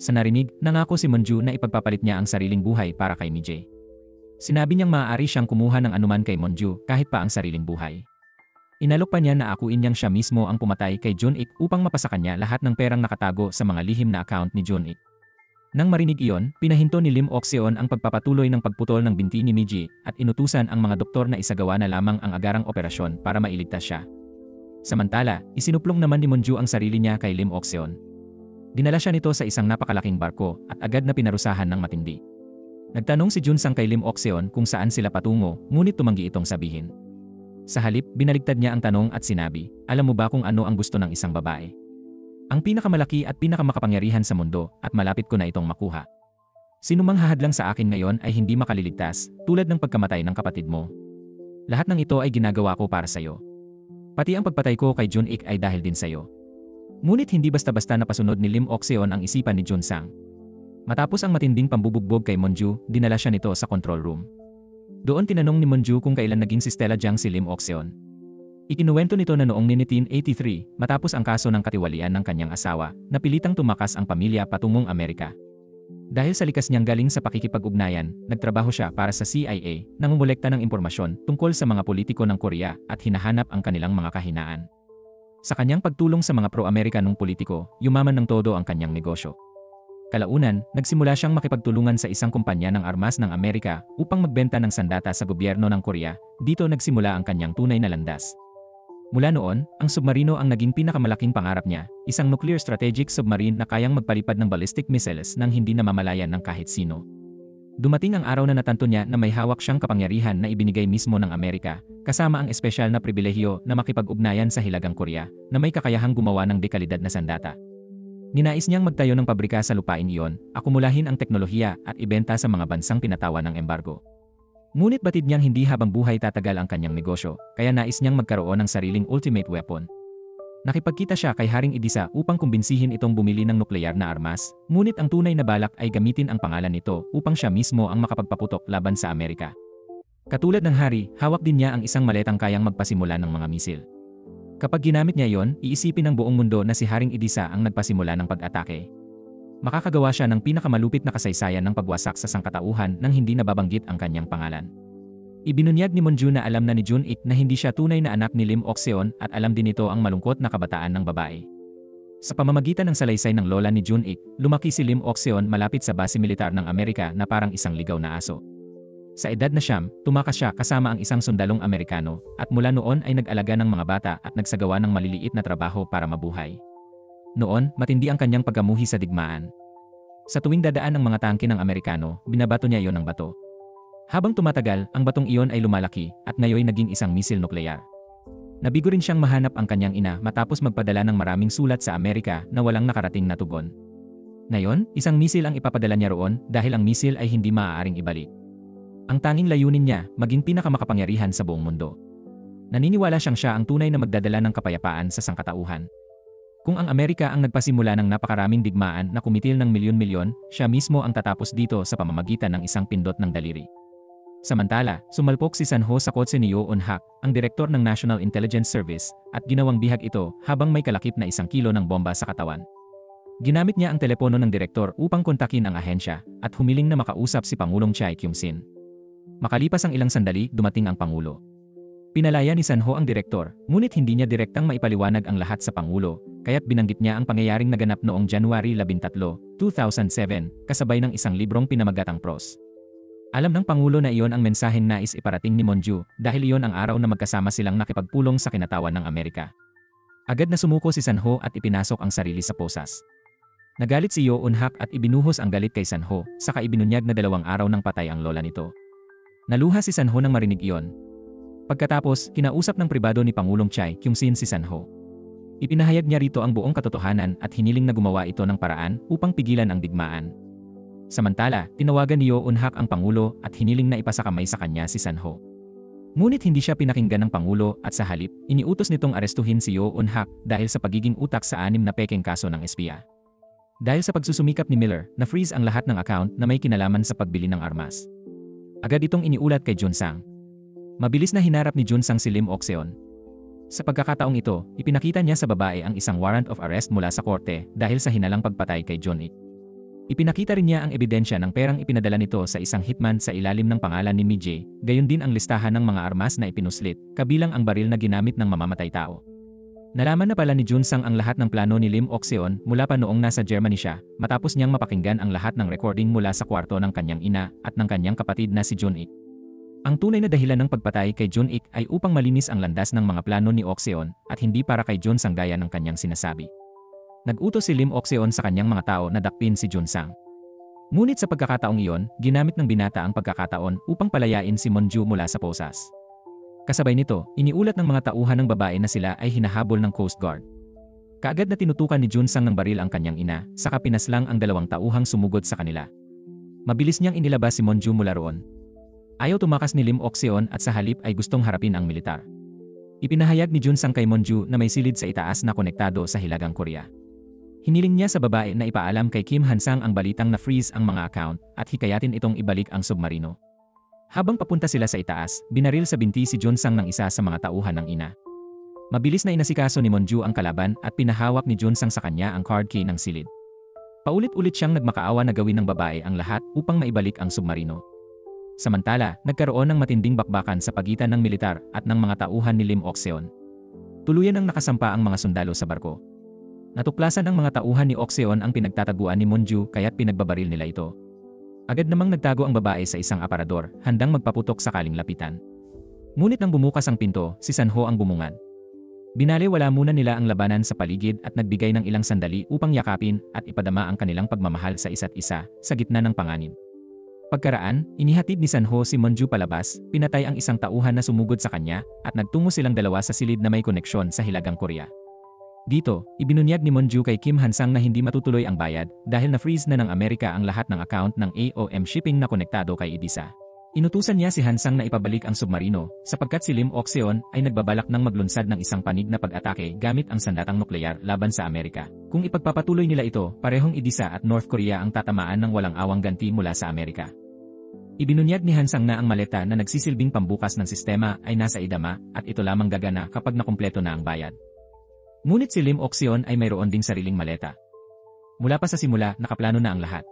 Sa narinig, nangako si Monju na ipagpapalit niya ang sariling buhay para kay Mijay. Sinabi niyang maaari siyang kumuha ng anuman kay Monju kahit pa ang sariling buhay. Inalok pa niya na akuin niyang siya mismo ang pumatay kay Jun-ik upang mapasa kanya lahat ng perang nakatago sa mga lihim na account ni Jun-ik. Nang marinig iyon, pinahinto ni Lim Oxeon ang pagpapatuloy ng pagputol ng binti ni Mijay at inutusan ang mga doktor na isagawa na lamang ang agarang operasyon para mailigtas siya. Samantala, isinuplong naman ni Monju ang sarili niya kay Lim Oxeon. Dinala siya nito sa isang napakalaking barko at agad na pinarusahan ng matindi. Nagtanong si Jun-sang kay Lim Oxeon kung saan sila patungo, ngunit tumanggi itong sabihin. Sa halip, binaligtad niya ang tanong at sinabi, alam mo ba kung ano ang gusto ng isang babae? Ang pinakamalaki at pinakamakapangyarihan sa mundo at malapit ko na itong makuha. Sinumang hahadlang sa akin ngayon ay hindi makaliligtas, tulad ng pagkamatay ng kapatid mo. Lahat ng ito ay ginagawa ko para sa'yo. Pati ang pagpatay ko kay Jun-ik ay dahil din sa'yo. Ngunit hindi basta-basta napasunod ni Lim Oxeon ang isipan ni Jun-sang. Matapos ang matinding pambubugbog kay Monju, dinala siya nito sa control room. Doon tinanong ni Monju kung kailan naging si Stella Jang si Lim Oxeon. Ikinuwento nito na noong 1983, matapos ang kaso ng katiwalian ng kanyang asawa, napilitang tumakas ang pamilya patungong Amerika. Dahil sa likas niyang galing sa pakikipag-ugnayan, nagtrabaho siya para sa CIA, nangungulekta ng impormasyon tungkol sa mga politiko ng Korea at hinahanap ang kanilang mga kahinaan. Sa kanyang pagtulong sa mga pro-Amerikanong politiko, yumaman ng todo ang kanyang negosyo. Kalaunan, nagsimula siyang makipagtulungan sa isang kumpanya ng armas ng Amerika upang magbenta ng sandata sa gobyerno ng Korea. Dito nagsimula ang kanyang tunay na landas. Mula noon, ang submarino ang naging pinakamalaking pangarap niya, isang nuclear strategic submarine na kayang magpalipad ng ballistic missiles nang hindi namamalayan ng kahit sino. Dumating ang araw na natanto niya na may hawak siyang kapangyarihan na ibinigay mismo ng Amerika, kasama ang espesyal na pribilehiyo na makipag-ugnayan sa Hilagang Korea, na may kakayahang gumawa ng dekalidad na sandata. Ninais niyang magtayo ng pabrika sa lupain iyon, akumulahin ang teknolohiya at ibenta sa mga bansang pinatawan ng embargo. Ngunit batid niyang hindi habang buhay tatagal ang kanyang negosyo, kaya nais niyang magkaroon ng sariling ultimate weapon. Nakipagkita siya kay Haring Idisa upang kumbinsihin itong bumili ng nukleyar na armas, ngunit ang tunay na balak ay gamitin ang pangalan nito upang siya mismo ang makapagpaputok laban sa Amerika. Katulad ng hari, hawak din niya ang isang maletang kayang magpasimula ng mga misil. Kapag ginamit niya yon, iisipin ng buong mundo na si Haring Idisa ang nagpasimula ng pag-atake. Makakagawa siya ng pinakamalupit na kasaysayan ng pagwasak sa sangkatauhan nang hindi nababanggit ang kanyang pangalan. Ibinunyag ni Monju na alam na ni Jun-ik na hindi siya tunay na anak ni Lim Oxeon at alam din nito ang malungkot na kabataan ng babae. Sa pamamagitan ng salaysay ng lola ni Jun-ik, lumaki si Lim Ok-seon malapit sa base militar ng Amerika na parang isang ligaw na aso. Sa edad na siyam, tumakas siya kasama ang isang sundalong Amerikano at mula noon ay nag-alaga ng mga bata at nagsagawa ng maliliit na trabaho para mabuhay. Noon, matindi ang kanyang pagkamuhi sa digmaan. Sa tuwing dadaan ng mga tangke ng Amerikano, binabato niya iyon ng bato. Habang tumatagal, ang batong iyon ay lumalaki at ngayon naging isang misil nuklear. Nabigo rin siyang mahanap ang kanyang ina matapos magpadala ng maraming sulat sa Amerika na walang nakarating na tugon. Ngayon, isang misil ang ipapadala niya roon dahil ang misil ay hindi maaaring ibalik. Ang tanging layunin niya, maging pinakamakapangyarihan sa buong mundo. Naniniwala siyang siya ang tunay na magdadala ng kapayapaan sa sangkatauhan. Kung ang Amerika ang nagpasimula ng napakaraming digmaan na kumitil ng milyon-milyon, siya mismo ang tatapos dito sa pamamagitan ng isang pindot ng daliri. Samantala, sumalpok si Sanho sa kotse ni Yoon Hak, ang direktor ng National Intelligence Service, at ginawang bihag ito habang may kalakip na 1 kilo ng bomba sa katawan. Ginamit niya ang telepono ng direktor upang kontakin ang ahensya at humiling na makausap si Pangulong Chai Kyum-sin. Makalipas ang ilang sandali, dumating ang Pangulo. Pinalaya ni Sanho ang direktor, ngunit hindi niya direktang maipaliwanag ang lahat sa Pangulo, kaya't binanggit niya ang pangyayaring naganap noong January 13, 2007, kasabay ng isang librong pinamagatang pros. Alam ng Pangulo na iyon ang mensaheng nais iparating ni Monju dahil iyon ang araw na magkasama silang nakipagpulong sa kinatawan ng Amerika. Agad na sumuko si Sanho at ipinasok ang sarili sa posas. Nagalit si Yoon Hak at ibinuhos ang galit kay Sanho, saka ibinunyag na 2 araw nang patay ang lola nito. Naluha si Sanho nang marinig iyon. Pagkatapos, kinausap ng pribado ni Pangulong Chai Kyum-sin si Sanho. Ipinahayag niya rito ang buong katotohanan at hiniling na gumawa ito ng paraan upang pigilan ang digmaan. Samantala, tinawagan ni Yoon Hak ang Pangulo at hiniling na ipasakamay sa kanya si Sanho. Ngunit hindi siya pinakinggan ng Pangulo at sa halip, iniutos nitong arestuhin si Yoon Hak dahil sa pagiging utak sa 6 na pekeng kaso ng espiya. Dahil sa pagsusumikap ni Miller, na-freeze ang lahat ng account na may kinalaman sa pagbili ng armas. Agad itong iniulat kay Junsang. Mabilis na hinarap ni Junsang si Lim Ok-seon. Sa pagkakataong ito, ipinakita niya sa babae ang isang warrant of arrest mula sa korte dahil sa hinalang pagpatay kay Jun-ik. Ipinakita rin niya ang ebidensya ng perang ipinadala nito sa isang hitman sa ilalim ng pangalan ni Mi-jae, gayon din ang listahan ng mga armas na ipinuslit, kabilang ang baril na ginamit ng mamamatay tao. Nalaman na pala ni Junsang ang lahat ng plano ni Lim Ok-seon mula pa noong nasa Germany siya, matapos niyang mapakinggan ang lahat ng recording mula sa kwarto ng kanyang ina at ng kanyang kapatid na si Jun-ik. Ang tunay na dahilan ng pagpatay kay Jun-ik ay upang malinis ang landas ng mga plano ni Ok-seon at hindi para kay Junsang gaya ng kanyang sinasabi. Nag-utos si Lim Ok-seon sa kanyang mga tao na dakpin si Junsang. Ngunit sa pagkakataong iyon, ginamit ng binata ang pagkakataon upang palayain si Monju mula sa posas. Kasabay nito, iniulat ng mga tauhan ng babae na sila ay hinahabol ng Coast Guard. Kaagad na tinutukan ni Junsang ng baril ang kanyang ina, saka pinaslang ang 2 tauhang sumugod sa kanila. Mabilis niyang inilabas si Monju mula roon. Ayaw tumakas ni Lim Ok-seon at sa halip ay gustong harapin ang militar. Ipinahayag ni Junsang kay Monju na may silid sa itaas na konektado sa Hilagang Korea. Hiniling niya sa babae na ipaalam kay Kim Han-sang ang balitang na-freeze ang mga account at hikayatin itong ibalik ang submarino. Habang papunta sila sa itaas, binaril sa binti si Junsang ng isa sa mga tauhan ng ina. Mabilis na inasikaso ni Monju ang kalaban at pinahawak ni Junsang sa kanya ang card key ng silid. Paulit-ulit siyang nagmakaawa na gawin ng babae ang lahat upang maibalik ang submarino. Samantala, nagkaroon ng matinding bakbakan sa pagitan ng militar at ng mga tauhan ni Lim Ok-seon. Tuluyan ang nakasampa ang mga sundalo sa barko. Natuklasan ng mga tauhan ni Ok-seon ang pinagtataguan ni Monju kaya't pinagbabaril nila ito. Agad namang nagtago ang babae sa isang aparador, handang magpaputok sakaling lapitan. Ngunit nang bumukas ang pinto, si Sanho ang bumungad. Binaliwala muna nila ang labanan sa paligid at nagbigay ng ilang sandali upang yakapin at ipadama ang kanilang pagmamahal sa isa't isa sa gitna ng panganib. Pagkaraan, inihatid ni Sanho si Monju palabas, pinatay ang isang tauhan na sumugod sa kanya at nagtungo silang 2 sa silid na may koneksyon sa Hilagang Korea. Dito, ibinunyag ni Monju kay Kim Han-sang na hindi matutuloy ang bayad dahil na-freeze na ng Amerika ang lahat ng account ng AOM Shipping na konektado kay Edisa. Inutusan niya si Han-sang na ipabalik ang submarino sapagkat si Lim Ok-seon ay nagbabalak ng maglunsad ng isang panig na pag-atake gamit ang sandatang nuklear laban sa Amerika. Kung ipagpapatuloy nila ito, parehong Edisa at North Korea ang tatamaan ng walang awang ganti mula sa Amerika. Ibinunyag ni Han-sang na ang maleta na nagsisilbing pambukas ng sistema ay nasa idama at ito lamang gagana kapag nakumpleto na ang bayad. Ngunit si Lim Ok-seon ay mayroon ding sariling maleta. Mula pa sa simula, nakaplano na ang lahat.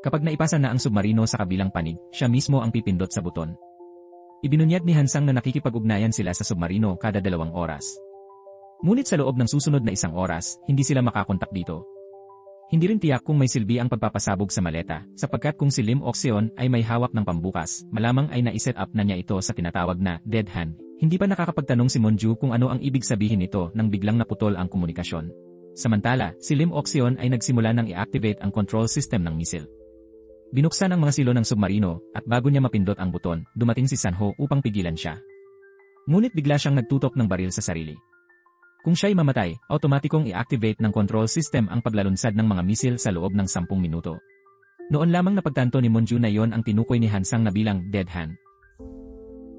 Kapag naipasa na ang submarino sa kabilang panig, siya mismo ang pipindot sa buton. Ibinunyag ni Han-sang na nakikipag-ugnayan sila sa submarino kada 2 oras. Ngunit sa loob ng susunod na 1 oras, hindi sila makakontak dito. Hindi rin tiyak kung may silbi ang pagpapasabog sa maleta, sapagkat kung si Lim Oxeon ay may hawak ng pambukas, malamang ay naiset up na niya ito sa tinatawag na dead hand. Hindi pa nakakapagtanong si Monju kung ano ang ibig sabihin nito nang biglang naputol ang komunikasyon. Samantala, si Lim Oxeon ay nagsimula nang i-activate ang control system ng misil. Binuksan ang mga silo ng submarino, at bago niya mapindot ang buton, dumating si Sanho upang pigilan siya. Ngunit bigla siyang nagtutok ng baril sa sarili. Kung siya'y mamatay, automatikong i-activate ng control system ang paglalunsad ng mga misil sa loob ng 10 minuto. Noon lamang napagtanto ni Monju na iyon ang tinukoy ni Hansang na bilang dead hand.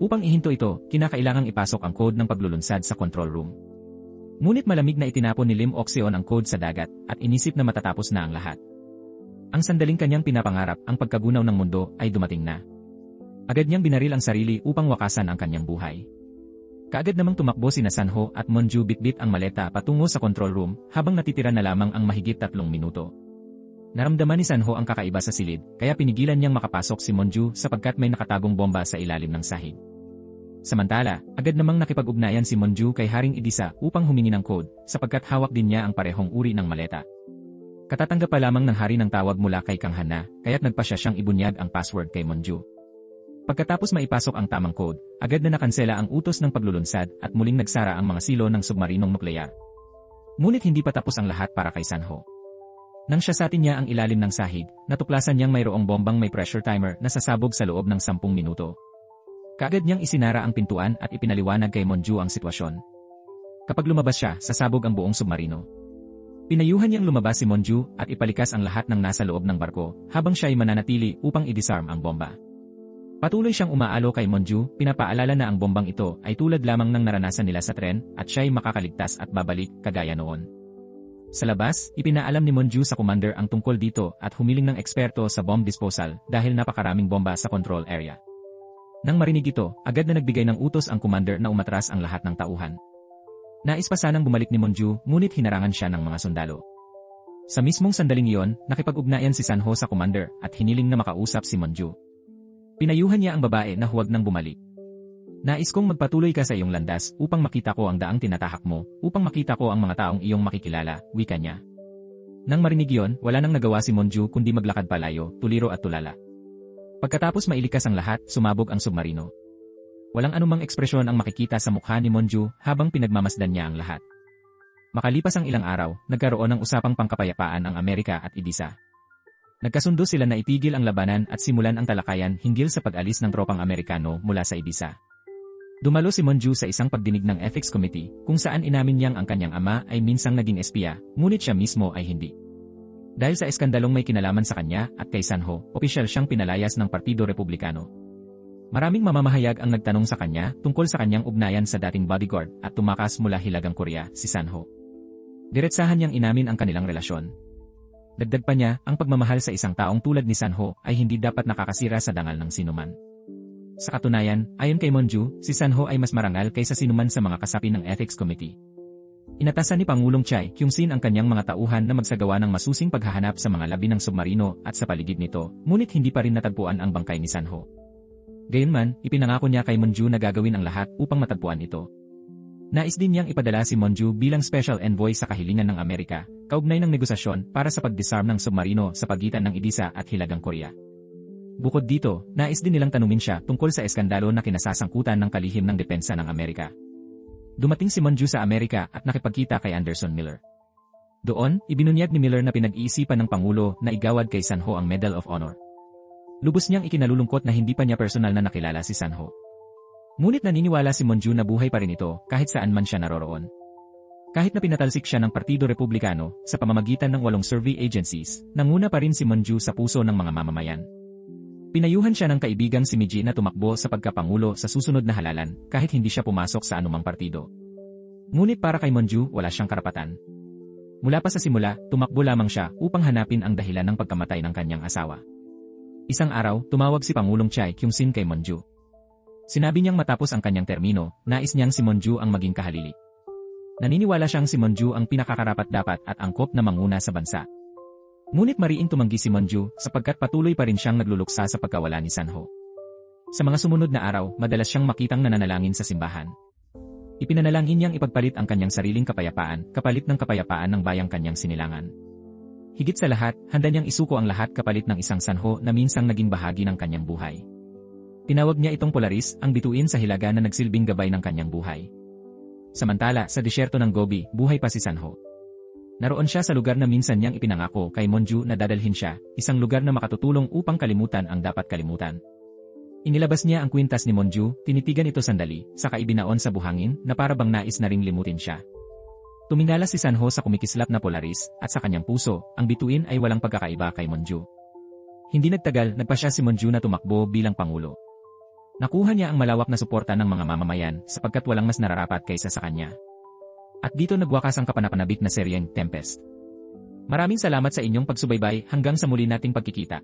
Upang ihinto ito, kinakailangang ipasok ang code ng paglulunsad sa control room. Ngunit malamig na itinapon ni Lim Oxeon ang code sa dagat, at inisip na matatapos na ang lahat. Ang sandaling kanyang pinapangarap, ang pagkagunaw ng mundo, ay dumating na. Agad niyang binaril ang sarili upang wakasan ang kanyang buhay. Kaagad namang tumakbo sina Sanho at Monju bitbit ang maleta patungo sa control room habang natitira na lamang ang mahigit 3 minuto. Naramdaman ni Sanho ang kakaiba sa silid, kaya pinigilan niyang makapasok si Monju sapagkat may nakatagong bomba sa ilalim ng sahig. Samantala, agad namang nakipag-ugnayan si Monju kay Haring Idisa upang humingi ng code sapagkat hawak din niya ang parehong uri ng maleta. Katatanggap pa lamang ng hari ng tawag mula kay Kang Hana, kaya't nagpasya siyang ibunyag ang password kay Monju. Pagkatapos maipasok ang tamang code, agad na nakansela ang utos ng paglulunsad at muling nagsara ang mga silo ng submarinong nukleyar. Ngunit hindi pa tapos ang lahat para kay Sanho. Nang siyasatin niya ang ilalim ng sahig, natuklasan niyang mayroong bombang may pressure timer na sasabog sa loob ng 10 minuto. Kaagad niyang isinara ang pintuan at ipinaliwanag kay Monju ang sitwasyon. Kapag lumabas siya, sasabog ang buong submarino. Pinayuhan niyang lumabas si Monju at ipalikas ang lahat ng nasa loob ng barko habang siya ay mananatili upang i-disarm ang bomba. Patuloy siyang umaalo kay Monju, pinapaalala na ang bombang ito ay tulad lamang ng naranasan nila sa tren at siya ay makakaligtas at babalik kagaya noon. Sa labas, ipinaalam ni Monju sa commander ang tungkol dito at humiling ng eksperto sa bomb disposal dahil napakaraming bomba sa control area. Nang marinig ito, agad na nagbigay ng utos ang commander na umatras ang lahat ng tauhan. Nais pa sanang bumalik ni Monju, ngunit hinarangan siya ng mga sundalo. Sa mismong sandaling iyon, nakipag-ugnayan si Sanho sa commander at hiniling na makausap si Monju. Pinayuhan niya ang babae na huwag nang bumalik. Nais kong magpatuloy ka sa iyong landas upang makita ko ang daang tinatahak mo, upang makita ko ang mga taong iyong makikilala, wika niya. Nang marinig iyon, wala nang nagawa si Monju kundi maglakad palayo, tuliro at tulala. Pagkatapos mailikas ang lahat, sumabog ang submarino. Walang anumang ekspresyon ang makikita sa mukha ni Monju habang pinagmamasdan niya ang lahat. Makalipas ang ilang araw, nagkaroon ng usapang pangkapayapaan ang Amerika at Idisa. Nagkasundo sila na itigil ang labanan at simulan ang talakayan hinggil sa pag-alis ng tropang Amerikano mula sa Idisa. Dumalo si Monju sa isang pagdinig ng Ethics Committee kung saan inamin niyang ang kanyang ama ay minsang naging espiya, ngunit siya mismo ay hindi. Dahil sa eskandalong may kinalaman sa kanya at kay Sanho, opisyal siyang pinalayas ng Partido Republikano. Maraming mamamahayag ang nagtanong sa kanya tungkol sa kanyang ugnayan sa dating bodyguard at tumakas mula Hilagang Korea, si Sanho. Diretsahan niyang inamin ang kanilang relasyon. Dagdag pa niya, ang pagmamahal sa isang taong tulad ni Sanho ay hindi dapat nakakasira sa dangal ng sinuman. Sa katunayan, ayon kay Monju, si Sanho ay mas marangal kaysa sinuman sa mga kasapi ng Ethics Committee. Inatasan ni Pangulong Chai Kyung-sin ang kanyang mga tauhan na magsagawa ng masusing paghahanap sa mga labi ng submarino at sa paligid nito, ngunit hindi pa rin natagpuan ang bangkay ni Sanho. Gayunman, ipinangako niya kay Monju na gagawin ang lahat upang matagpuan ito. Nais din niyang ipadala si Monju bilang special envoy sa kahilingan ng Amerika, kaugnay ng negosasyon para sa pag-disarm ng submarino sa pagitan ng Idisa at Hilagang Korea. Bukod dito, nais din nilang tanungin siya tungkol sa eskandalo na kinasasangkutan ng kalihim ng depensa ng Amerika. Dumating si Monju sa Amerika at nakipagkita kay Anderson Miller. Doon, ibinunyag ni Miller na pinag-iisipan ng Pangulo na igawad kay Sanho ang Medal of Honor. Lubos niyang ikinalulungkot na hindi pa niya personal na nakilala si Sanho. Ngunit naniniwala si Monju na buhay pa rin ito kahit saan man siya naroroon. Kahit na pinatalsik siya ng Partido Republikano sa pamamagitan ng 8 survey agencies, nanguna pa rin si Monju sa puso ng mga mamamayan. Pinayuhan siya ng kaibigang si Miji na tumakbo sa pagkapangulo sa susunod na halalan kahit hindi siya pumasok sa anumang partido. Ngunit para kay Monju, wala siyang karapatan. Mula pa sa simula, tumakbo lamang siya upang hanapin ang dahilan ng pagkamatay ng kanyang asawa. Isang araw, tumawag si Pangulong Chai Kyung-sin kay Monju. Sinabi niyang matapos ang kanyang termino, nais niyang si Monju ang maging kahalili. Naniniwala siyang si Monju ang pinakakarapat-dapat at angkop na manguna sa bansa. Ngunit mariing tumanggi si Monju sapagkat patuloy pa rin siyang nagluluksa sa pagkawala ni Sanho. Sa mga sumunod na araw, madalas siyang makitang nananalangin sa simbahan. Ipinanalangin niyang ipagpalit ang kanyang sariling kapayapaan, kapalit ng kapayapaan ng bayang kanyang sinilangan. Higit sa lahat, handa niyang isuko ang lahat kapalit ng isang sanho na minsang naging bahagi ng kanyang buhay. Tinawag niya itong Polaris, ang bituin sa hilaga na nagsilbing gabay ng kanyang buhay. Samantala, sa disyerto ng Gobi, buhay pa si Sanho. Naroon siya sa lugar na minsan niyang ipinangako kay Monju na dadalhin siya, isang lugar na makatutulong upang kalimutan ang dapat kalimutan. Inilabas niya ang kwintas ni Monju, tinitigan ito sandali, saka ibinaon sa buhangin na para bang nais na ring limutin siya. Tumingala si Sanho sa kumikislap na Polaris, at sa kanyang puso, ang bituin ay walang pagkakaiba kay Monju. Hindi nagtagal, nagpa siya si Monju na tumakbo bilang pangulo. Nakuha niya ang malawak na suporta ng mga mamamayan sapagkat walang mas nararapat kaysa sa kanya. At dito nagwakas ang kapanapanabik na seryeng Tempest. Maraming salamat sa inyong pagsubaybay hanggang sa muli nating pagkikita.